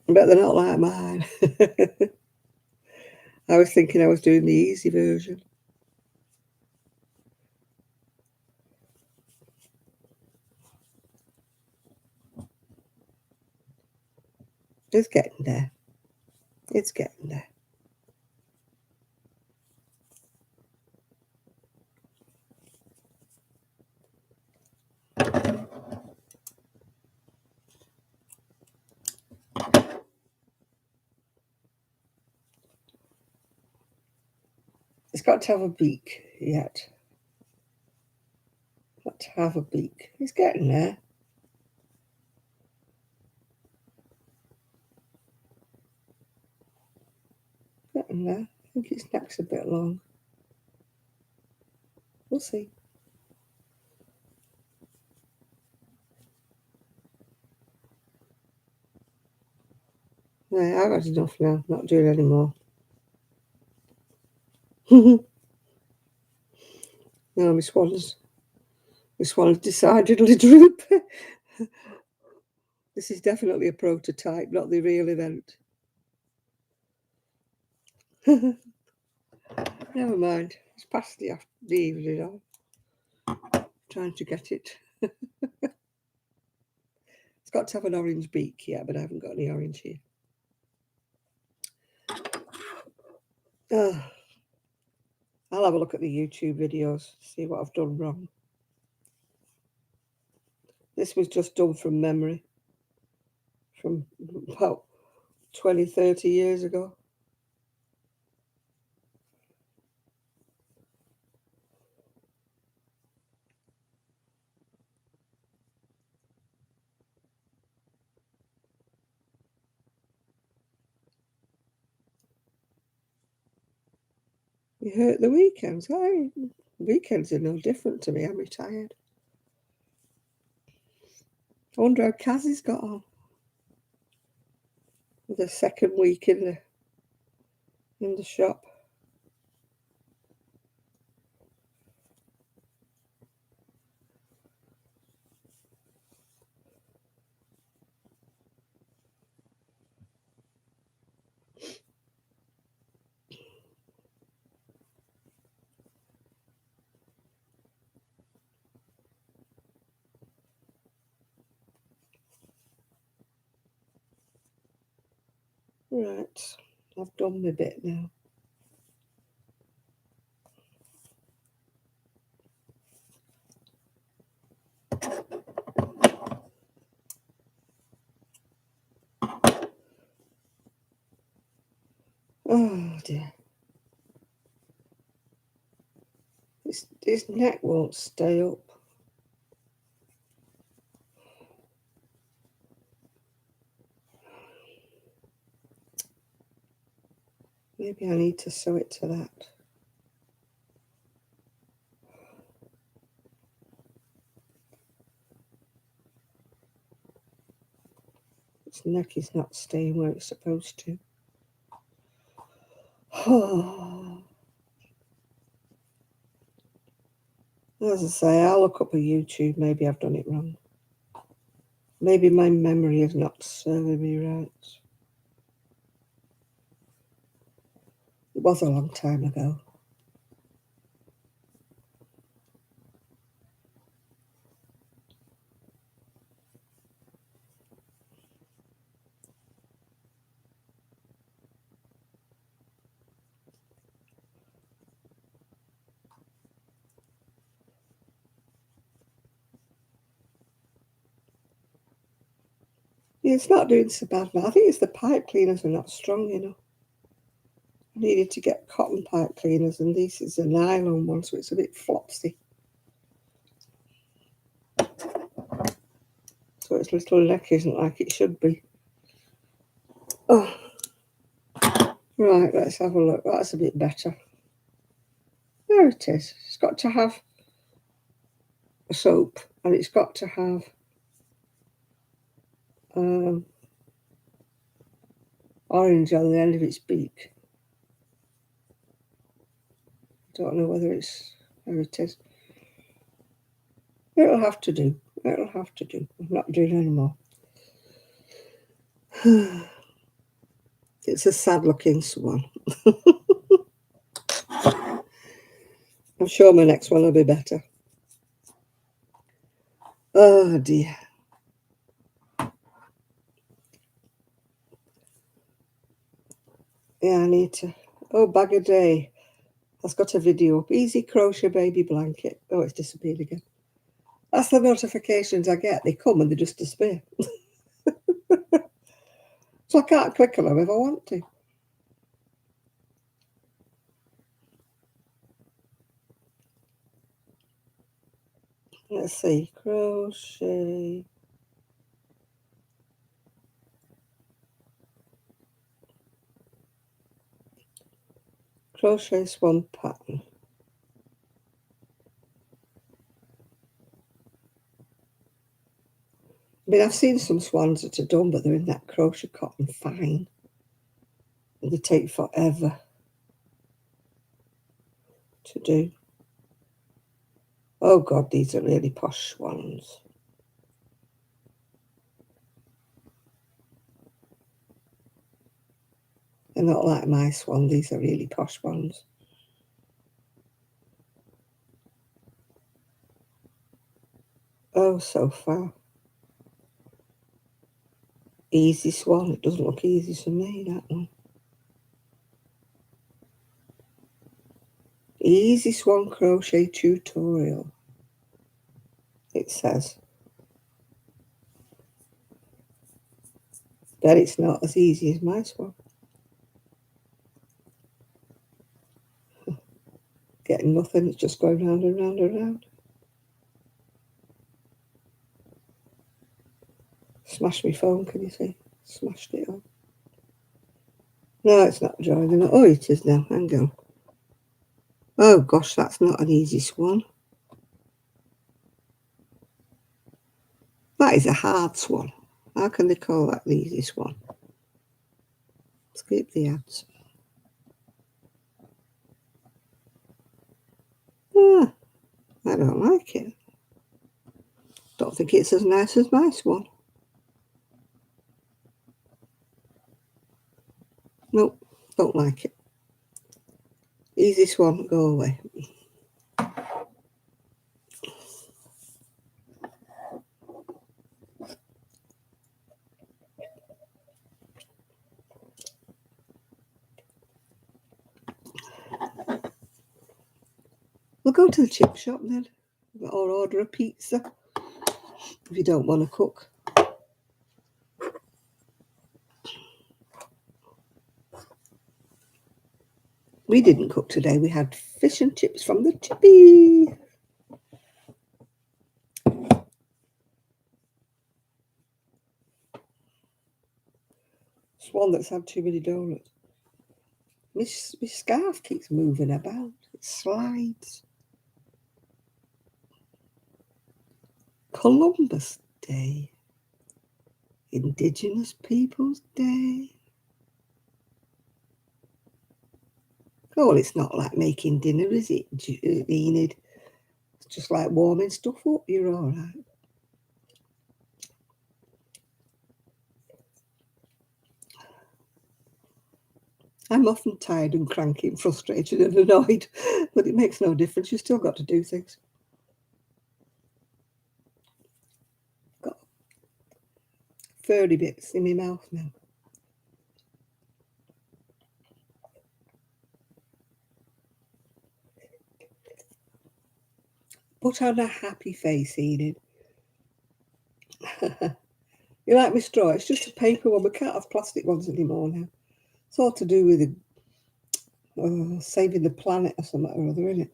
Speaker 1: I bet they're not like mine. I was thinking I was doing the easy version. It's getting there. It's getting there. It's got to have a beak yet. Got to have a beak. It's getting there. Getting there. I think its neck's a bit long. We'll see. Yeah, I've had enough now. Not doing any more. No, my swan's decidedly droop. This is definitely a prototype, not the real event. Never mind. It's past the evening. I'm trying to get it. It's got to have an orange beak, yeah, but I haven't got any orange here. I'll have a look at the YouTube videos, see what I've done wrong. This was just done from memory, from about 20, 30 years ago. You hurt the weekends. Weekends are no different to me. I'm retired. I wonder how Kazzy's got on. The second week in the shop. Right, I've done my bit now. Oh dear. His neck won't stay up. Maybe I need to sew it to that. Its neck is not staying where it's supposed to. As I say, I'll look up a YouTube. Maybe I've done it wrong. Maybe my memory is not serving me right. It was a long time ago. Yeah, it's not doing so bad, but I think it's the pipe cleaners are not strong enough. needed to get cotton pipe cleaners, and this is a nylon one, so it's a bit flopsy. So its little neck isn't like it should be. Oh, right, let's have a look. That's a bit better. There it is. It's got to have a soap, and it's got to have orange on the end of its beak. Don't know whether it's, there it is. It'll have to do. It'll have to do. I'm not doing any more. It's a sad looking swan. I'm sure my next one will be better. Oh dear. Yeah, I need to. Oh, Bag a Day. That's got a video up. Easy crochet baby blanket. Oh, it's disappeared again. That's the notifications I get. They come and they just disappear. So I can't click on them if I want to. Let's see. Crochet. Crochet swan pattern. I mean, I've seen some swans that are done, but they're in that crochet cotton fine. And they take forever to do. Oh God, these are really posh swans. They're not like my swan. These are really posh ones. Oh, so far. Easy swan. It doesn't look easy to me, that one. Easy swan crochet tutorial, it says. But it's not as easy as my swan. Getting nothing, it's just going round and round and round. Smashed my phone, can you see? Smashed it on. No, it's not joining. Oh, it is now. Hang on. Oh gosh, that's not an easy swan. That is a hard swan. How can they call that the easy swan? Skip the ads. Ah, I don't like it. Don't think it's as nice as my swan. Nope, don't like it. Easy swan, go away. We'll go to the chip shop then, or order a pizza if you don't want to cook. We didn't cook today. We had fish and chips from the chippy. Swan that's had too many donuts. My scarf keeps moving about. It slides. Columbus Day. Indigenous Peoples Day. Oh, well, it's not like making dinner, is it, Enid? It's just like warming stuff up. You're all right. I'm often tired and cranky and frustrated and annoyed, but it makes no difference. You've still got to do things. Got furry bits in my mouth now. Put on a happy face, Enid. You like my straw? It's just a paper one. We can't have plastic ones anymore now. It's all to do with saving the planet or something or other, isn't it?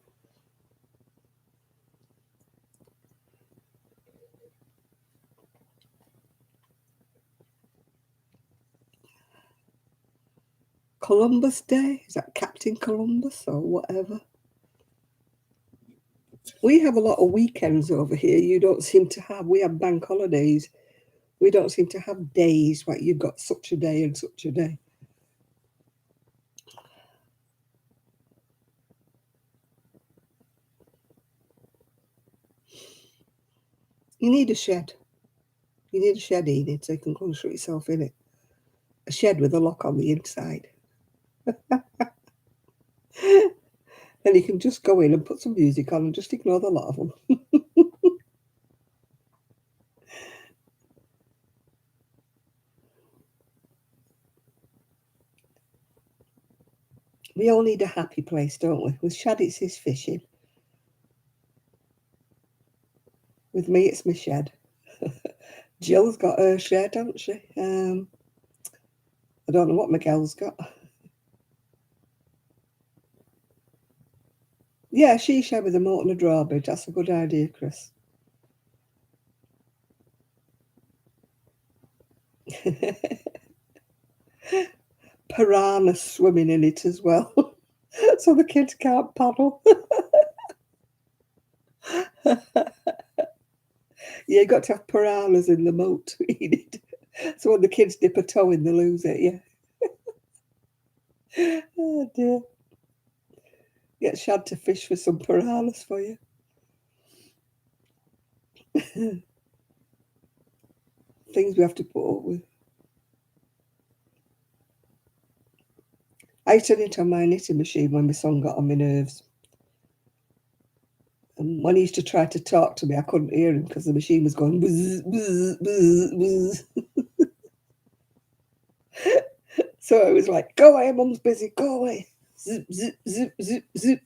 Speaker 1: Columbus Day? Is that Captain Columbus or whatever? We have a lot of weekends over here. You don't seem to have. We have bank holidays. We don't seem to have days like you've got such a day and such a day. You need a shed. You need a shed, Enid, so you can close yourself in it. A shed with a lock on the inside. Then you can just go in and put some music on and just ignore the lot of them. We all need a happy place, don't we? With Shad, it's his fishing. With me, it's my shed. Jill's got her shed, hasn't she? I don't know what Miguel's got. Yeah, she shed with a moat and a drawbridge. That's a good idea, Chris. Piranha swimming in it as well, so the kids can't paddle. Yeah, you got to have piranhas in the moat. So when the kids dip a toe in, they lose it. Yeah. Oh dear. Get Shad to fish for some piranhas for you. Things we have to put up with. I used to knit on my knitting machine when my son got on my nerves. And when he used to try to talk to me, I couldn't hear him because the machine was going buzz, buzz, buzz, buzz. So it was like, go away, Mum's busy, go away. Zip, zip, zip, zip, zip.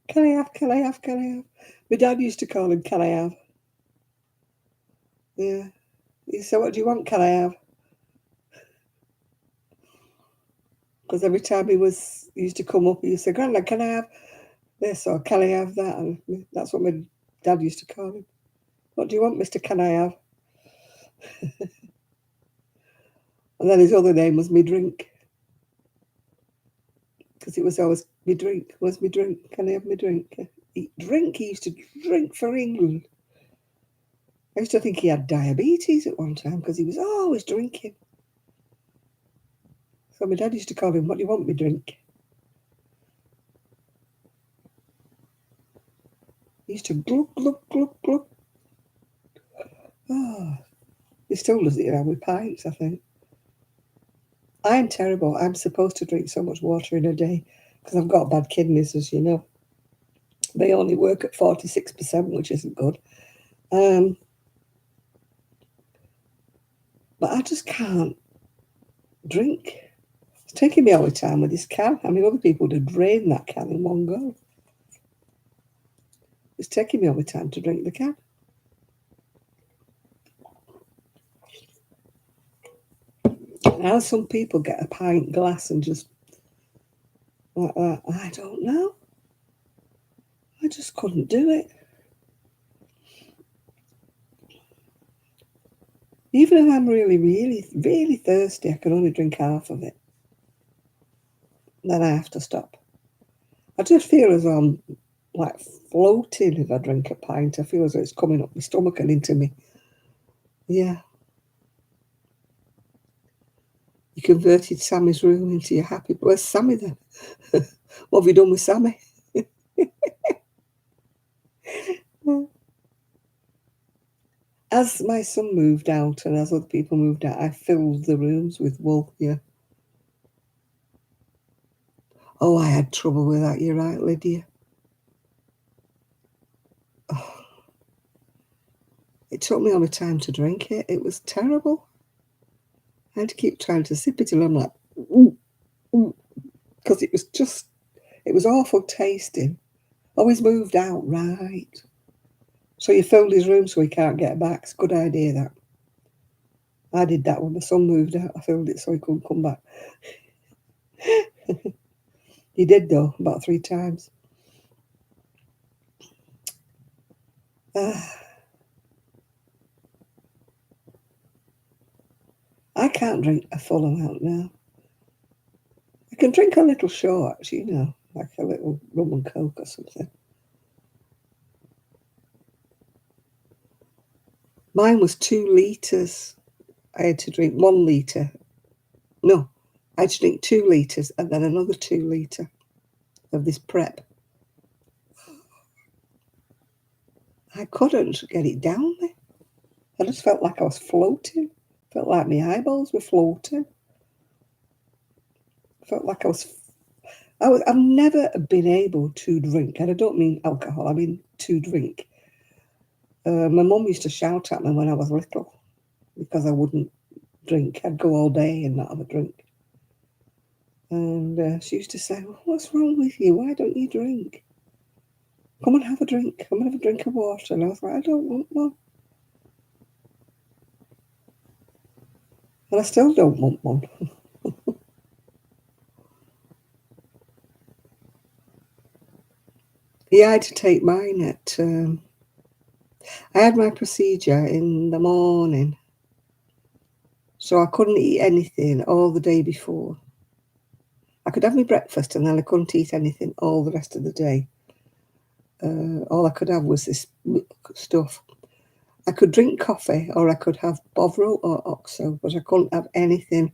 Speaker 1: Can I have, can I have, can I have? My dad used to call him, can I have? Yeah. He said, what do you want, can I have? Because every time he used to come up, he used to say, Grandad, can I have this or can I have that? And that's what my dad used to call him. What do you want, Mr. Can I have? And then his other name was Me Drink. Because it was always me drink. Where's me drink? Can I have me drink? He used to drink for England. I used to think he had diabetes at one time because he was always drinking. So my dad used to call him, what do you want me drink? He used to glug, glug, glug, glug. Oh, he still does it now with pints, I think. I'm terrible. I'm supposed to drink so much water in a day because I've got bad kidneys, as you know. They only work at 46%, which isn't good. But I just can't drink. It's taking me all the time with this can. I mean, other people would drain that can in one go. It's taking me all the time to drink the can. How some people get a pint glass and just like that, I don't know. I just couldn't do it. Even if I'm really, really, really thirsty, I can only drink half of it. Then I have to stop. I just feel as though I'm like floating if I drink a pint. I feel as though it's coming up my stomach and into me. Yeah. You converted Sammy's room into your happy. Where's Sammy then? What have you done with Sammy? As my son moved out and as other people moved out, I filled the rooms with wool. Yeah. Oh, I had trouble with that. You're right, Lydia. Oh, it took me all the time to drink it. It was terrible. I had to keep trying to sip it, and I'm like, because it was awful tasting. Always moved out, right. So you filled his room so he can't get back. It's a good idea, that. I did that when my son moved out. I filled it so he couldn't come back. He did, though, about 3 times. I can't drink a full amount now. I can drink a little short, like a little rum and coke or something. Mine was 2 litres. I had to drink 1 litre. No, I had to drink 2 litres and then another 2 litre of this prep. I couldn't get it down me. I just felt like I was floating. Felt like my eyeballs were floating. Felt like I've never been able to drink, and I don't mean alcohol, I mean to drink. My mum used to shout at me when I was little because I wouldn't drink. I'd go all day and not have a drink. And she used to say, well, what's wrong with you? Why don't you drink? Come and have a drink. Come and have a drink of water. And I was like, I don't want one. And I still don't want one. Yeah, I had to take mine at... I had my procedure in the morning. So I couldn't eat anything all the day before. I could have my breakfast and then I couldn't eat anything all the rest of the day. All I could have was this stuff. I could drink coffee or I could have Bovril or Oxo, but I couldn't have anything,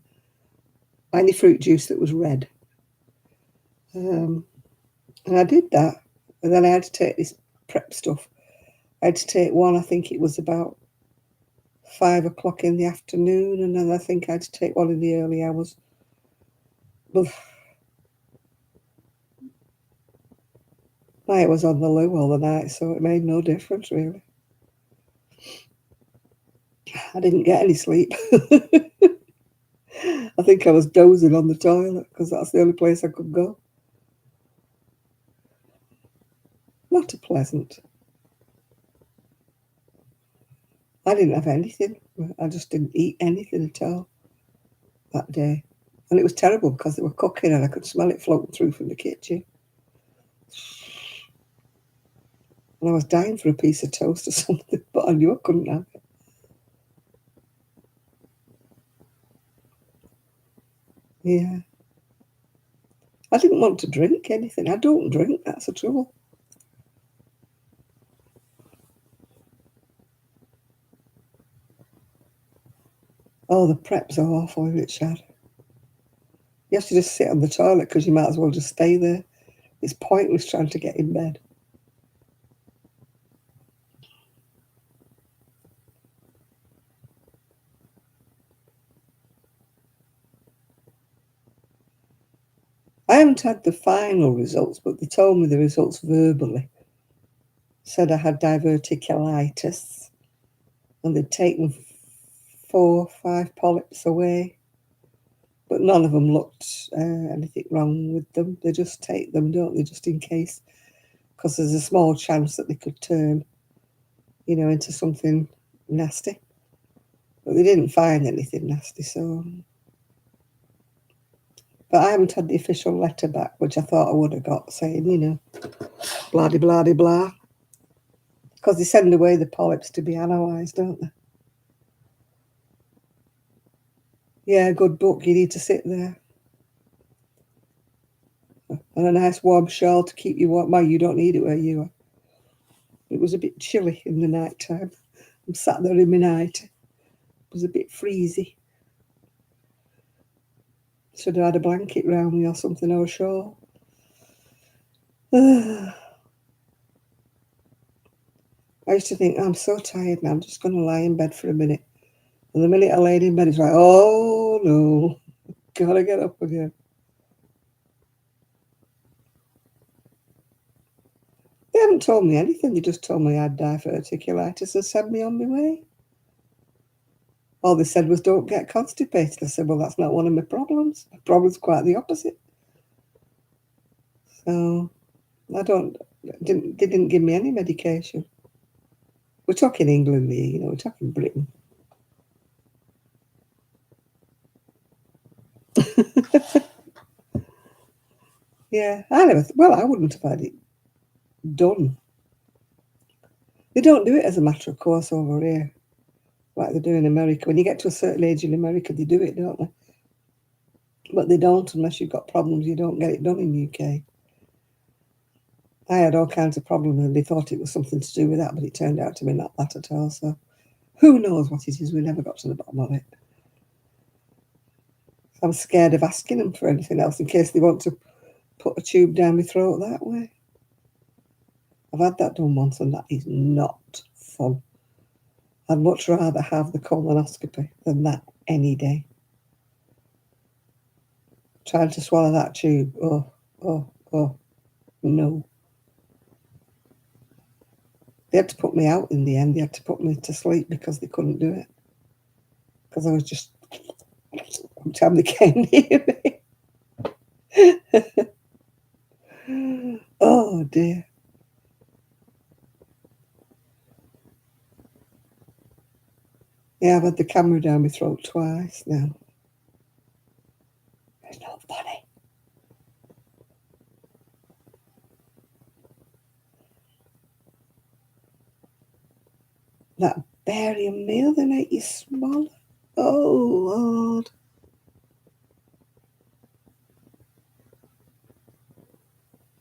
Speaker 1: any fruit juice that was red. And I did that. And then I had to take this prep stuff. I had to take one, I think it was about 5 o'clock in the afternoon, and then I think I had to take one in the early hours. But I was on the loo all the night, so it made no difference, really. I didn't get any sleep. I think I was dozing on the toilet because that's the only place I could go. Not a pleasant. I didn't have anything. I just didn't eat anything at all that day. And it was terrible because they were cooking and I could smell it floating through from the kitchen. And I was dying for a piece of toast or something, but I knew I couldn't have it. Yeah. I didn't want to drink anything. I don't drink, that's the trouble. Oh, the prep's awful, isn't it, Shad? You have to just sit on the toilet because you might as well just stay there. It's pointless trying to get in bed. I haven't had the final results, but they told me the results verbally. Said I had diverticulitis and they'd taken 4 or 5 polyps away. But none of them looked anything wrong with them. They just take them, don't they, just in case. Because there's a small chance that they could turn, into something nasty. But they didn't find anything nasty, so... But I haven't had the official letter back, which I thought I would have got, saying, blah-de-blah-de-blah. Because they send away the polyps to be analysed, don't they? Yeah, good book. You need to sit there. And a nice warm shawl to keep you warm. Well, you don't need it where you are. It was a bit chilly in the night time. I'm sat there in my night. It was a bit freezy. Should have had a blanket round me or something, or a shawl. I used to think, I'm so tired now, I'm just going to lie in bed for a minute. And the minute I laid in bed, it's like, oh no, gotta get up again. They haven't told me anything, they just told me I had diverticulitis and sent me on my way. All they said was, don't get constipated. I said, well, that's not one of my problems. My problem's quite the opposite. So, they didn't give me any medication. We're talking England here, we're talking Britain. Yeah, I wouldn't have had it done. They don't do it as a matter of course over here, like they do in America. When you get to a certain age in America, they do it, don't they? But they don't unless you've got problems. You don't get it done in the UK. I had all kinds of problems and they thought it was something to do with that, but it turned out to be not that at all. So who knows what it is? We never got to the bottom of it. I'm scared of asking them for anything else in case they want to put a tube down my throat that way. I've had that done once and that is not fun. I'd much rather have the colonoscopy than that any day. Trying to swallow that tube, oh, no. They had to put me out in the end. They had to put me to sleep because they couldn't do it. Because I was just, every time they came near me. Oh dear. Yeah, I've had the camera down my throat twice now. It's not funny. That barium meal they make you swallow. Oh Lord.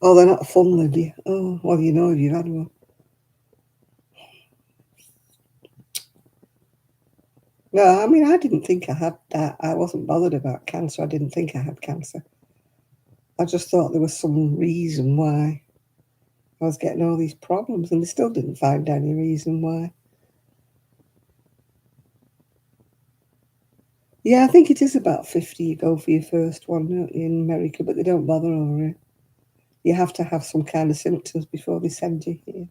Speaker 1: Oh, they're not fun, Lydia. Oh, well, you know if you've had one. No, I mean, I didn't think I had that. I wasn't bothered about cancer. I didn't think I had cancer. I just thought there was some reason why I was getting all these problems, and they still didn't find any reason why. Yeah, I think it is about 50 you go for your first one in America, but they don't bother over here. You have to have some kind of symptoms before they send you here.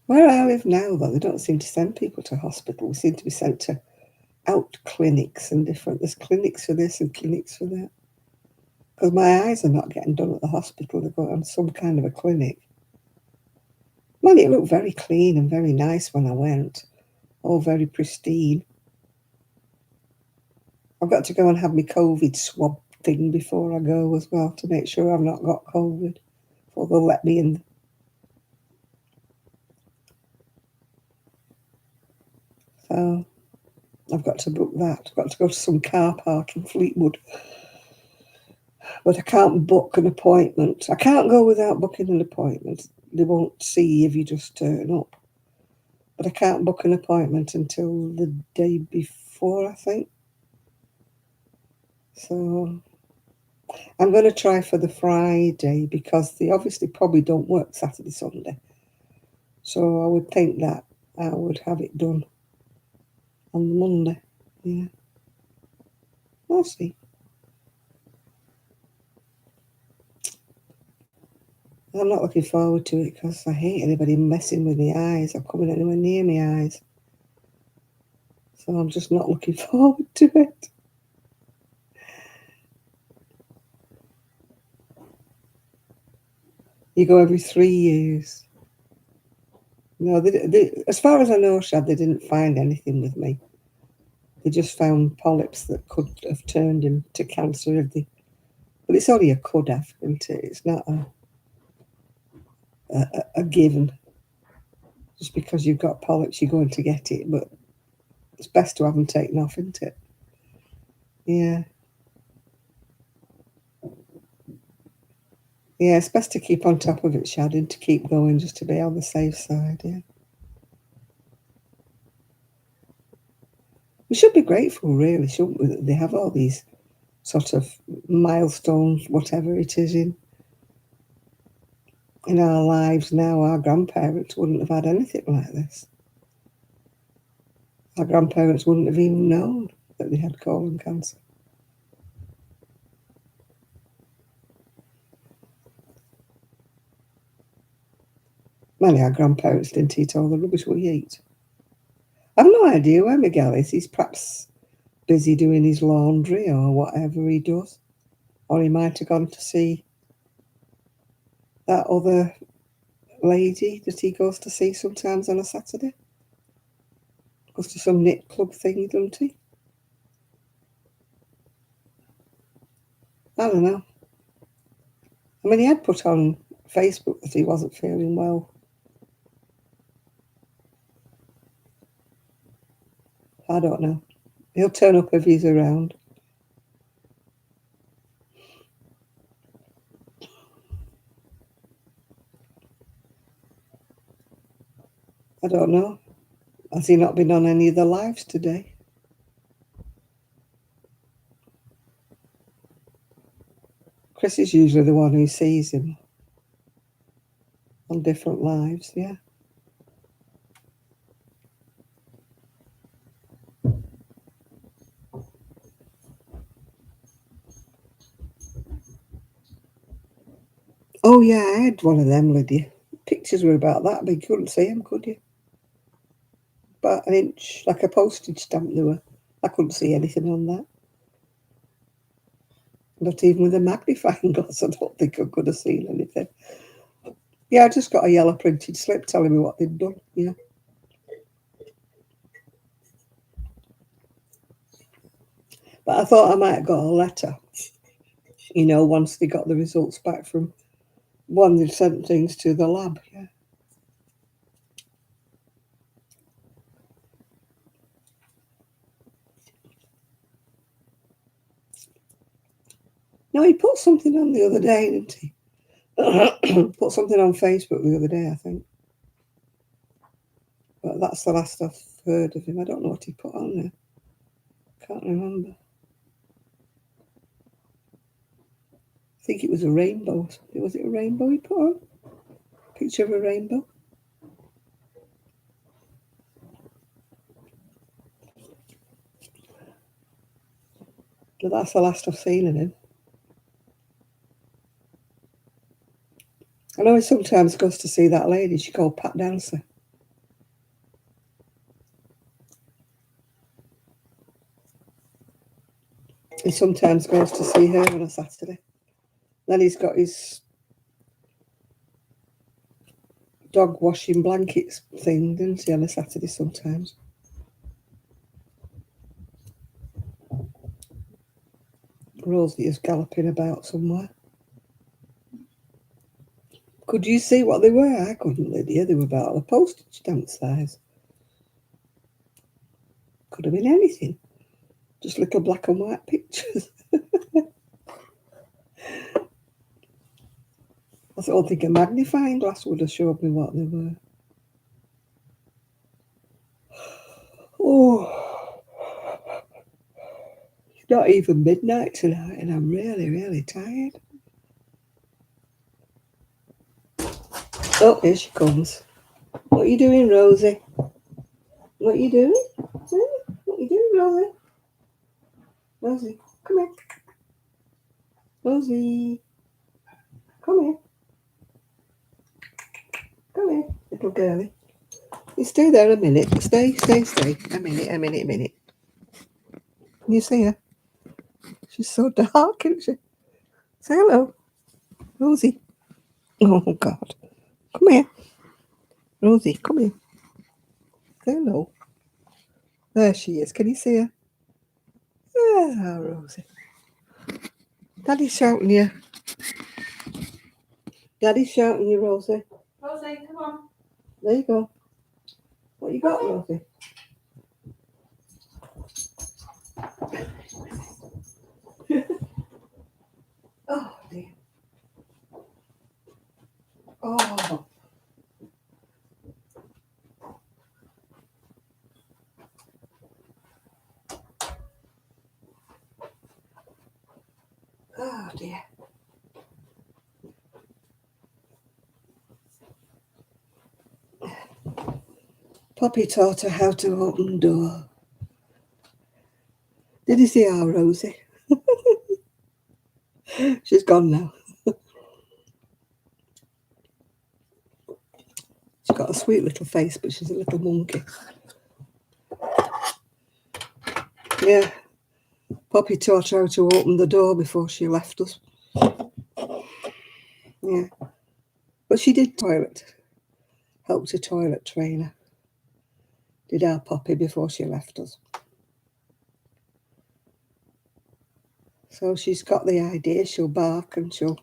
Speaker 1: Where I live now, though, they don't seem to send people to hospital. They seem to be sent to out clinics and different. There's clinics for this and clinics for that. Because my eyes are not getting done at the hospital. They go on some kind of a clinic. Well, it looked very clean and very nice when I went. All very pristine. I've got to go and have my COVID swab thing before I go as well to make sure I've not got COVID before they'll let me in. So I've got to book that. I've got to go to some car park in Fleetwood. But I can't book an appointment. I can't go without booking an appointment. They won't see if you just turn up. But I can't book an appointment until the day before, I think. So I'm going to try for the Friday because they obviously probably don't work Saturday, Sunday. So I would think that I would have it done on the Monday. Yeah. We'll see. I'm not looking forward to it because I hate anybody messing with my eyes or coming anywhere near my eyes. So I'm just not looking forward to it. You go every 3 years. No, as far as I know, Shad, they didn't find anything with me. They just found polyps that could have turned into cancer if they. But it's only a could have, isn't it? It's not a given. Just because you've got polyps, you're going to get it. But it's best to have them taken off, isn't it? Yeah. Yeah, it's best to keep on top of it, Shad, and to keep going just to be on the safe side, yeah. We should be grateful, really, shouldn't we, that they have all these sort of milestones, whatever it is, in our lives now. Our grandparents wouldn't have had anything like this. Our grandparents wouldn't have even known that they had colon cancer. Many our grandparents didn't eat all the rubbish we eat. I've no idea where Miguel is. He's perhaps busy doing his laundry or whatever he does. Or he might have gone to see that other lady that he goes to see sometimes on a Saturday. Goes to some knit club thing, doesn't he? I don't know. I mean, he had put on Facebook that he wasn't feeling well. I don't know. He'll turn up if he's around. I don't know. Has he not been on any of the lives today? Chris is usually the one who sees him on different lives, yeah. Oh, yeah, I had one of them, Lydia. Pictures were about that big. You couldn't see them, could you? About an inch, like a postage stamp they were. I couldn't see anything on that. Not even with a magnifying glass, I don't think I could have seen anything. Yeah, I just got a yellow printed slip telling me what they'd done, yeah. But I thought I might have got a letter, once they got the results back from one, they'd sent things to the lab, yeah. No, he put something on the other day, didn't he? Put something on Facebook the other day, I think. But that's the last I've heard of him. I don't know what he put on there. Can't remember. I think it was a rainbow or something. Was it a rainbow he put on? Picture of a rainbow? But that's the last I've seen of him. I know he sometimes goes to see that lady she called Pat Dancer. He sometimes goes to see her on a Saturday. Then he's got his dog washing blankets thing, doesn't he, on a Saturday sometimes? Rosie is galloping about somewhere. Could you see what they were? I couldn't, Lydia. They were about a postage stamp size. Could have been anything. Just little black and white pictures. I don't think a magnifying glass would have showed me what they were. Oh, it's not even midnight tonight and I'm really, really tired. Oh, here she comes. What are you doing, Rosie? What are you doing? What are you doing, Rosie? Rosie, come here. Rosie, come here. Come here, little girlie. You stay there a minute. Stay. A minute. Can you see her? She's so dark, isn't she? Say hello. Rosie. Oh, God. Come here. Rosie, come here. Say hello. There she is. Can you see her? Ah, Rosie. Daddy's shouting you. Daddy's shouting you, Rosie.
Speaker 2: Rosie, come on.
Speaker 1: There you go. What you got, Rosie? Oh, dear. Oh. Oh, dear. Poppy taught her how to open the door. Did you see our Rosie? She's gone now. She's got a sweet little face, but she's a little monkey. Yeah. Poppy taught her how to open the door before she left us. Yeah. But she did helped a toilet trainer. Did our Poppy before she left us. So she's got the idea. She'll bark and she'll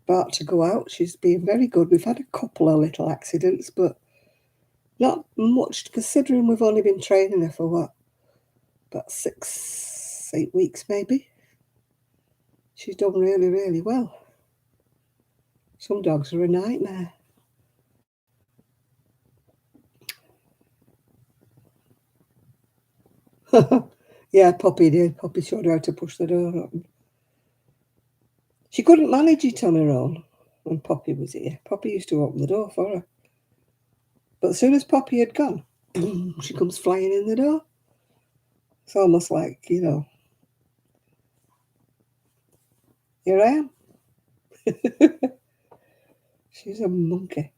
Speaker 1: bark to go out. She's been very good. We've had a couple of little accidents, but not much, considering we've only been training her for what? About 6-8 weeks maybe. She's done really, really well. Some dogs are a nightmare. Yeah, Poppy did. Poppy showed her how to push the door open. She couldn't manage it on her own when Poppy was here. Poppy used to open the door for her. But as soon as Poppy had gone, boom, she comes flying in the door. It's almost like, here I am. She's a monkey.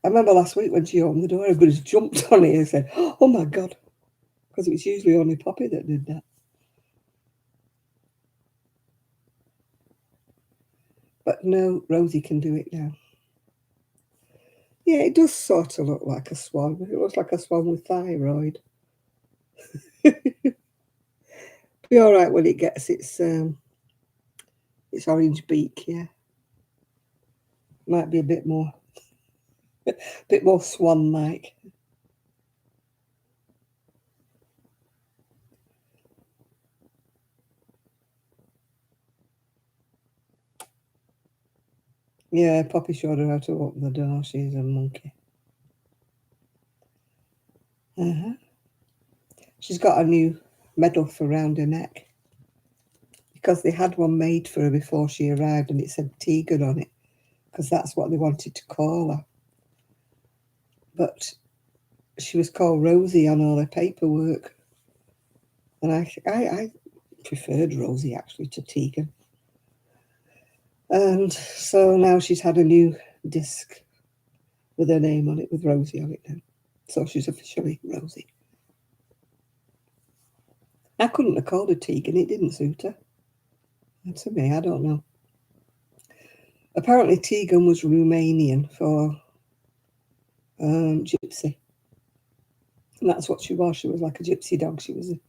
Speaker 1: I remember last week when she opened the door, everybody just jumped on it and said, oh my God, because it was usually only Poppy that did that. But no, Rosie can do it now. Yeah, it does sort of look like a swan. It looks like a swan with thyroid. Be all right when it gets its orange beak, yeah. Might be a bit more swan-like. Yeah, Poppy showed her how to open the door. She's a monkey. She's got a new medal for around her neck because they had one made for her before she arrived and it said Tegan on it because that's what they wanted to call her. But she was called Rosie on all her paperwork. And I preferred Rosie actually to Tegan. And so now she's had a new disc with her name on it, with Rosie on it now. So she's officially Rosie. I couldn't have called her Tegan, it didn't suit her. And to me, I don't know. Apparently Tegan was Romanian for gypsy. And that's what she was. She was like a gypsy dog. She was a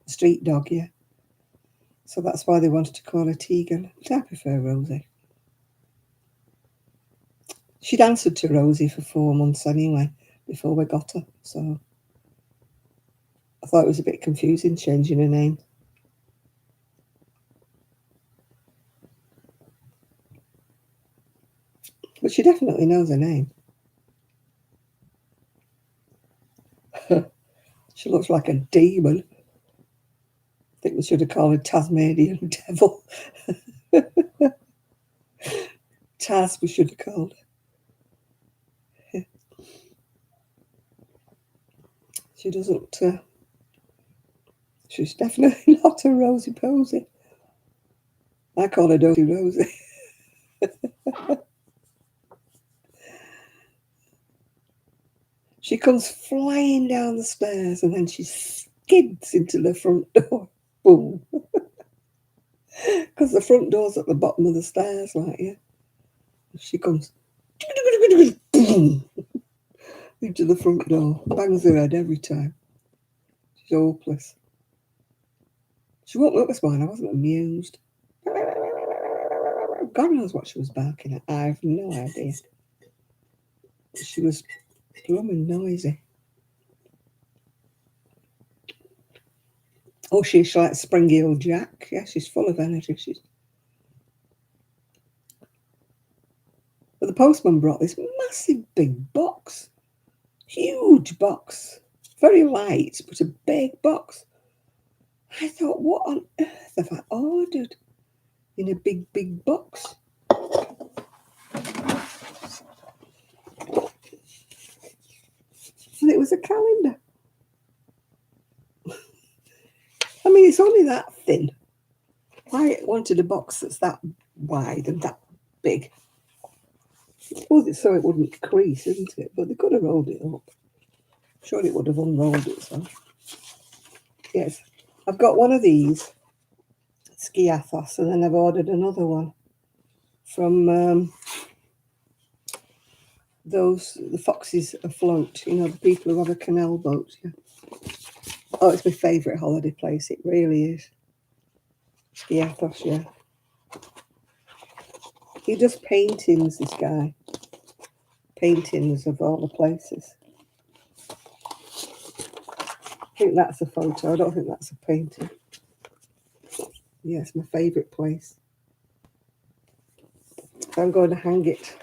Speaker 1: street dog, yeah. So that's why they wanted to call her Tegan. But I prefer Rosie. She'd answered to Rosie for 4 months anyway, before we got her. So I thought it was a bit confusing changing her name. But she definitely knows her name. She looks like a demon. I think we should have called her Tasmanian Devil. Taz, we should have called her. She doesn't... she's definitely not a Rosie Posy. I call her Dozy Rosie. She comes flying down the stairs and then she skids into the front door. Boom. Because the front door's at the bottom of the stairs, like, yeah. She comes boom, into the front door. Bangs her head every time. She's hopeless. She woke me up this morning. I wasn't amused. God knows what she was barking at. I have no idea. She was blooming noisy. Oh, she's like springy old Jack. Yeah, she's full of energy. But the postman brought this massive big box. Huge box. Very light, but a big box. I thought, what on earth have I ordered in a big, big box? And it was a calendar. I mean, it's only that thin. I wanted a box that's that wide and that big. I suppose it's so it wouldn't crease, isn't it? But they could have rolled it up. I'm sure it would have unrolled itself. Yes, I've got one of these Skiathos, and then I've ordered another one from the Foxes Afloat, you know, the people who have a canal boat. Yeah. Oh, it's my favourite holiday place. It really is. Skiathos, yeah. He does paintings, this guy. Paintings of all the places. I think that's a photo. I don't think that's a painting. Yeah, it's my favourite place. I'm going to hang it.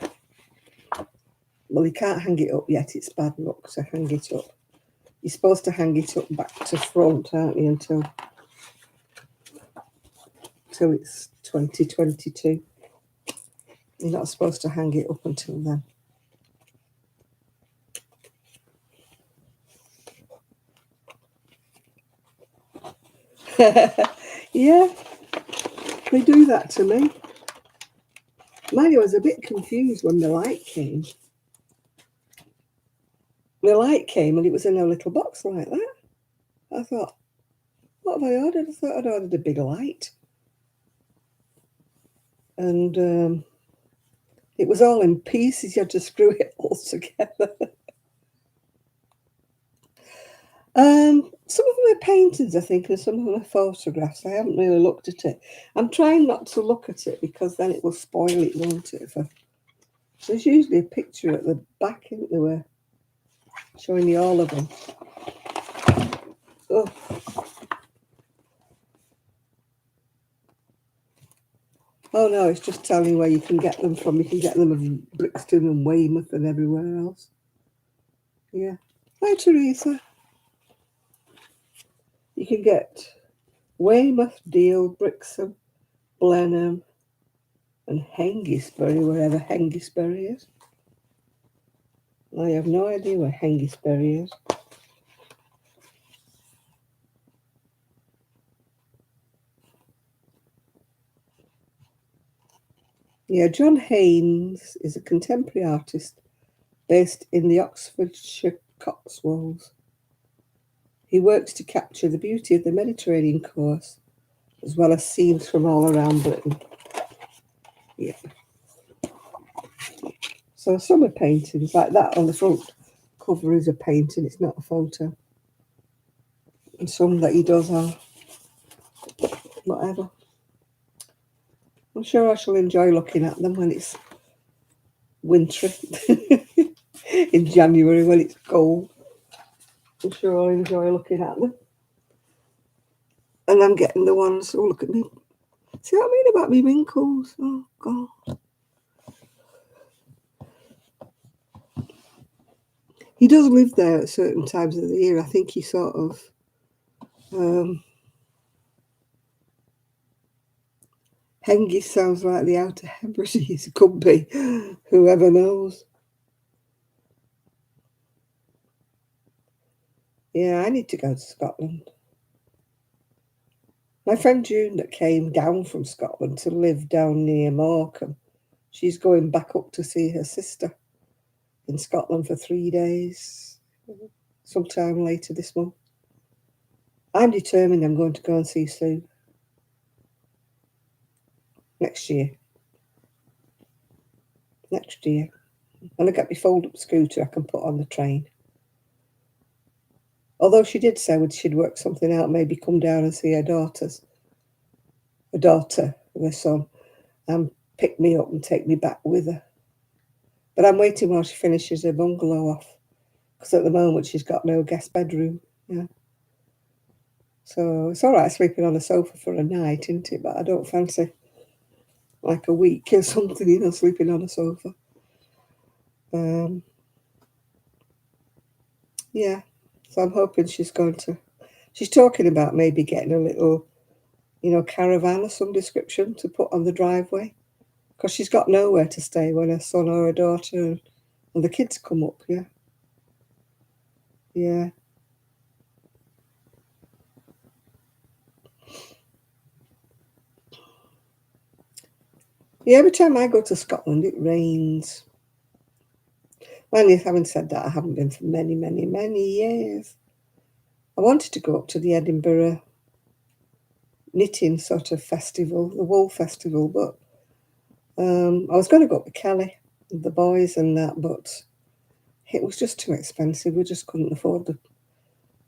Speaker 1: Well, you can't hang it up yet. It's bad luck to hang it up. You're supposed to hang it up back to front, aren't you, until it's 2022. You're not supposed to hang it up until then. Yeah, they do that to me. Mind you, I was a bit confused when the light came. The light came and it was in a little box like that. I thought, what have I ordered? I thought I'd ordered a big light. And it was all in pieces. You had to screw it all together. Some of them are paintings, I think, and some of them are photographs. I haven't really looked at it. I'm trying not to look at it because then it will spoil it, won't it? There's usually a picture at the back, isn't there, showing you all of them. Oh. Oh no, it's just telling you where you can get them from. You can get them in Brixton and Weymouth and everywhere else. Yeah. Hi, Teresa. You can get Weymouth, Deal, Brixham, Blenheim, and Hengistbury, wherever Hengistbury is. I have no idea where Hengistbury is. Yeah, John Haynes is a contemporary artist based in the Oxfordshire Cotswolds. He works to capture the beauty of the Mediterranean coast, as well as scenes from all around Britain. Yeah. So some are paintings, like that on the front cover is a painting, it's not a photo. And some that he does are whatever. I'm sure I shall enjoy looking at them when it's wintry. In January when it's cold. I'm sure I'll enjoy looking at them. And I'm getting the ones, oh, look at me. See what I mean about me wrinkles? Oh, God. He does live there at certain times of the year. I think he sort of Hengist sounds like the Outer Hebrides. It could be. Whoever knows. Yeah, I need to go to Scotland. My friend June that came down from Scotland to live down near Morecambe, she's going back up to see her sister in Scotland for 3 days, sometime later this month. I'm determined I'm going to go and see Sue next year. Next year. When I get my fold-up scooter, I can put on the train. Although she did say she'd work something out, maybe come down and see her daughter and her son, and pick me up and take me back with her. But I'm waiting while she finishes her bungalow off, because at the moment she's got no guest bedroom. Yeah. So it's all right sleeping on a sofa for a night, isn't it? But I don't fancy like a week or something, sleeping on a sofa. Yeah. So I'm hoping she's talking about maybe getting a little, caravan of some description to put on the driveway, because she's got nowhere to stay when her son or her daughter and the kids come up. Yeah. Yeah. Yeah, every time I go to Scotland, it rains. Well, having said that, I haven't been for many, many, many years. I wanted to go up to the Edinburgh knitting sort of festival, the wool festival, but I was going to go up with Kelly and the boys and that, but it was just too expensive. We just couldn't afford the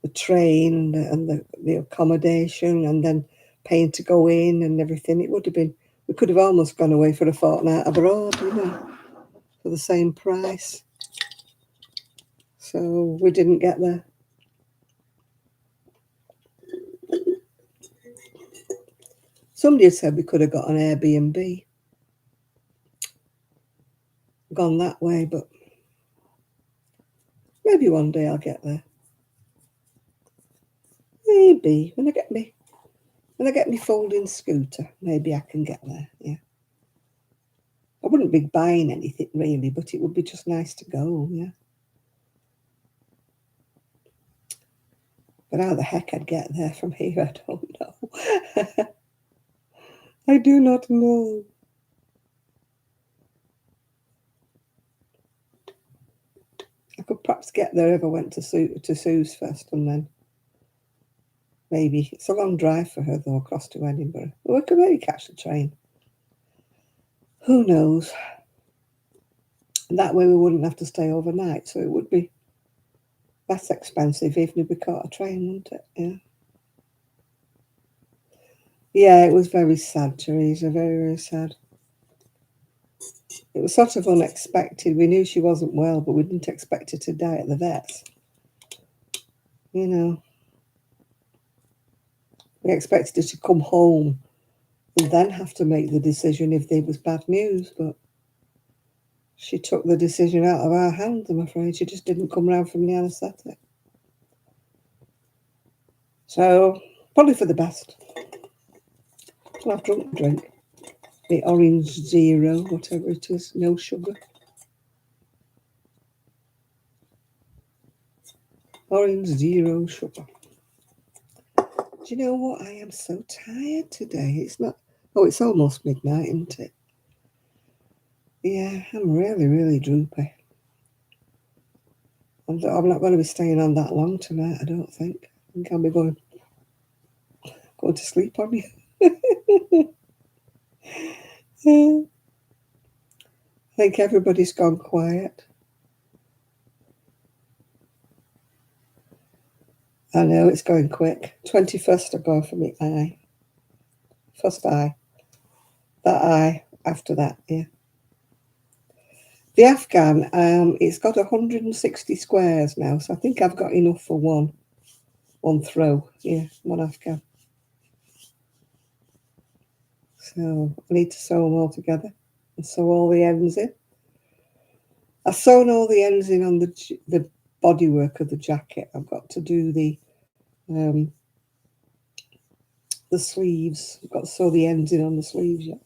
Speaker 1: train and the accommodation and then paying to go in and everything. It would have been, we could have almost gone away for a fortnight abroad, you know, for the same price. So we didn't get there. Somebody had said we could have got an Airbnb, gone that way, but maybe one day I'll get there. Maybe when I get me folding scooter, maybe I can get there. Yeah, I wouldn't be buying anything really, but it would be just nice to go. Yeah, but how the heck I'd get there from here, I don't know. I do not know. I could perhaps get there if I went to Sue's first, and then maybe it's a long drive for her though, across to Edinburgh. Well, we could maybe catch the train. Who knows? And that way we wouldn't have to stay overnight, so it would be less expensive even if we caught a train, wouldn't it? Yeah. Yeah, it was very sad, Teresa, very, very sad. It was sort of unexpected. We knew she wasn't well, but we didn't expect her to die at the vets. You know, we expected her to come home and then have to make the decision if there was bad news, but she took the decision out of our hands, I'm afraid. She just didn't come round from the anaesthetic. So, probably for the best. Well, I've drunk the drink. The orange zero, whatever it is, no sugar. Orange zero sugar. Do you know what? I am so tired today. It's not... Oh, it's almost midnight, isn't it? Yeah, I'm really, really droopy. I'm not going to be staying on that long tonight, I don't think. I think I'll be going to sleep on you. I think everybody's gone quiet. I know, it's going quick. 21st I go for me eye. First eye. That eye after that, yeah. The Afghan, it's got 160 squares now, so I think I've got enough for one throw. Yeah, one Afghan. So I need to sew them all together and sew all the ends in. I've sewn all the ends in on the bodywork of the jacket. I've got to do the sleeves. I've got to sew the ends in on the sleeves yet.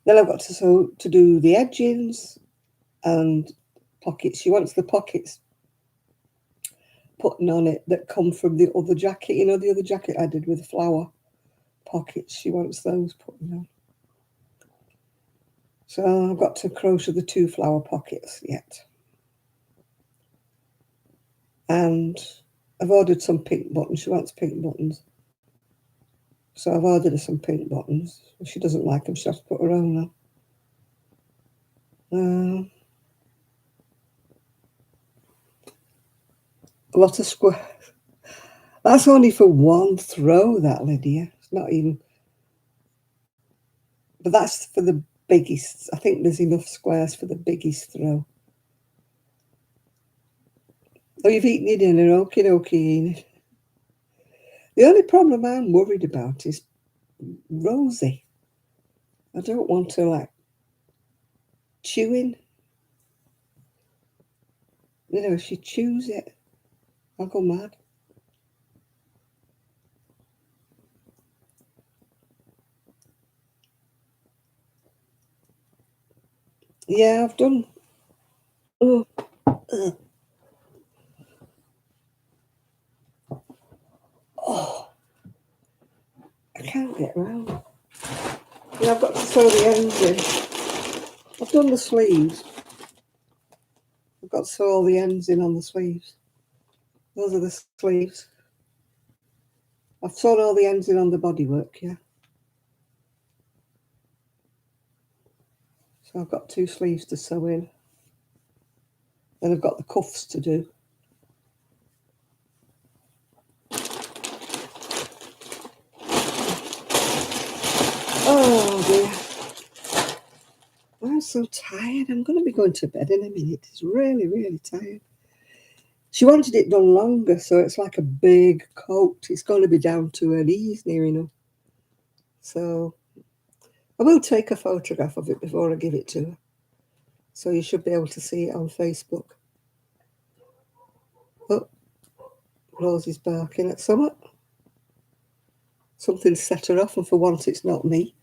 Speaker 1: Then I've got to do the edgings and pockets. She wants the pockets putting on it that come from the other jacket. You know, the other jacket I did with the flower pockets. She wants those putting on. So I've got to crochet the 2 flower pockets yet. And I've ordered some pink buttons. She wants pink buttons. So I've ordered her some pink buttons. If she doesn't like them, she has to put her own on. A lot of squares. That's only for one throw, that, Lydia. It's not even... But that's for the biggest. I think there's enough squares for the biggest throw. Oh, you've eaten your dinner. Okie dokie, Enid. The only problem I'm worried about is Rosie. I don't want her, like, chewing. You know, if she chews it, I'll go mad. Yeah, I've done... Oh, I can't get round. Yeah, I've got to sew the ends in. I've done the sleeves. I've got to sew all the ends in on the sleeves. Those are the sleeves. I've sewn all the ends in on the bodywork, yeah. So I've got 2 sleeves to sew in. Then I've got the cuffs to do. Oh dear. I'm so tired. I'm going to be going to bed in a minute. It's really, really tired. She wanted it done longer, so it's like a big coat. It's going to be down to her knees near enough. So I will take a photograph of it before I give it to her. So you should be able to see it on Facebook. Oh, Rosie's barking at something. Something set her off, and for once it's not me.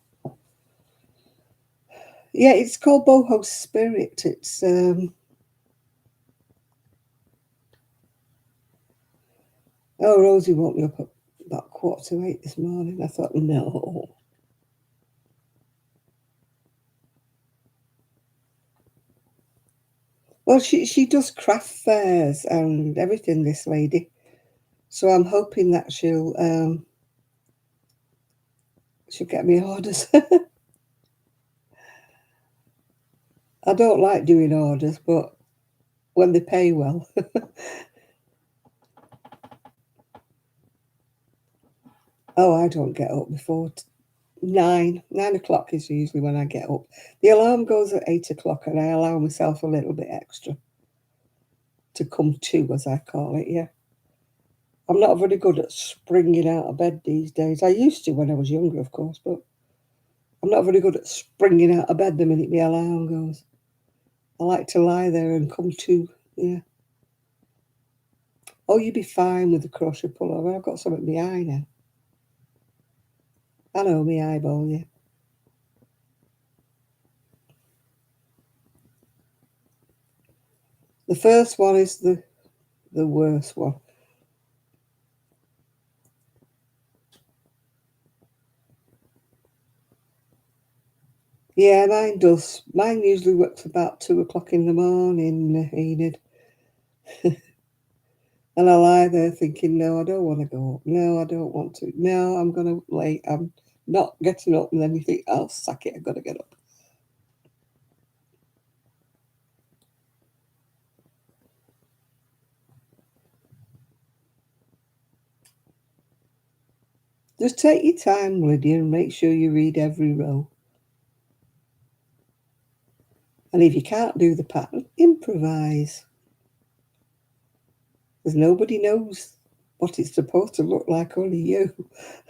Speaker 1: Yeah, it's called Boho Spirit. It's oh, Rosie woke me up at about 7:45 this morning. I thought, no. Well, she does craft fairs and everything, this lady. So I'm hoping that she'll get me orders. I don't like doing orders, but when they pay well. Oh, I don't get up before 9 o'clock is usually when I get up. The alarm goes at 8 o'clock, and I allow myself a little bit extra to come to, as I call it. Yeah, I'm not very good at springing out of bed these days. I used to when I was younger, of course, but I'm not very good at springing out of bed the minute the alarm goes. I like to lie there and come to. Yeah. Oh, you'd be fine with the crochet pullover. I've got something behind now. I know, my eyeball, yeah. The first one is the worst one. Yeah, mine does. Mine usually works about 2 o'clock in the morning, Enid. And I lie there thinking, no, I don't want to go up. No, I don't want to. No, I'm going to lay. I'm not getting up. And then you think, I'll sack it. I've got to get up. Just take your time, Lydia, and make sure you read every row. And if you can't do the pattern, improvise. Because nobody knows what it's supposed to look like, only you.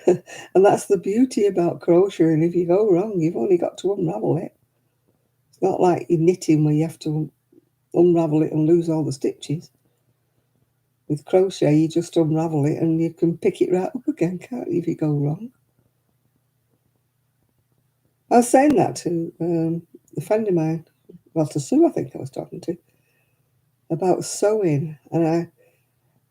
Speaker 1: And that's the beauty about crocheting. If you go wrong, you've only got to unravel it. It's not like you're knitting where you have to unravel it and lose all the stitches. With crochet, you just unravel it and you can pick it right up again, can't you, if you go wrong? I was saying that to a friend of mine, well, to Sue, I think I was talking to, about sewing. And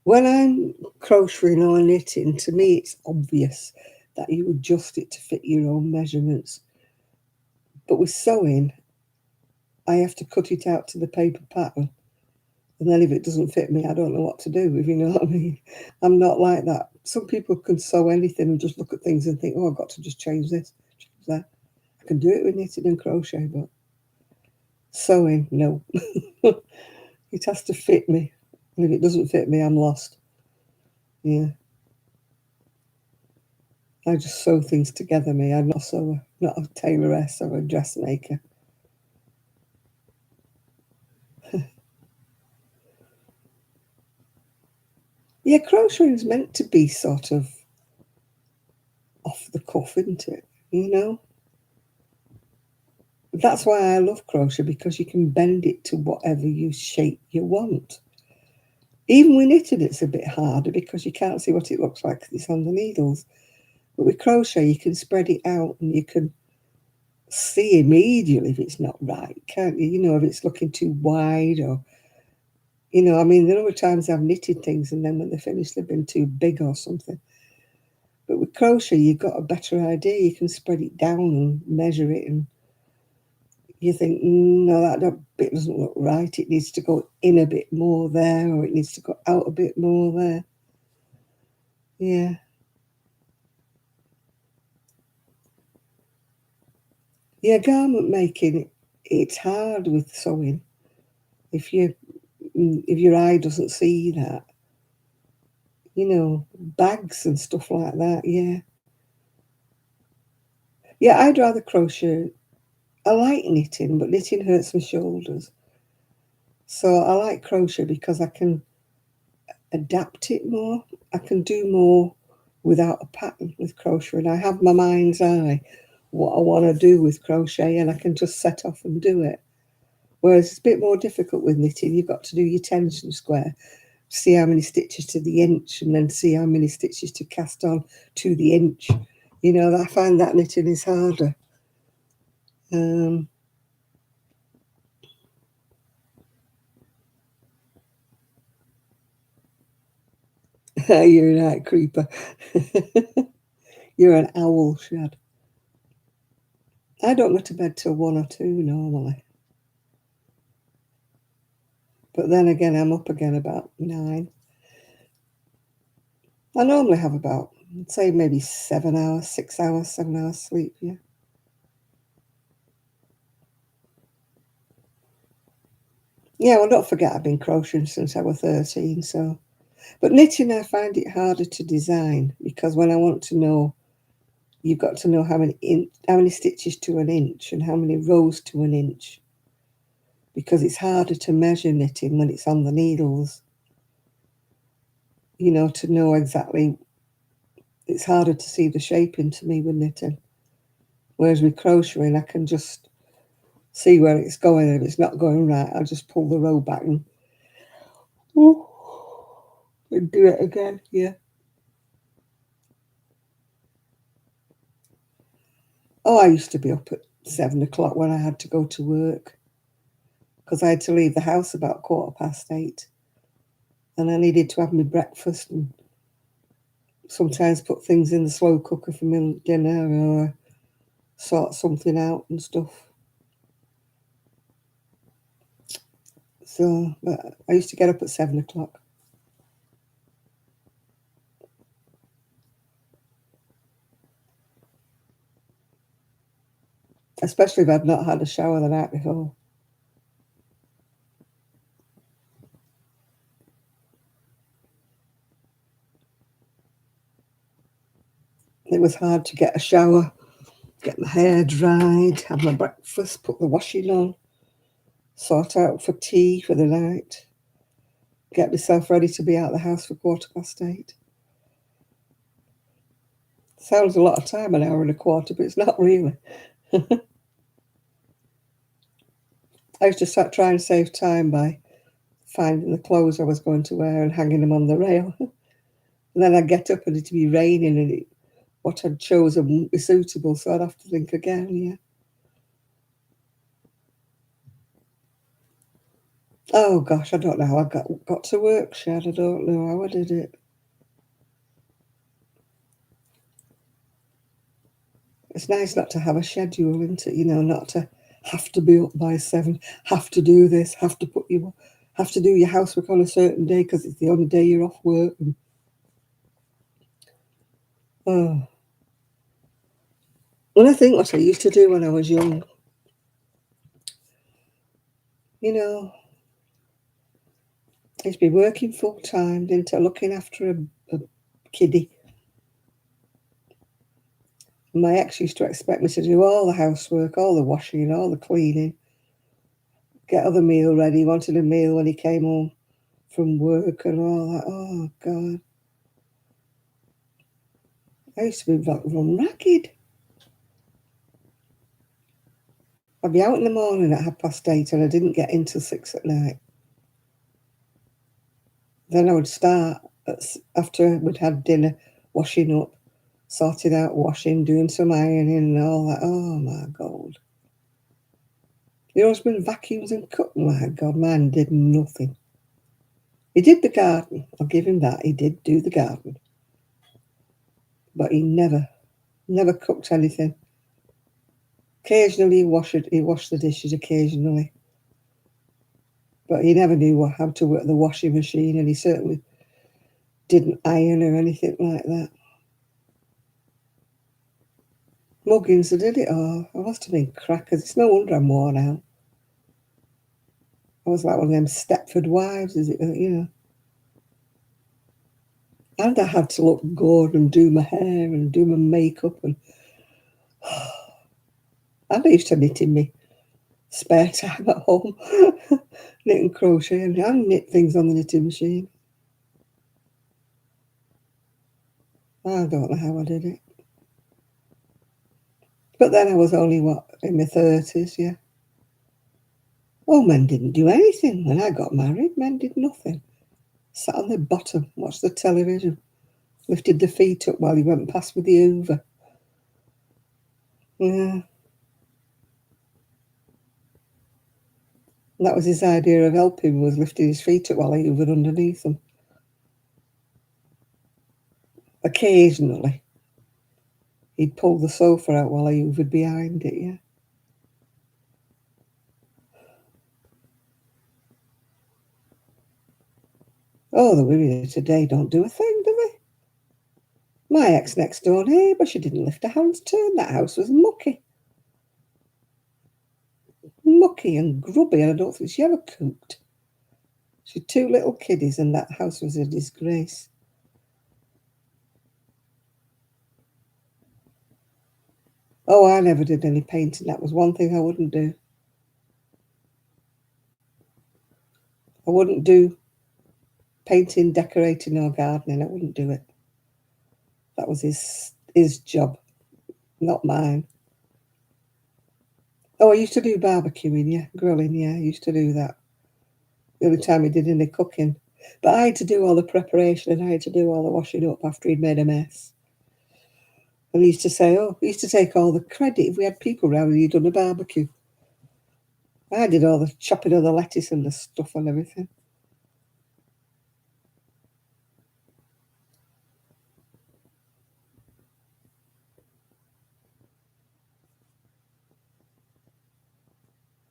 Speaker 1: when I'm crocheting or knitting, to me, it's obvious that you adjust it to fit your own measurements. But with sewing, I have to cut it out to the paper pattern. And then if it doesn't fit me, I don't know what to do, if you know what I mean. I'm not like that. Some people can sew anything and just look at things and think, oh, I've got to just change this, change that. I can do it with knitting and crochet, but sewing, no. It has to fit me. And if it doesn't fit me, I'm lost. Yeah. I just sew things together, me. I'm not a sewer, not a tailoress or a dressmaker. Yeah, crocheting is meant to be sort of off the cuff, isn't it? You know? That's why I love crochet, because you can bend it to whatever shape you want. Even with knitting, it's a bit harder because you can't see what it looks like because it's on the needles. But with crochet, you can spread it out and you can see immediately if it's not right, can't you? You know, if it's looking too wide or, you know, I mean, there are times I've knitted things and then when they're finished, they've been too big or something. But with crochet, you've got a better idea. You can spread it down and measure it, and you think, no, that bit doesn't look right. It needs to go in a bit more there, or it needs to go out a bit more there. Yeah. Yeah, garment making, it's hard with sewing. If your eye doesn't see that, bags and stuff like that. Yeah, yeah. I'd rather crochet. I like knitting, but knitting hurts my shoulders. So I like crochet because I can adapt it more. I can do more without a pattern with crochet, and I have my mind's eye what I want to do with crochet, and I can just set off and do it. Whereas it's a bit more difficult with knitting. You've got to do your tension square, see how many stitches to the inch, and then see how many stitches to cast on to the inch. I find that knitting is harder. Um, you're a night creeper. You're an owl, Shad. I don't go to bed till 1 or 2 normally. But then again, I'm up again about 9. I normally have about, say, maybe 7 hours, 6 hours, 7 hours sleep, yeah. Yeah, well, don't forget I've been crocheting since I was 13, so. But knitting, I find it harder to design because when I want to know, you've got to know how many stitches to an inch and how many rows to an inch, because it's harder to measure knitting when it's on the needles, to know exactly. It's harder to see the shaping to me with knitting. Whereas with crocheting, I can just see where it's going. And if it's not going right, I'll just pull the row back and do it again. Yeah. Oh, I used to be up at 7 o'clock when I had to go to work because I had to leave the house about 8:15. And I needed to have my breakfast and sometimes put things in the slow cooker for my dinner or sort something out and stuff. So, but I used to get up at 7 o'clock. Especially if I've not had a shower the night before. It was hard to get a shower, get my hair dried, have my breakfast, put the washing on, sort out for tea for the night, get myself ready to be out of the house for 8:15. Sounds a lot of time, an hour and a quarter, but it's not really. I used to start trying to save time by finding the clothes I was going to wear and hanging them on the rail. And then I'd get up and it'd be raining and what I'd chosen wouldn't be suitable, so I'd have to think again, yeah. Oh gosh, I don't know how I got to work, Shad. I don't know how I did it. It's nice not to have a schedule, isn't it? Not to have to be up by 7, have to do this, have to do your housework on a certain day because it's the only day you're off work. Oh, when I think what I used to do when I was young, you know, I used to be working full time, didn't I? Looking after a kiddie. My ex used to expect me to do all the housework, all the washing, all the cleaning, get other meal ready. He wanted a meal when he came home from work and all that. Oh, God. I used to be like run ragged. I'd be out in the morning at 8:30 and I didn't get in till 6 at night. Then I would start after we'd had dinner, washing up, sorting out washing, doing some ironing and all that. Oh, my God. Your husband vacuums and cooks. My God, man did nothing. He did the garden. I'll give him that. He did do the garden. But he never cooked anything. Occasionally he washed the dishes occasionally. But he never knew how to work the washing machine and he certainly didn't iron or anything like that. Muggins, I did it all. I must have been crackers. It's no wonder I'm worn out. I was like one of them Stepford wives, is it? And I had to look good and do my hair and do my makeup. And I used to knit in me spare time at home. Knit and crochet and knit things on the knitting machine. I don't know how I did it. But then I was only, in my 30s, yeah. Oh, men didn't do anything when I got married. Men did nothing. Sat on their bottom, watched the television, lifted their feet up while he went past with the Hoover. Yeah. And that was his idea of helping, was lifting his feet up while he hoovered underneath them. Occasionally, he'd pull the sofa out while I hoovered behind it, yeah. Oh, the women of today don't do a thing, do they? My ex next door neighbour, she didn't lift a hand's turn. That house was mucky. Mucky and grubby, and I don't think she ever cooked. She had 2 little kiddies, and that house was a disgrace. Oh, I never did any painting. That was one thing I wouldn't do. I wouldn't do painting, decorating, or gardening. I wouldn't do it. That was his job, not mine. Oh, I used to do barbecuing, yeah, grilling, yeah, I used to do that. The only time he did any cooking. But I had to do all the preparation and I had to do all the washing up after he'd made a mess. And he used to say, he used to take all the credit if we had people round and he'd done a barbecue. I did all the chopping of the lettuce and the stuff and everything.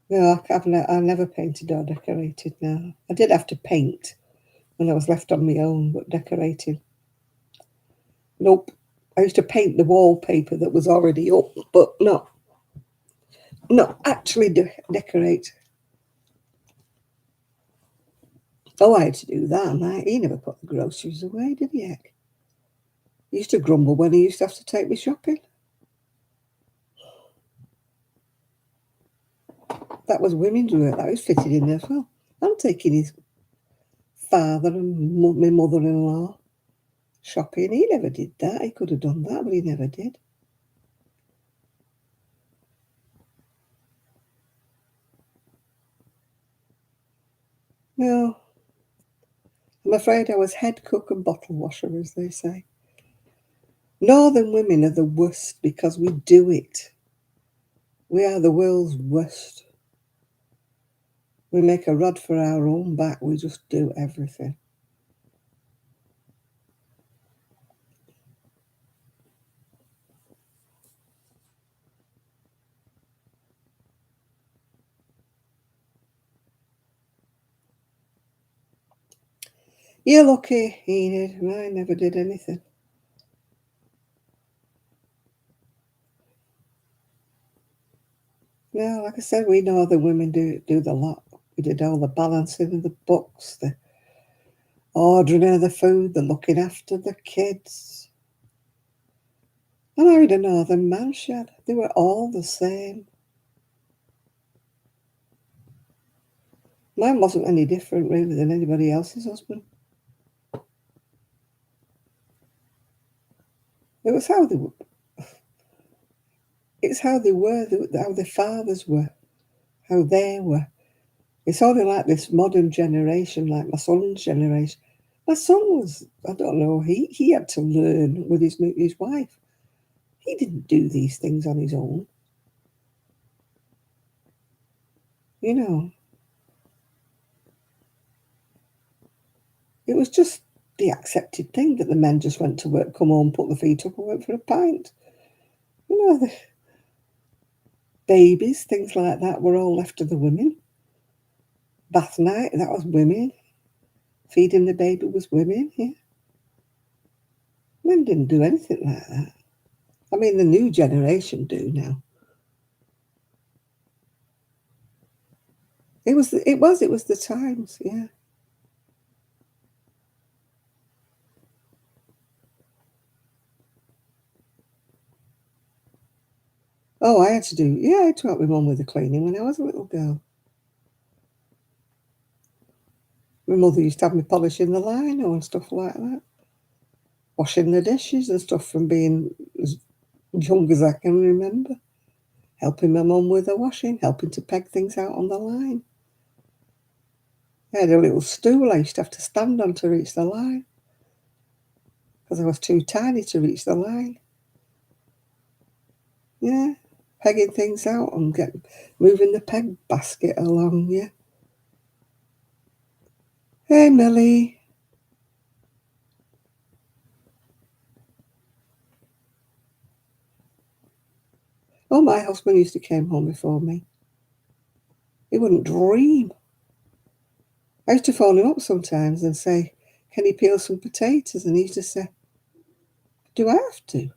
Speaker 1: No, I never painted or decorated, no. I did have to paint when I was left on my own, but decorating. Nope. I used to paint the wallpaper that was already up, but not actually decorate. Oh, I had to do that, mate. He never put the groceries away, did he, Heck? He used to grumble when he used to have to take me shopping. That was women's work. That was fitted in there as well. I'm taking his father and my mother-in-law shopping. He never did that. He could have done that, but he never did. No. I'm afraid I was head cook and bottle washer, as they say. Northern women are the worst because we do it. We are the world's worst. We make a rod for our own back. We just do everything. You're lucky, Enid. I never did anything. No, like I said, we know the women do the lot. We did all the balancing of the books, the ordering of the food, the looking after the kids. I married a northern man, Shad. They were all the same. Mine wasn't any different, really, than anybody else's husband. It was how they were. It's how they were, how their fathers were, how they were. It's only like this modern generation, like my son's generation. My son was, I don't know, he had to learn with his wife. He didn't do these things on his own. You know, it was just the accepted thing that the men just went to work, come home, put their feet up and went for a pint. You know, the babies, things like that were all left to the women. Bath night, that was women. Feeding the baby was women, yeah. Men didn't do anything like that. I mean, the new generation do now. It was the times, yeah. Oh, I had to do, yeah, I had to help my mum with the cleaning when I was a little girl. My mother used to have me polishing the lino and stuff like that, washing the dishes and stuff from being as young as I can remember, helping my mum with the washing, helping to peg things out on the line. I had a little stool I used to have to stand on to reach the line because I was too tiny to reach the line. Yeah, pegging things out and moving the peg basket along, yeah. Hey, Millie. Oh, my husband used to come home before me. He wouldn't dream. I used to phone him up sometimes and say, can he peel some potatoes? And he used to say, do I have to?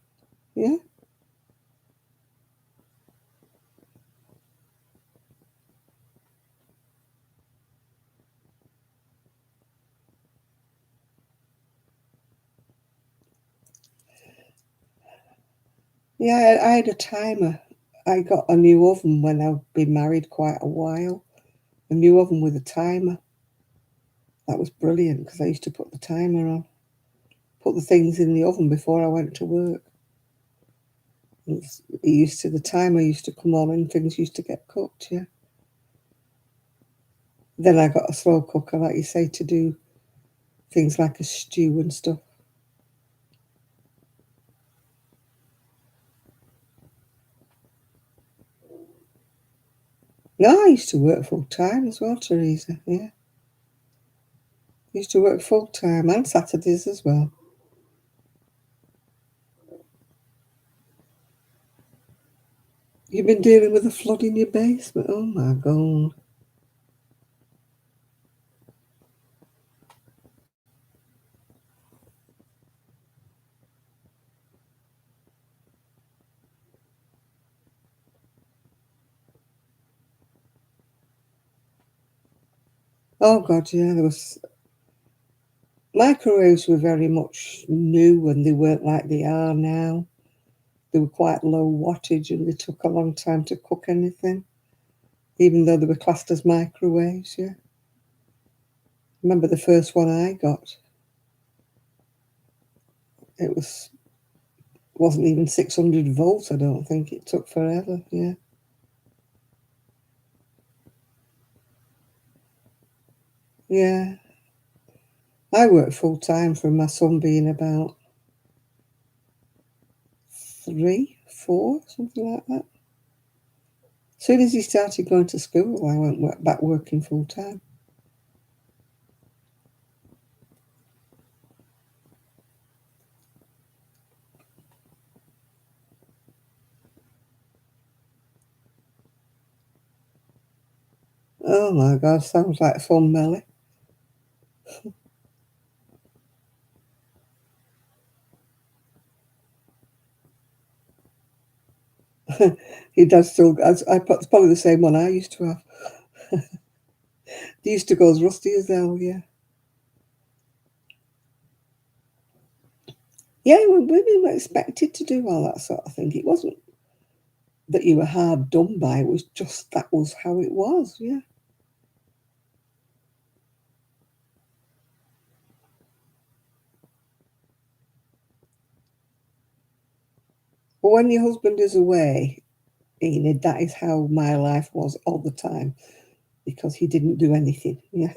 Speaker 1: Yeah. Yeah, I had a timer. I got a new oven when I'd been married quite a while. A new oven with a timer. That was brilliant because I used to put the timer on, put the things in the oven before I went to work. The timer used to come on and things used to get cooked, yeah. Then I got a slow cooker, like you say, to do things like a stew and stuff. No, I used to work full time as well, Teresa, yeah. I used to work full time and Saturdays as well. You've been dealing with a flood in your basement? Oh my God. Oh God, yeah, there was microwaves were very much new and they weren't like they are now. They were quite low wattage and they took a long time to cook anything, even though they were classed as microwaves, yeah. Remember the first one I got? It wasn't even 600 volts, I don't think. It took forever, yeah. Yeah. I worked full time from my son being about 3, 4, something like that. As soon as he started going to school, I went back working full time. Oh my God, sounds like fun, Melly. He does still, it's probably the same one I used to have. They used to go as rusty as hell, yeah. Yeah, women were expected to do all that sort of thing. It wasn't that you were hard done by, it was just that was how it was, yeah. But when your husband is away, Enid, that is how my life was all the time because he didn't do anything, yeah.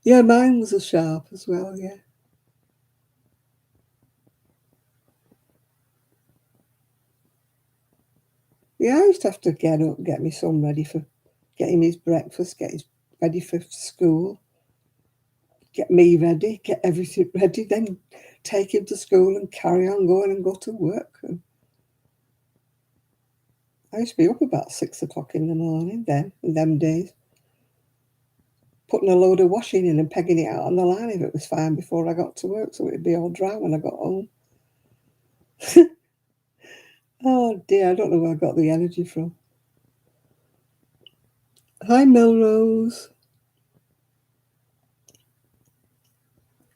Speaker 1: Yeah, mine was a sharp as well, yeah. Yeah, I used to have to get up, get my son ready for, get him his breakfast, ready for school, get me ready, get everything ready, then take him to school and carry on going and go to work. And I used to be up about 6 o'clock in the morning then, in them days. putting a load of washing in and pegging it out on the line if it was fine before I got to work, so it'd be all dry when I got home. Oh dear, I don't know where I got the energy from. Hi, Melrose.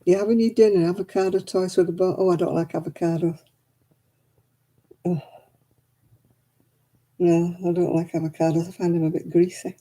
Speaker 1: You having your dinner? Avocado toast with a bun? Oh, I don't like avocados. Oh, no, I don't like avocados. I find them a bit greasy.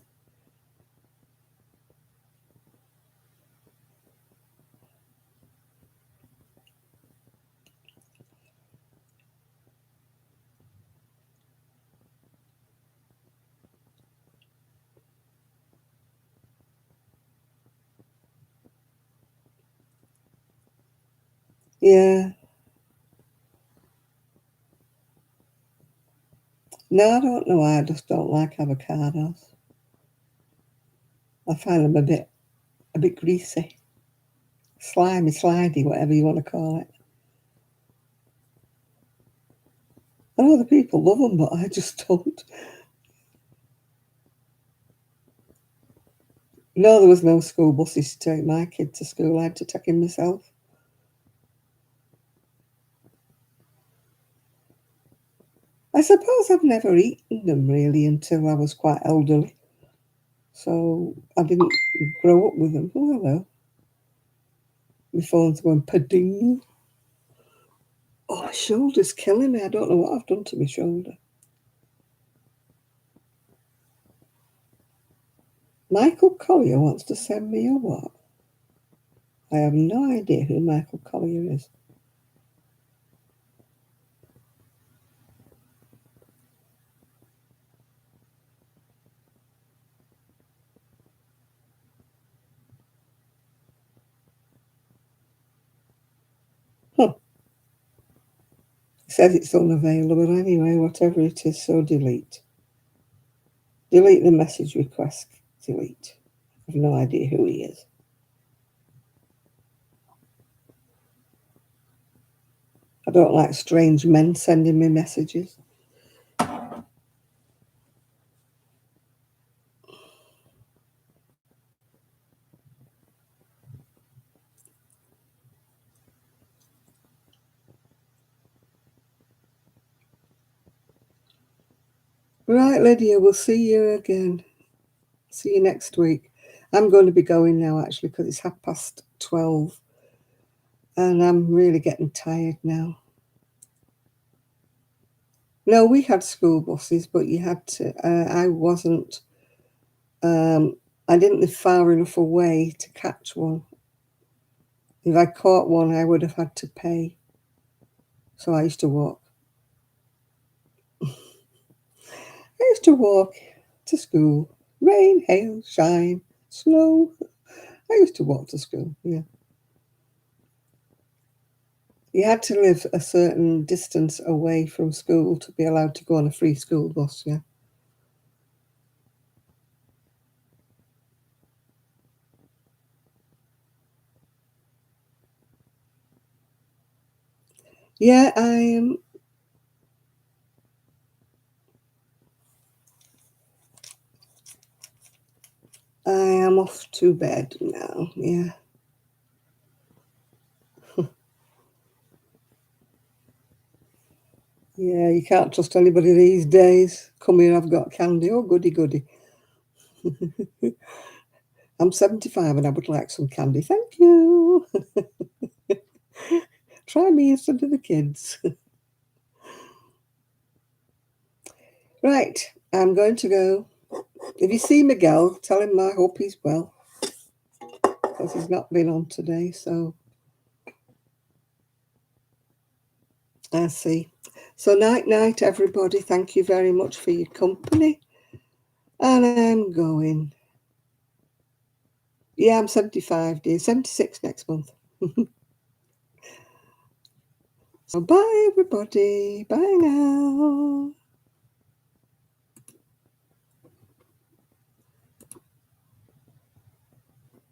Speaker 1: Yeah. No, I don't know why. I just don't like avocados. I find them a bit greasy, slimy, slidey, whatever you want to call it. I know the people love them, but I just don't. No, there was no school buses to take my kid to school. I had to take him myself. I suppose I've never eaten them really until I was quite elderly. So I didn't grow up with them. Oh, hello. My phone's going pa-ding. Oh, my shoulder's killing me. I don't know what I've done to my shoulder. Michael Collier wants to send me a what? I have no idea who Michael Collier is. Huh. It says it's unavailable anyway, whatever it is, so delete. Delete the message request. Delete. I have no idea who he is. I don't like strange men sending me messages. Right, Lydia, we'll see you again. See you next week. I'm going to be going now, actually, because it's 12:30. And I'm really getting tired now. No, we had school buses, but you had to, I wasn't, I didn't live far enough away to catch one. If I caught one, I would have had to pay. So I used to walk. I used to walk to school. Rain, hail, shine, snow. I used to walk to school, yeah. You had to live a certain distance away from school to be allowed to go on a free school bus, yeah. Yeah, I am off to bed now, yeah. Yeah, you can't trust anybody these days. Come here, I've got candy. Oh, goody, goody. I'm 75 and I would like some candy. Thank you. Try me instead of the kids. Right, I'm going to go. If you see Miguel, tell him I hope he's well, because he's not been on today, so I see. So night, everybody. Thank you very much for your company. And I'm going. Yeah, I'm 75, dear. 76 next month. So bye, everybody. Bye now.